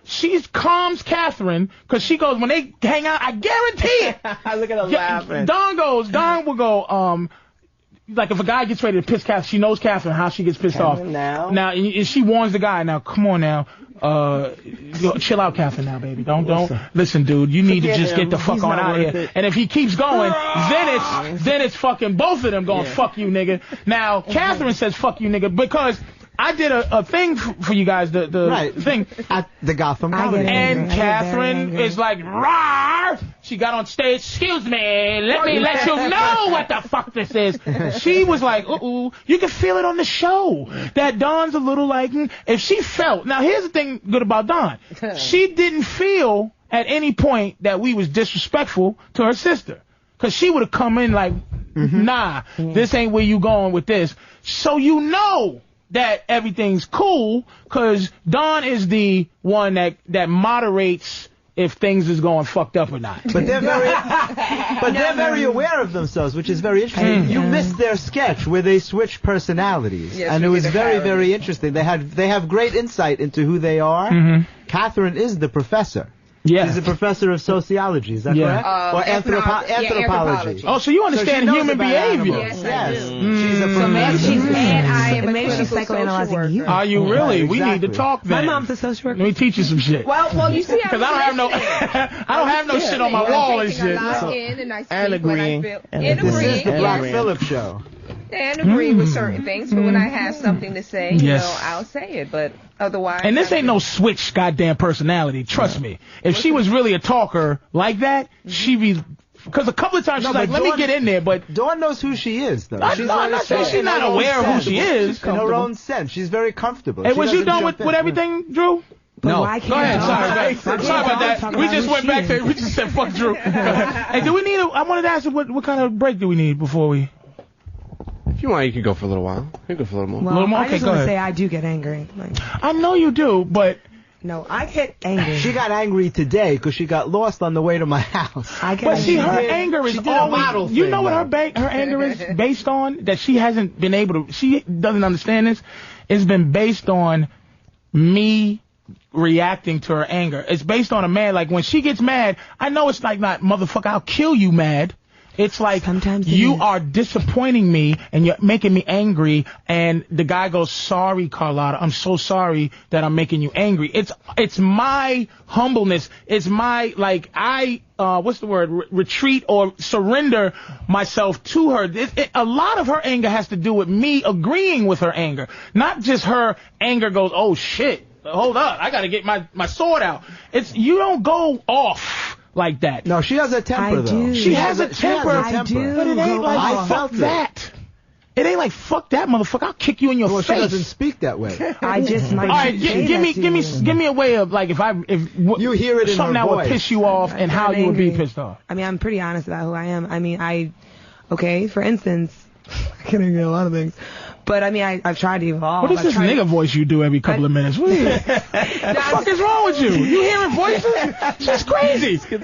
she calms Catherine because she goes, when they hang out, I guarantee it. Look at her laughing. Dawn will go, like if a guy gets ready to piss Catherine, she knows Catherine how she gets pissed off. Now, and she warns the guy. Now, come on now, chill out, Catherine. Now, baby, don't listen, dude. You need to just get the fuck on out of here. And if he keeps going, then it's fucking both of them going fuck you, nigga. Now, Catherine says fuck you, nigga, because I did a thing for you guys, the thing at the Gotham Comedy. and Catherine is like, rawr! She got on stage, excuse me, let me let you know what the fuck this is. She was like, ooh, you can feel it on the show. That Dawn's a little like, if she felt, now here's the thing good about Dawn. She didn't feel at any point that we was disrespectful to her sister. Cause she would have come in like, nah, this ain't where you going with this. So you know that everything's cool, because Dawn is the one that moderates if things is going fucked up or not. But they're very aware of themselves, which is very interesting. You missed their sketch where they switched personalities, Yes, and we it was did a very, parody. very interesting. They have great insight into who they are. Catherine is the professor. Yeah. She's a professor of sociology, is that correct? Or anthropology. Oh, so you understand she knows human about behavior. animals. Yes. She's a professor. Maybe she's maybe she's psychoanalyzing you. Are you really? We need to talk then. My mom's a social worker. Let me teach you some shit. Well, you see, Because I don't have no, I don't have no shit on my wall and shit. And I speak And agreeing. when I feel, And and This is agreeing. the Black Yeah. Phillip show. And agree with certain things, but when I have something to say, you Yes. know, I'll say it. But otherwise, And this ain't no switch goddamn personality. Trust me. If she was really a talker like that, she'd be. Because a couple of times she's like, let me get in there, but. Dawn knows who she is, though. I'm not saying she's not aware of who she is. In her own sense. She's very comfortable. Hey, She was you doesn't done jump with in. everything, Drew? No. Why Go ahead. Sorry about that. We just went back to. We just said fuck Drew. Hey, do we need? I wanted to ask you what kind of break do we need before we? If you want, you can go for a little while. You can go for a little more. Well, Little more? I Okay, just go want to ahead. say I do get angry. Like, I know you do, but no, I get angry. She got angry today because she got lost on the way to my house. I get But see, her did- anger is she did a model always. You thing, know what though. her anger is based on? That she hasn't been able to. She doesn't understand this. It's been based on me reacting to her anger. It's based on a man. Like when she gets mad, I know it's like not motherfucker, I'll kill you mad. It's like you are disappointing me and you're making me angry, and the guy goes, sorry, Carlotta, I'm so sorry that I'm making you angry. It's my humbleness. It's my, like, what's the word? Retreat or surrender myself to her. A lot of her anger has to do with me agreeing with her anger. Not just her anger goes, oh shit, hold up, I gotta get my sword out. You don't go off like that. No, she has a temper, though. She has a temper, but it ain't like, fuck that. It ain't like, fuck that motherfucker, I'll kick you in your face. She doesn't speak that way. I just might. All right, give me a way of, like, if you hear it in something her that voice. would piss you off and how you would be pissed off. I mean, I'm pretty honest about who I am. I mean, okay, for instance, I can agree on a lot of things. But I mean, I've tried to evolve. What is this nigga voice you do every couple of minutes? What the fuck is wrong with you? You hearing voices? It's crazy. And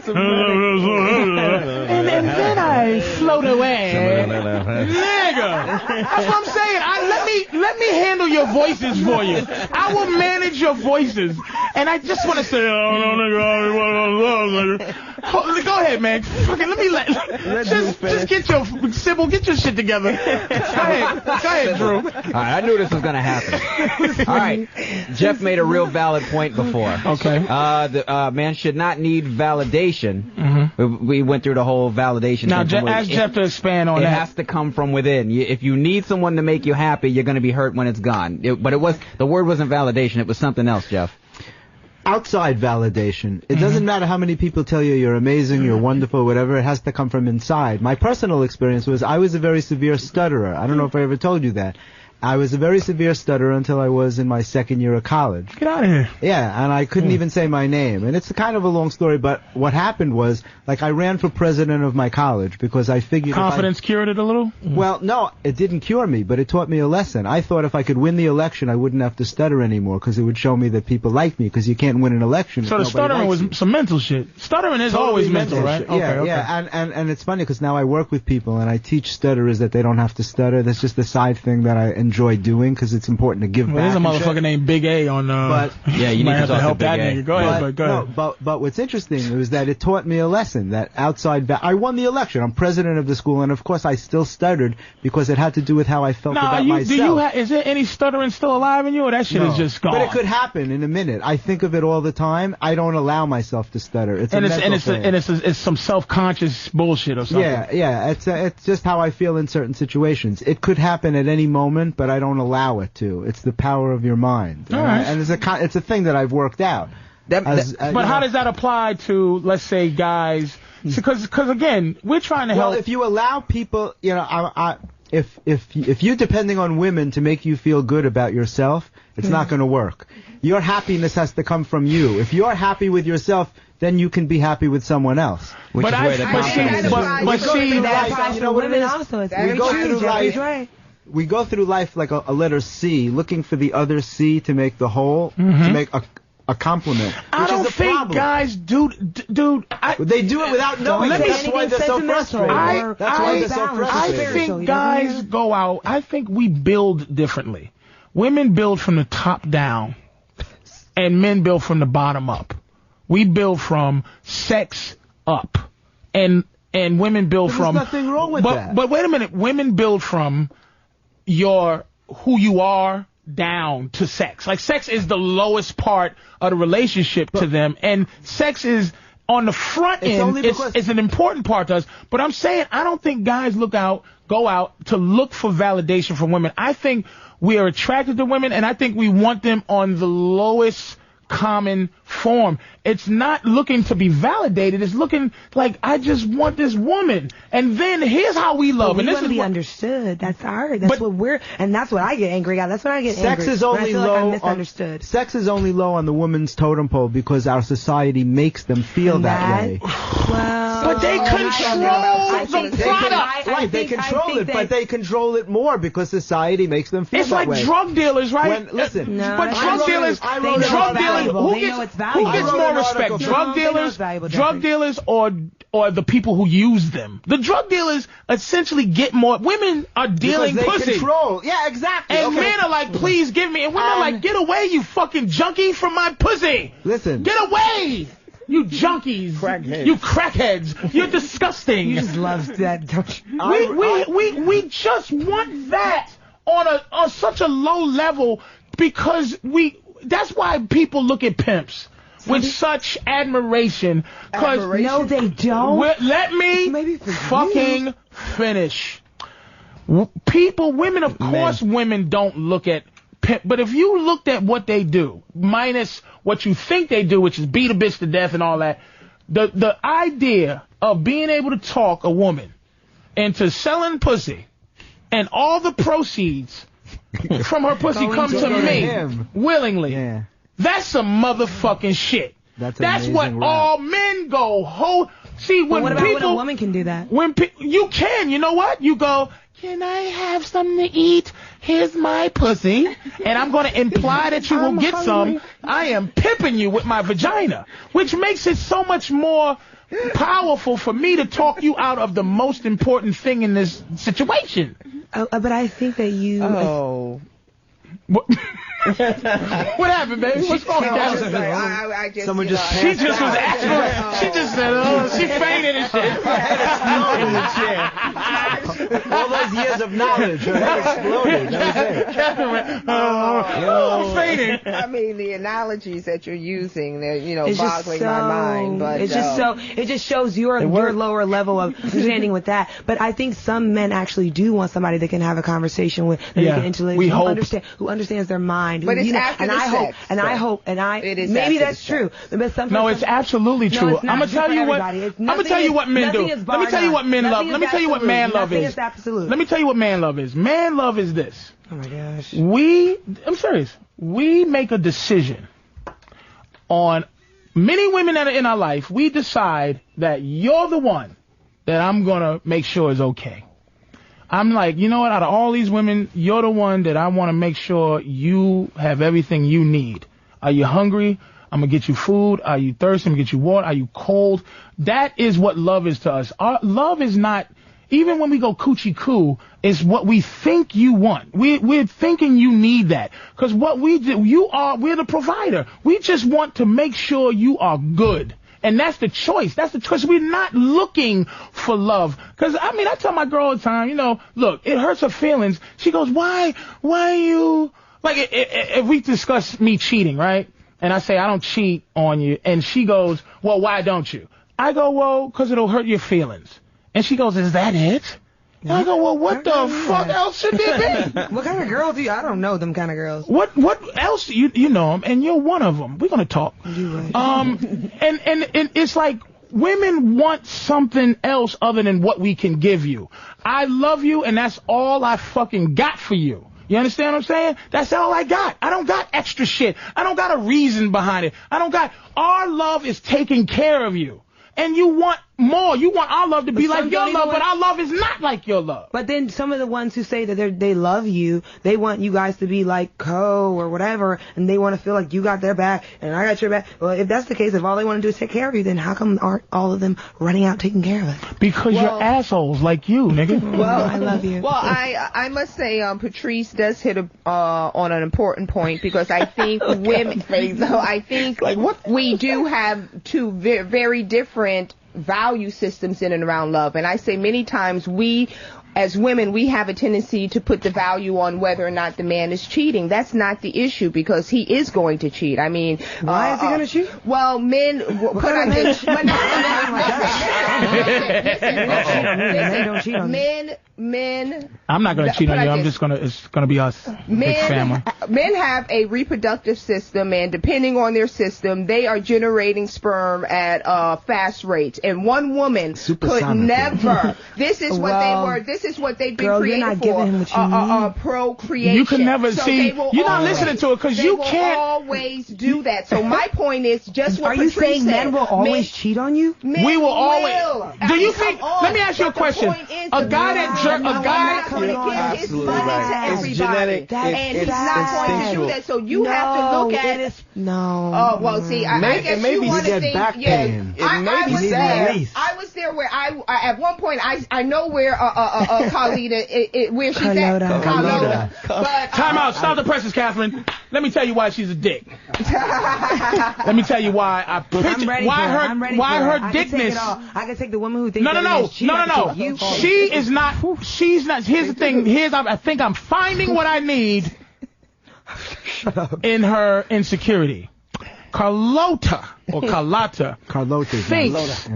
then I float away. Nigga. That's what I'm saying. Let me handle your voices for you. I will manage your voices. And I just want to say, nigga. Go ahead, man. Fucking just get your Sybil, get your shit together. Go ahead, Drew. All right, I knew this was going to happen. All right, Jeff made a real valid point before. Okay. The man should not need validation. Mm-hmm. We went through the whole validation. Now, ask Jeff to expand on that. It has to come from within. If you need someone to make you happy, you're going to be hurt when it's gone. But the word wasn't validation. It was something else, Jeff. Outside validation. It doesn't matter how many people tell you you're amazing, you're wonderful, whatever. It has to come from inside. My personal experience was I was a very severe stutterer. I don't know if I ever told you that. I was a very severe stutterer until I was in my second year of college. Get out of here. Yeah, and I couldn't even say my name. And it's kind of a long story, but what happened was, like, I ran for president of my college because I figured... Confidence cured it a little? Well, no, it didn't cure me, but it taught me a lesson. I thought if I could win the election, I wouldn't have to stutter anymore because it would show me that people like me, because you can't win an election. So the stuttering was some mental shit. Stuttering is always mental, right? Yeah, yeah, and it's funny because now I work with people and I teach stutterers that they don't have to stutter. That's just a side thing that I enjoy doing because it's important to give back. There's a motherfucker named Big A on. But yeah, you need to help that nigga. Go ahead. No, but what's interesting is that it taught me a lesson that outside. I won the election. I'm president of the school, and of course I still stuttered because it had to do with how I felt about myself. Is there any stuttering still alive in you, or that shit is just gone? But it could happen in a minute. I think of it all the time. I don't allow myself to stutter. It's some self-conscious bullshit or something. Yeah. It's just how I feel in certain situations. It could happen at any moment, but I don't allow it to. It's the power of your mind. All right. And it's a thing that I've worked out. But how does that apply to, let's say, guys? Because again, we're trying to help. Well, if you allow people, if you depending on women to make you feel good about yourself, it's not going to work. Your happiness has to come from you. If you're happy with yourself, then you can be happy with someone else. But see, that's why for women also, it's very true. We go through life like a letter C, looking for the other C to make the whole, to make a compliment. I don't think guys do, dude. They do it without knowing. That's why they're so frustrated. I think guys go out. I think we build differently. Women build from the top down, and men build from the bottom up. We build from sex up, and women build from. There's nothing wrong with that. But wait a minute, women build from who you are down to sex. Like, sex is the lowest part of the relationship to them, and sex is on the front end. It's an important part to us. But I'm saying I don't think guys go out to look for validation from women. I think we are attracted to women, and I think we want them on the lowest common form. It's not looking to be validated. It's looking like, I just want this woman. And then here's how we love. But and we this want to is be understood. That's hard. That's what we're, and that's what I get angry at. That's what I get angry. Sex is only low. I'm misunderstood. Sex is only low on the woman's totem pole because our society makes them feel that way. Well, but they control the product. Right, they control it, but they control it more because society makes them feel that way. It's like drug dealers, right? Listen, but drug dealers, who gets more respect? Drug dealers or the people who use them? The drug dealers essentially get more. Women are dealing pussy. Control. Yeah, exactly. And men are like, please give me. And women are like, get away, you fucking junkie, from my pussy. Listen. Get away. You junkies. Crackheads. You crackheads. You're disgusting. You just love that, don't you? We just want that on such a low level because that's why people look at pimps with such admiration. No, they don't. Let me fucking finish. Women, of course, women don't look at pimp, but if you looked at what they do, minus what you think they do, which is beat a bitch to death and all that, the idea of being able to talk a woman into selling pussy and all the proceeds from her pussy come to me willingly. Yeah. That's some motherfucking shit. That's what all men go See, when what about people, when a woman can do that? When you can, you know what? You go, can I have something to eat? Here's my pussy, and I'm going to imply that you will get some. I am pimping you with my vagina, which makes it so much more powerful for me to talk you out of the most important thing in this situation. But I think that you... What happened, baby? What's going on? Someone just she just was asking. She just said, she fainted and shit. All those years of knowledge, her head exploded. That was it. Fainting. I mean, the analogies that you're using, they're, It's boggling just my mind. But it's just it just shows your lower level of understanding with that. But I think some men actually do want somebody they can have a conversation with, that they can interrelate, who understands their mind. But it's after the sex. I hope, maybe that's true. But sometimes no, it's absolutely true. I'm gonna tell you what. I'm gonna tell you what men do. Let me tell you what men love. Let me tell you what man love is. Let me tell you what man love is. Man love is this. Oh my gosh. I'm serious. We make a decision on many women that are in our life. We decide that you're the one that I'm gonna make sure is okay. I'm like, you know what, out of all these women, you're the one that I want to make sure you have everything you need. Are you hungry? I'm going to get you food. Are you thirsty? I'm going to get you water. Are you cold? That is what love is to us. Our love is not, even when we go coochie coo, is what we think you want. We're thinking you need that. Because what we do, we're the provider. We just want to make sure you are good. And that's the choice. That's the choice. We're not looking for love. Because, I tell my girl all the time, look, it hurts her feelings. She goes, why you... Like, if we discuss me cheating, right? And I say, I don't cheat on you. And she goes, well, why don't you? I go, well, because it'll hurt your feelings. And she goes, is that it? And I go, well, what the fuck else should there be? What kind of girls do you... I don't know them kind of girls. What else? You know them, and you're one of them. We're going to talk. Right. And it's like women want something else other than what we can give you. I love you, and that's all I fucking got for you. You understand what I'm saying? That's all I got. I don't got extra shit. I don't got a reason behind it. Our love is taking care of you. And you want more. You want our love to be like your love, but our love is not like your love. But then some of the ones who say that they love you, they want you guys to be like co or whatever, and they want to feel like you got their back and I got your back. Well, if that's the case, if all they want to do is take care of you, then how come aren't all of them running out taking care of it? Because you're assholes like you, nigga. Well, I love you. Well, I must say, Patrice does hit on an important point, because I think women, I think we do have two very different value systems in and around love. And I say many times we, as women, we have a tendency to put the value on whether or not the man is cheating. That's not the issue, because he is going to cheat. Why is he going to cheat? Well, men put on this. Men. I'm not going to cheat on you. I'm just going to. It's going to be us. Big family. Men have a reproductive system, and depending on their system, they are generating sperm at fast rates. And one woman could never. This is what they were. This is what they've been created for. Procreation. You can never see. You're not listening to it because you can't. They will always do that. So my point is just what Patrice said. Are you saying men will always cheat on you? We will always. Do you think? Let me ask you a question. A guy that guy going to give his absolutely money right. to It's everybody. genetic. And he's It's not going to do that. So you have to look at it. No. Oh, well, see, I guess you want to think, I was there where at one point, I know where Carlita, where she's at. Carlota. But, time out. Stop the presses, Catherine. Let me tell you why she's a dick. Let me tell you why I picture why her dickness. I can take the woman who thinks No. She is not. She's not. Here's the thing. I think I'm finding what I need in her insecurity. Carlota thinks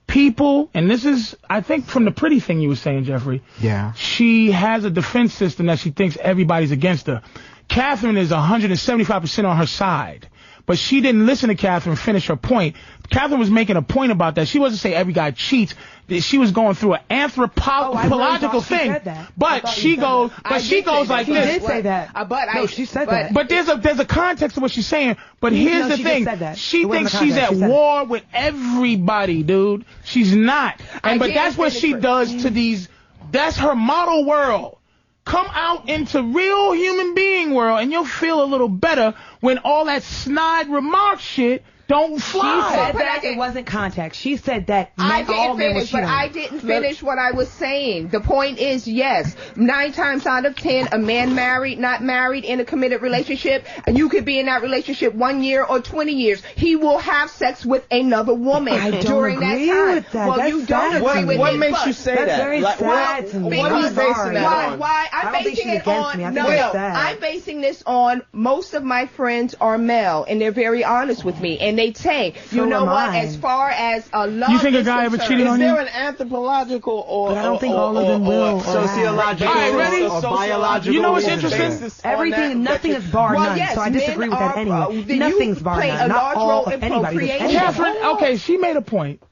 people, and this is, I think, from the pretty thing you were saying, Jeffrey. Yeah. She has a defense system that she thinks everybody's against her. Catherine is 175% on her side. But she didn't listen to Catherine finish her point. Catherine was making a point about that. She wasn't saying every guy cheats. She was going through an anthropological thing. But she goes like this. She did say that. She said that. But there's a context to what she's saying. But here's the thing. She thinks she's at war with everybody, dude. She's not. But that's what she does to these. That's her model world. Come out into real human being world and you'll feel a little better when all that snide remark shit don't fly. She said that it wasn't contact. She said that I all men were didn't finish, but I didn't finish what I was saying. The point is, yes, 9 times out of 10, a man married, not married, in a committed relationship, and you could be in that relationship 1 year or 20 years. He will have sex with another woman during that time. With that. Well, That's you don't agree with it. What makes you say that? That's very sad to me. What are you basing that on? Why? I'm basing it on. I'm basing this on most of my friends are male, and they're very honest with me, and they say, you know what? As far as a love, you think a guy ever cheated on you? Is there an anthropological or I don't think all of them will sociological or biological? You know what's interesting? Everything, nothing is bar none. Yes, so I disagree with that anyway. Nothing's bar none. Not all of anybody. Catherine, okay, she made a point.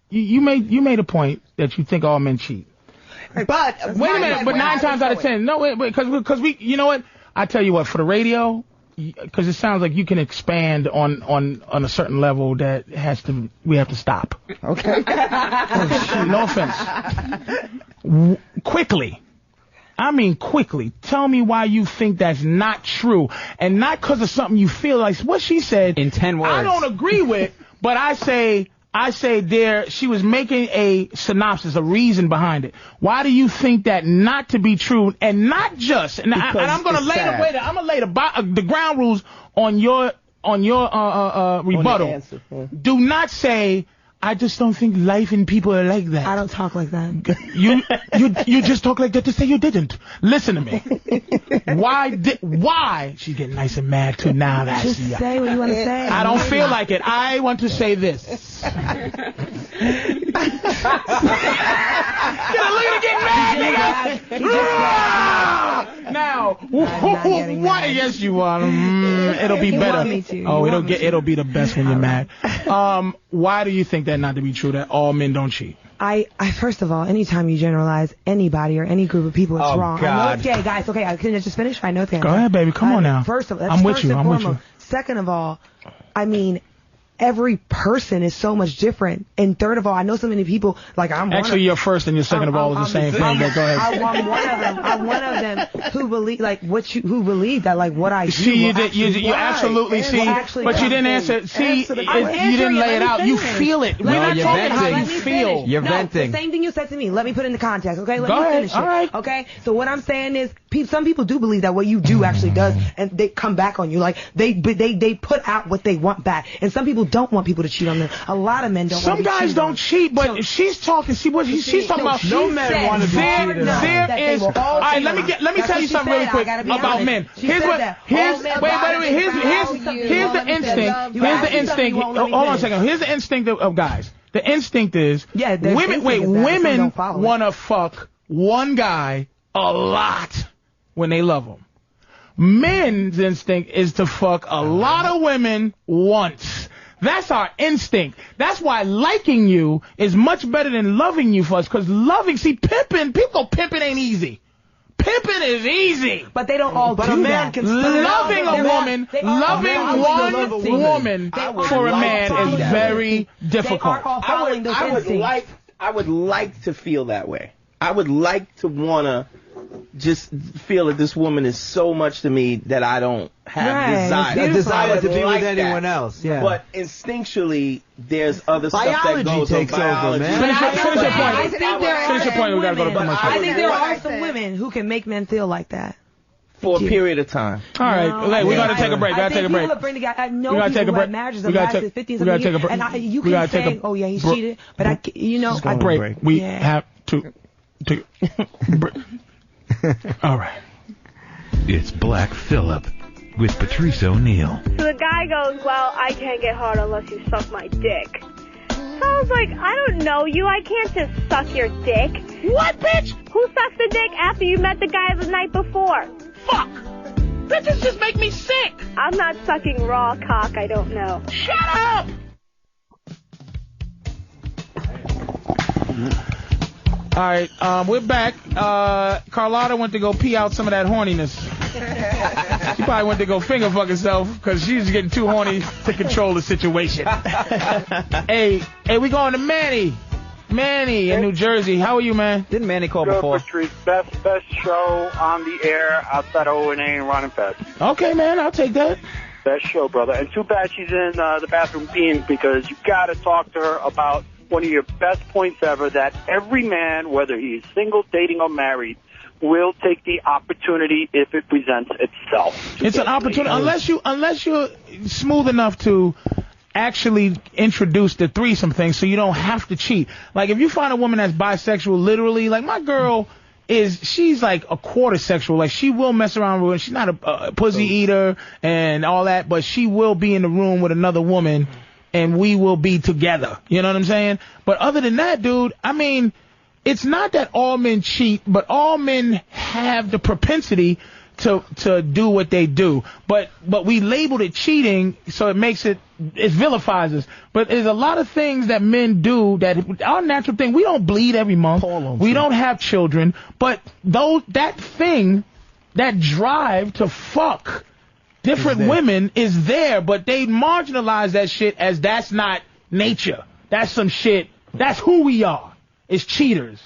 You made a point that you think all men cheat. But wait a minute. But 9 times out of 10, no, wait, because we, you know what? I tell you what, for the radio. Because it sounds like you can expand on a certain level that we have to stop. Okay. No offense. Quickly. I mean quickly. Tell me why you think that's not true. And not because of something you feel like what she said. In 10 words. I don't agree with, but I say she was making a synopsis, a reason behind it. Why do you think that not to be true, and not just? And I'm going to lay the ground rules on your rebuttal. Do not say I just don't think life and people are like that. I don't talk like that. You just talk like that to say you didn't. Listen to me. Why? She's getting nice and mad too now. Just say what you want to say. I don't feel like it. I want to say this. Look at her get mad, nigga. Now, what? Yes, you are. It'll be better. Oh, it'll be the best when you're mad. Why do you think that not to be true, that all men don't cheat? I first of all, anytime you generalize anybody or any group of people, it's wrong. God. I know it's gay, guys. Okay, can I just finish? I know it's gay. Go ahead, baby. Come on now. First of all, I'm with you. Second of all, I mean, every person is so much different. And third of all, I know so many people, like I'm one Actually, your first and your second of all is the same thing, but go ahead. I'm one of them who believe, like, who believe that, like, what I do. See, you absolutely see, but you didn't answer. See, you didn't lay it out. You feel it. We're not talking how you feel. You're venting. The same thing you said to me. Let me put it into context, okay? Let me finish it. All right. Okay? So what I'm saying is, some people do believe that what you do actually does, and they come back on you. Like, they put out what they want back. And some people don't want people to cheat on them. A lot of men don't. Some guys don't cheat, but she's talking. She's talking about. No men want to be cheated on. There is. All right, let me tell you something really quick about men. Here's the instinct. Here's the instinct. Hold on a second. Here's the instinct of guys. The instinct is women want to fuck one guy a lot when they love him. Men's instinct is to fuck a lot of women once. That's our instinct. That's why liking you is much better than loving you for us. Because pimping, people pimping ain't easy. Pimping is easy. But they don't all do that. Loving one woman for a man is very difficult. I would like to feel that way. I would like to wanna just feel that this woman is so much to me that I don't have desire to be like with anyone that. else. Yeah. But instinctually, there's other Biology stuff that goes takes on. over, Biology. man. Finish your point. I think there Finish your point. We gotta go to are commercial. I think there are some women who can make men feel like that. For a period of time. All right, we gotta take a break. I Gotta take a break. People that bring the guy, I know We gotta people take a who break. have marriages We that gotta lasted take- 15 we gotta something take a years, break. and you We gotta can take say, a oh yeah, he's cheated, but I, you know, a break. We have to take a break. All right. It's Black Phillip with Patrice Oneal. So the guy goes, well, I can't get hard unless you suck my dick. So I was like, I don't know you. I can't just suck your dick. What, bitch? Who sucks the dick after you met the guy the night before? Fuck! Bitches just make me sick. I'm not sucking raw cock. I don't know. Shut up! All right, we're back. Carlotta went to go pee out some of that horniness. She probably went to go finger fuck herself because she's getting too horny to control the situation. hey, we going to Manny. Manny in New Jersey. How are you, man? Didn't Manny call Good, before? Patrice. Best show on the air outside of O&A and Ron and Fest. Okay, man, I'll take that. Best show, brother. And too bad she's in the bathroom peeing because you got to talk to her about one of your best points ever, that every man, whether he's single, dating, or married, will take the opportunity if it presents itself. It's an opportunity unless you're smooth enough to actually introduce the threesome thing so you don't have to cheat. Like if you find a woman that's bisexual, literally, like my girl she's like a quarter sexual. Like she will mess around with her. She's not a pussy eater and all that, but she will be in the room with another woman and we will be together. You know what I'm saying? But other than that, dude, I mean, it's not that all men cheat, but all men have the propensity to do what they do. But we labeled it cheating, so it vilifies us. But there's a lot of things that men do that our natural thing. We don't bleed every month. We don't have children. But that drive to fuck different women is there, but they marginalize that shit as that's not nature. That's some shit. That's who we are. It's cheaters.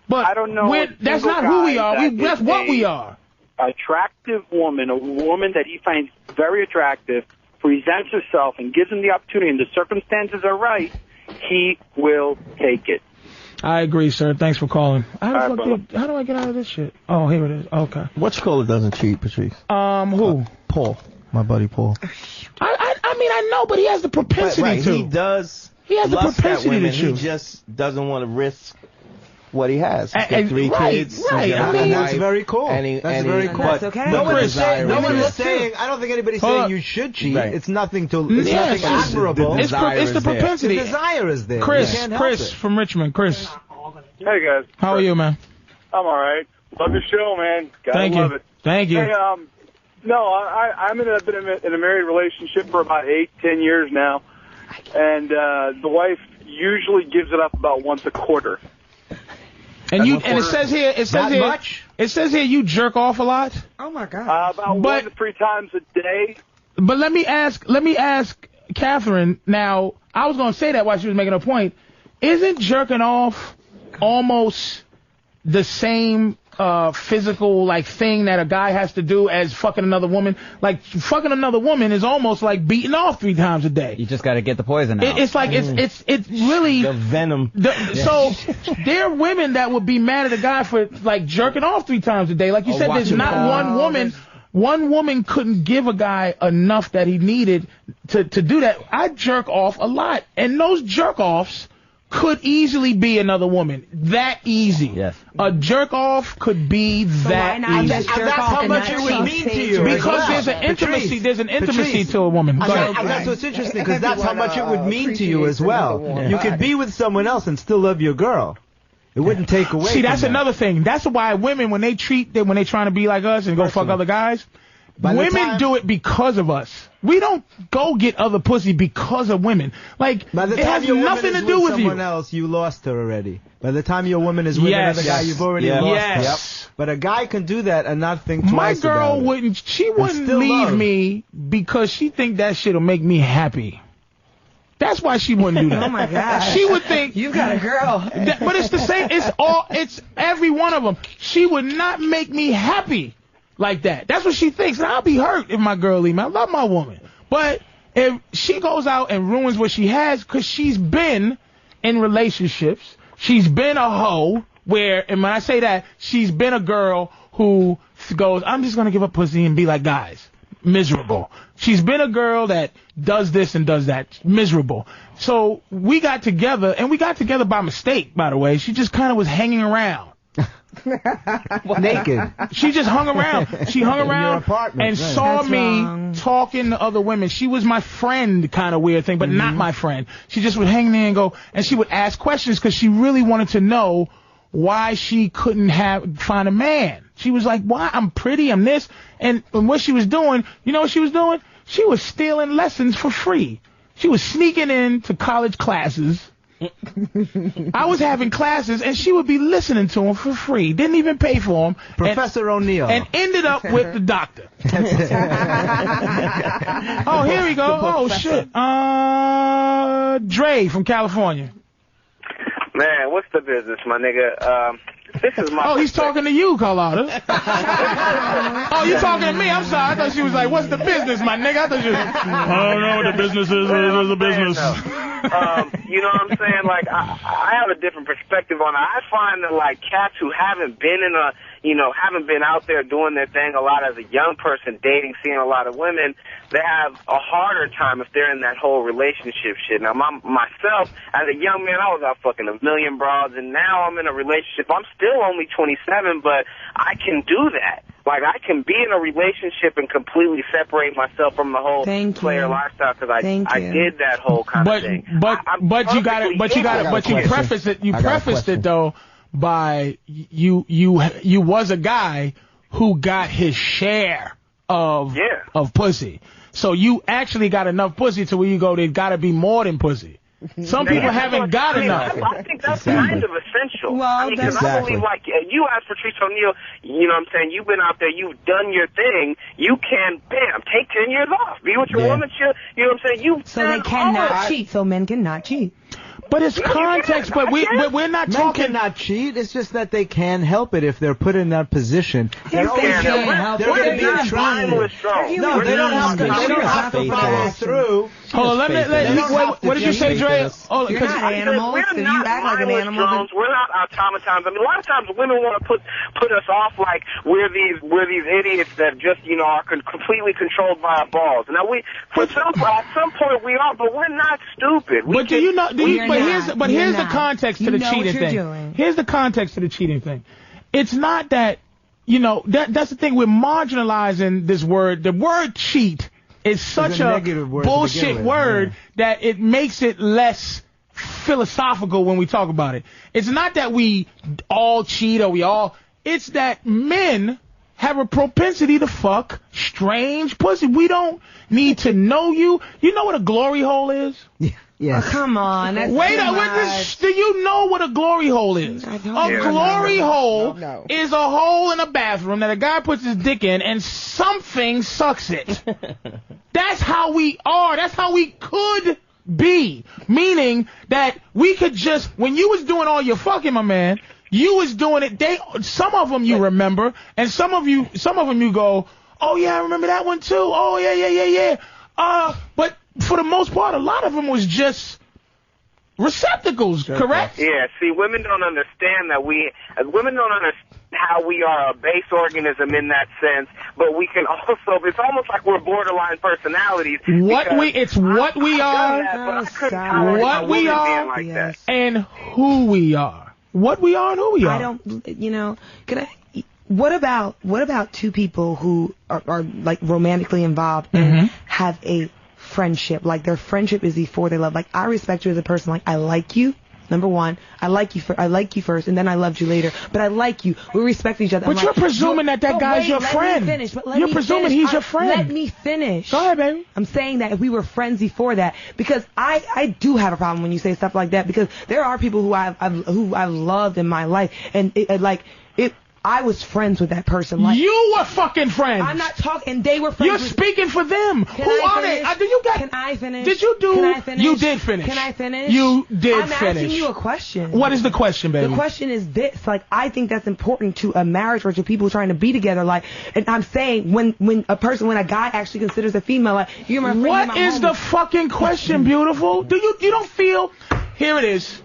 But I don't know. That's not who we are. That's what we are. Attractive woman, a woman that he finds very attractive, presents herself and gives him the opportunity, and the circumstances are right, he will take it. I agree, sir. Thanks for calling. How do I get out of this shit? Oh, here it is. Okay. Which caller doesn't cheat, Patrice? Who? Paul. My buddy Paul. I mean, I know, but he has the propensity to. He does. He has the lust propensity at women. to. He just doesn't want to risk what he has. He's got And- 3 right, kids. right. He's got I a mean, wife, that's very cool. That's very cool. That's okay. No one is desire saying. I don't think anybody's Hold saying up. you should cheat. Right. It's nothing to. It's Yes. nothing admirable. It's the propensity. The desire is there. You Chris can't help it. from Richmond. Chris, Hey, guys. how are you, man? I'm all right. Love the show, man. Gotta Thank love you. it. Thank you. Hey, no, I'm in a married relationship for about 8-10 years now, and the wife usually gives it up about once a quarter. And it says here, it says here you jerk off a lot. Oh my God. About 1 to 3 times a day. But let me ask Catherine. Now, I was going to say that while she was making a point. Isn't jerking off almost the same physical thing that a guy has to do as fucking another woman? Like fucking another woman is almost like beating off 3 times a day. You just got to get the poison out. It's like it's really the venom. So there are women that would be mad at a guy for jerking off 3 times a day. Like you said, there's not one woman. One woman couldn't give a guy enough that he needed to do that. I jerk off a lot, and those jerk offs could easily be another woman. That easy. Yes. A jerk off could be that easy. That's how much it would mean to you. Because there's an intimacy. There's an intimacy to a woman. That's what's interesting, because that's how much it would mean to you as well. You could be with someone else and still love your girl. It wouldn't take away. See, that's another thing. That's why women, when they trying to be like us and go fuck other guys, women do it because of us. We don't go get other pussy because of women. It has nothing to do with someone you. else, you lost her already. By the time your woman is with another guy, you've already lost her. Yep. But a guy can do that and not think twice about it. My girl wouldn't leave me because she think that shit'll make me happy. That's why she wouldn't do that. Oh my God. She would think you got a girl. But it's the same. It's every one of them. She would not make me happy like that. That's what she thinks. And I'll be hurt if my girl leave me. I love my woman. But if she goes out and ruins what she has, because she's been in relationships, she's been a hoe where, and when I say that, she's been a girl who goes, I'm just going to give up pussy and be like guys. Miserable. She's been a girl that does this and does that. Miserable. So we got together, and we got together by mistake, by the way. She just kind of was hanging around. Naked. She just hung around. She hung around and saw me talking to other women. She was my friend, kind of weird thing, but not my friend. She just would hang there and go, and she would ask questions because she really wanted to know why she couldn't find a man. She was like, why? I'm pretty, I'm this. And what she was doing, you know what she was doing? She was stealing lessons for free. She was sneaking into college classes. I was having classes, and she would be listening to them for free. Didn't even pay for them. Professor Oneal. And ended up with the doctor. Oh, here we go. Oh, shit. Dre from California. Man, what's the business, my nigga? This is my. Oh, he's talking to you, Carlotta. Oh, you talking to me? I'm sorry. I thought she was like, "What's the business, my nigga?" I thought she was. I don't know what the business is. There's a business. You know what I'm saying? Like, I have a different perspective on it. I find that like cats who haven't been in a, haven't been out there doing their thing a lot as a young person, dating, seeing a lot of women, they have a harder time if they're in that whole relationship shit. Now, myself, as a young man, I was out fucking a million broads, and now I'm in a relationship. I'm still only 27, but I can do that. Like, I can be in a relationship and completely separate myself from the whole player lifestyle because I did that whole kind of thing. But you prefaced it. You prefaced it though by you was a guy who got his share of pussy. So you actually got enough pussy to where you go, there's got to be more than pussy. Some people haven't got enough. I think that's kind of essential. Well, because I believe, like, you asked Patrice Oneal, you know what I'm saying, you've been out there, you've done your thing, you can, bam, take 10 years off, be with your woman, you know what I'm saying, so they cannot cheat, so men cannot cheat. But it's context, but we're not talking. Men cannot cheat. It's just that they can help it if they're put in that position. They're going to be trying. No, they don't have to follow through. Hold on, what did you say, Dre? Oh, you're not animals, so you act like an animal. We're not automatons. I mean, a lot of times women want to put us off like we're these idiots that just, are completely controlled by our balls. Now, at some point we are, but we're not stupid. But do you know? But here's the context to the cheating thing. Here's the context to the cheating thing. It's not that, that's the thing. We're marginalizing this word. The word cheat is such a bullshit word that it makes it less philosophical when we talk about it. It's not that we all cheat or it's that men have a propensity to fuck strange pussy. We don't need to know you. You know what a glory hole is? Yes. Oh, come on. That's do you know what a glory hole is? A glory hole is a hole in a bathroom that a guy puts his dick in and something sucks it. That's how we are. That's how we could be. Meaning that we could just, when you was doing all your fucking, my man, you was doing it. Some of them you remember, and some of them you go, oh yeah, I remember that one too. Oh yeah. But for the most part, a lot of them was just receptacles, correct? Yeah, see, women don't understand that women don't understand how we are a base organism in that sense, but we can also, it's almost like we're borderline personalities. What we are, and who we are. What we are and who we are. I don't, what about two people who are like romantically involved and have a friendship? Like their friendship is before they love. Like I respect you as a person. Like I like you. Number one, I like you first, and then I loved you later. But I like you. We respect each other. But you're presuming that guy's your friend. You're presuming he's your friend. Let me finish. Go ahead, baby. I'm saying that if we were friends before that, because I do have a problem when you say stuff like that, because there are people who I've loved in my life, and I was friends with that person. Like, you were fucking friends. I'm not talking. They were friends. You're speaking for them. Who are they? Can I finish? Did you do? Can I finish? You did finish. Can I finish? You did I'm finish. asking you a question. What is the question, baby? The question is this. Like, I think that's important to a marriage or to people trying to be together. Like, and I'm saying when a guy actually considers a female, like, you're my friend. What is the fucking question, beautiful? You don't feel? Here it is.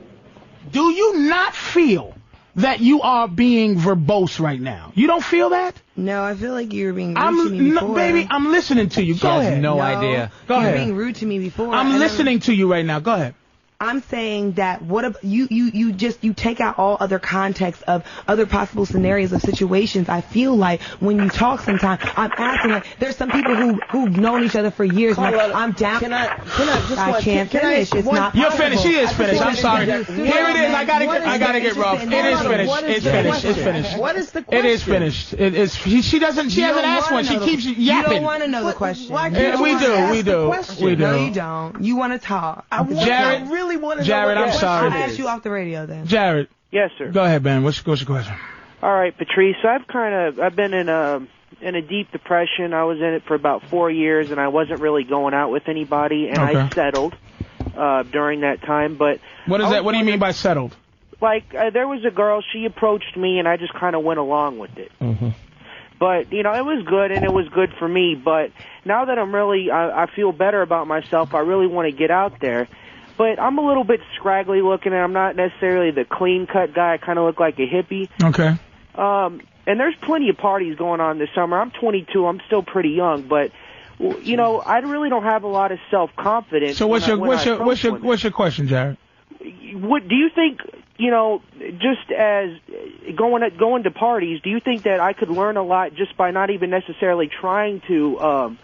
Do you not feel that you are being verbose right now? You don't feel that? No, I feel like you were being rude to me before. No, baby, I'm listening to you. Go ahead. No idea. Go ahead. You're being rude to me before. I'm listening to you right now. Go ahead. I'm saying that you take out all other context of other possible scenarios of situations. I feel like when you talk sometimes, I'm asking, like, there's some people who've known each other for years. Like, I'm down. I can't finish. It's not You're possible. finished. She is finished. I'm sorry. Here it is. I gotta get rough. It is finished. It's finished. It's finished. What is the question? It is finished. It is. She hasn't asked one. She keeps yapping. You don't want to know the question. We do. No, you don't. You want to talk. Jared, really want to Jared, know. I'm sorry. I'll ask you off the radio then. Jared. Yes, sir. Go ahead, Ben. What's your question? All right, Patrice. I've been in a deep depression. I was in it for about 4 years, and I wasn't really going out with anybody, and I settled during that time. But what is that? What do you mean by settled? Like, there was a girl. She approached me, and I just kind of went along with it. Mm-hmm. But, you know, it was good, and it was good for me. But now that I feel better about myself, I really want to get out there. But I'm a little bit scraggly looking, and I'm not necessarily the clean-cut guy. I kind of look like a hippie. Okay. And there's plenty of parties going on this summer. I'm 22. I'm still pretty young, but, you know, I really don't have a lot of self-confidence. So what's your question, Jared? What do you think? You know, just as going to parties, do you think that I could learn a lot just by not even necessarily trying to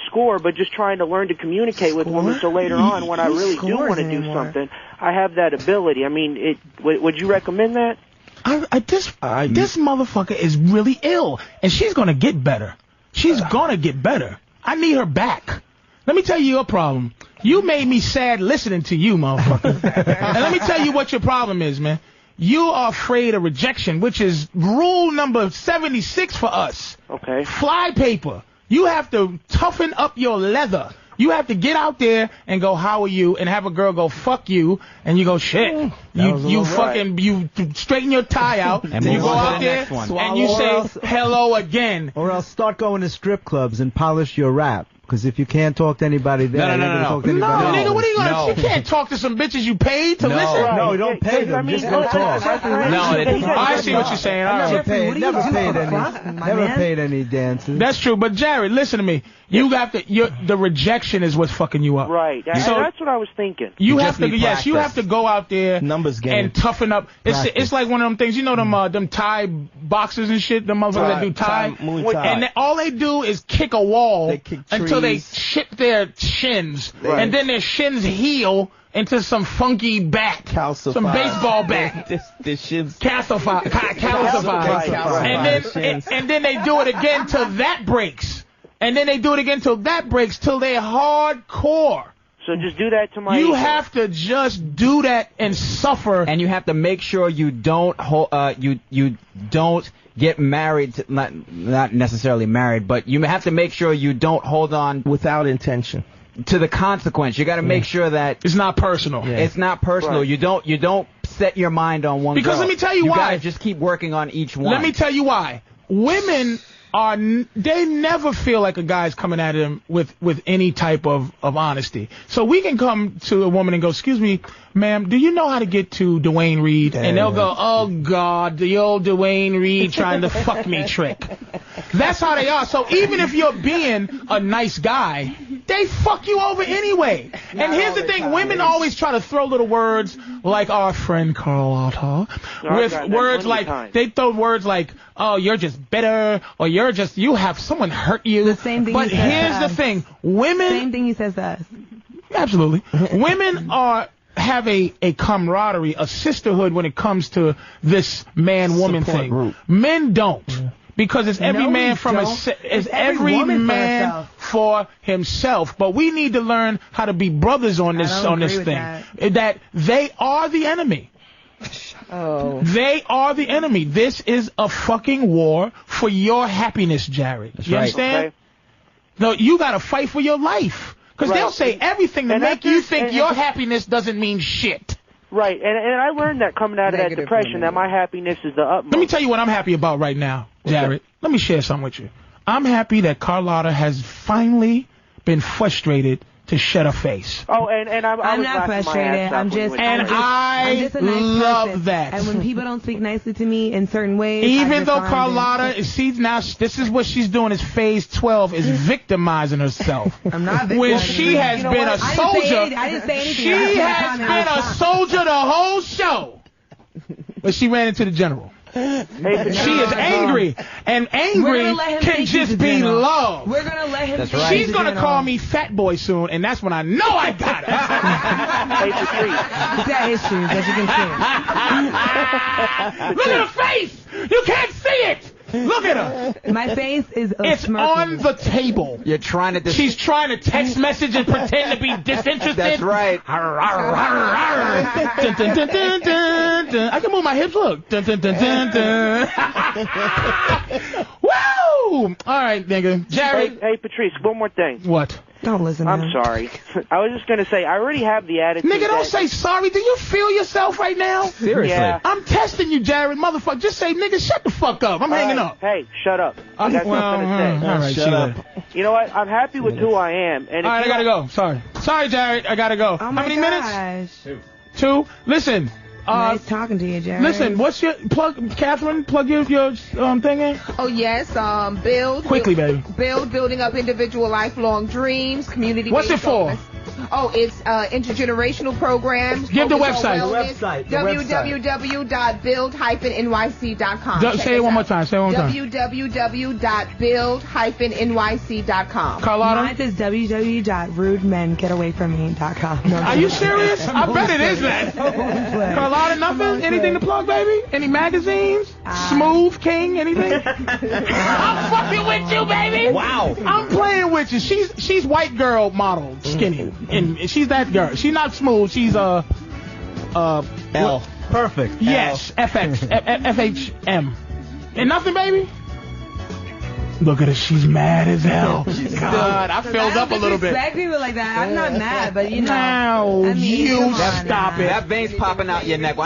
score, but just trying to learn to communicate with women, so later on when I really do want to do something, I have that ability? I mean, would you recommend that? This motherfucker is really ill, and she's gonna get better. She's gonna get better. I need her back. Let me tell you your problem. You made me sad listening to you, motherfucker. And let me tell you what your problem is, man. You are afraid of rejection, which is rule number 76 for us. Okay. Fly paper. You have to toughen up your leather. You have to get out there and go, how are you? And have a girl go, fuck you. And you go, shit. You straighten your tie out. And you go out there and you say, hello again. Or else start going to strip clubs and polish your rap. Because if you can't talk to anybody there, you're going to talk to anybody else. Nigga, what are you going to You can't talk to some bitches you paid to listen? No, don't pay them. Just go talk. I see what you're saying. Never paid any dances. That's true. But, Jared, listen to me. You have to. The rejection is what's fucking you up. Right. So that's what I was thinking. You have to. Yes, you have to go out there and toughen up. It's like one of them things. You know them Thai boxers and shit. The motherfuckers that do Thai. And all they do is kick a wall until they chip their shins, and then their shins heal into some funky bat, some baseball bat. The shins calcify. And then they do it again till that breaks. And then they do it again till that breaks, till they're hardcore. So just do that to my You have to just do that and suffer. And you have to make sure you don't you don't get married to, not necessarily married, but you have to make sure you don't hold on without intention to the consequence. You got to make sure that it's not personal. It's not personal. Right. You don't set your mind on one because girl. Let me tell you why. You got to just keep working on each one. Let me tell you why. Women they never feel like a guy's coming at them with any type of honesty. So we can come to a woman and go, excuse me, ma'am, do you know how to get to Dwayne Reed? And they'll go, oh, God, the old Dwayne Reed trying to fuck me trick. That's how they are. So even if you're being a nice guy, they fuck you over anyway. And here's the thing. Women always try to throw little words like our friend Carlotta with words like, they throw words like, oh, you're just bitter, or you have someone hurt you. The same thing. But here's the thing. Women. Same thing he says to us. Absolutely. Women have a camaraderie, a sisterhood when it comes to this man-woman thing. Group. Men don't. Yeah. Because it's every man every man for himself. But we need to learn how to be brothers on this thing. That they are the enemy. Oh. They are the enemy. This is a fucking war for your happiness, Jared. That's you right. understand? Okay. No, you got to fight for your life. Because Right. they'll say everything to And make that's you just- think and your that's- happiness doesn't mean shit. Right, and I learned that coming out of that Negative depression, that my happiness is the utmost. Let me tell you what I'm happy about right now, Jared. Let me share something with you. I'm happy that Carlotta has finally been frustrated to shed her face. Oh, and I I'm was not laughing my frustrated. ass off I'm when you just, went And through it. I I'm just a nice love person. that. And when people don't speak nicely to me in certain ways, I Even just though find Carlotta, she's now, this is what she's doing is phase 12, is victimizing herself. I'm not When victimizing she has you know been what? a I soldier, didn't say anything. she I just has comment been on a top. soldier the whole show. But she ran into the general. She is angry, and We're angry gonna let him can think just he's a be general. love. We're gonna let him. That's think right. he's She's a gonna general. call me fat boy soon, and that's when I know I got her. Hey, Patrice. He's got issues, as you can see. Look at her face. You can't see it. Look at her. My face is It's smirking. on the table. You're trying to. She's trying to text message and pretend to be disinterested. That's right. Arr, arr, arr, arr. Dun, dun, dun, dun, dun, dun. I can move my hips. Look. Dun, dun, dun, dun, dun. Woo! All right, nigga. Jared. Hey, Patrice, one more thing. What? Don't listen to I'm him. sorry. I was just gonna say, I already have the attitude. Nigga, don't that- say sorry. Do you feel yourself right now? Seriously. Yeah. I'm testing you, Jared, motherfucker. Just say, nigga, shut the fuck up. I'm hanging up. Hey, shut up. That's what I'm gonna say. All right, Shut up. You know what? I'm happy with who I am. And All right, I if you gotta go. Sorry, Jared. I gotta go. Oh How my many gosh. minutes? 2. Listen. Nice talking to you, Jared. Listen. What's your plug, Catherine? Plug your thing in. Oh yes, build Quickly, baby. building up individual lifelong dreams, community. What's it for? Oh, it's intergenerational programs. Give the focused on website. wellness. www.build-nyc.com. Say it one more time. www.build-nyc.com. Carlotta? Mine is www.rudemengetawaymfrome.com. No, Are you serious? I bet it is that. Carlotta, nothing? Anything to plug, baby? Any magazines? Smooth King? Anything? I'm fucking with you, baby. Wow. I'm playing with you. She's white girl model, skinny, and she's that girl. She's not smooth. She's L. Perfect. yes, FHM. And nothing, baby. Look at her. She's mad as hell. God, I filled up a little bit. Respect people like that. I'm not mad, but you know. Now I mean, you come on stop now. it. That vein's popping out your neck. Why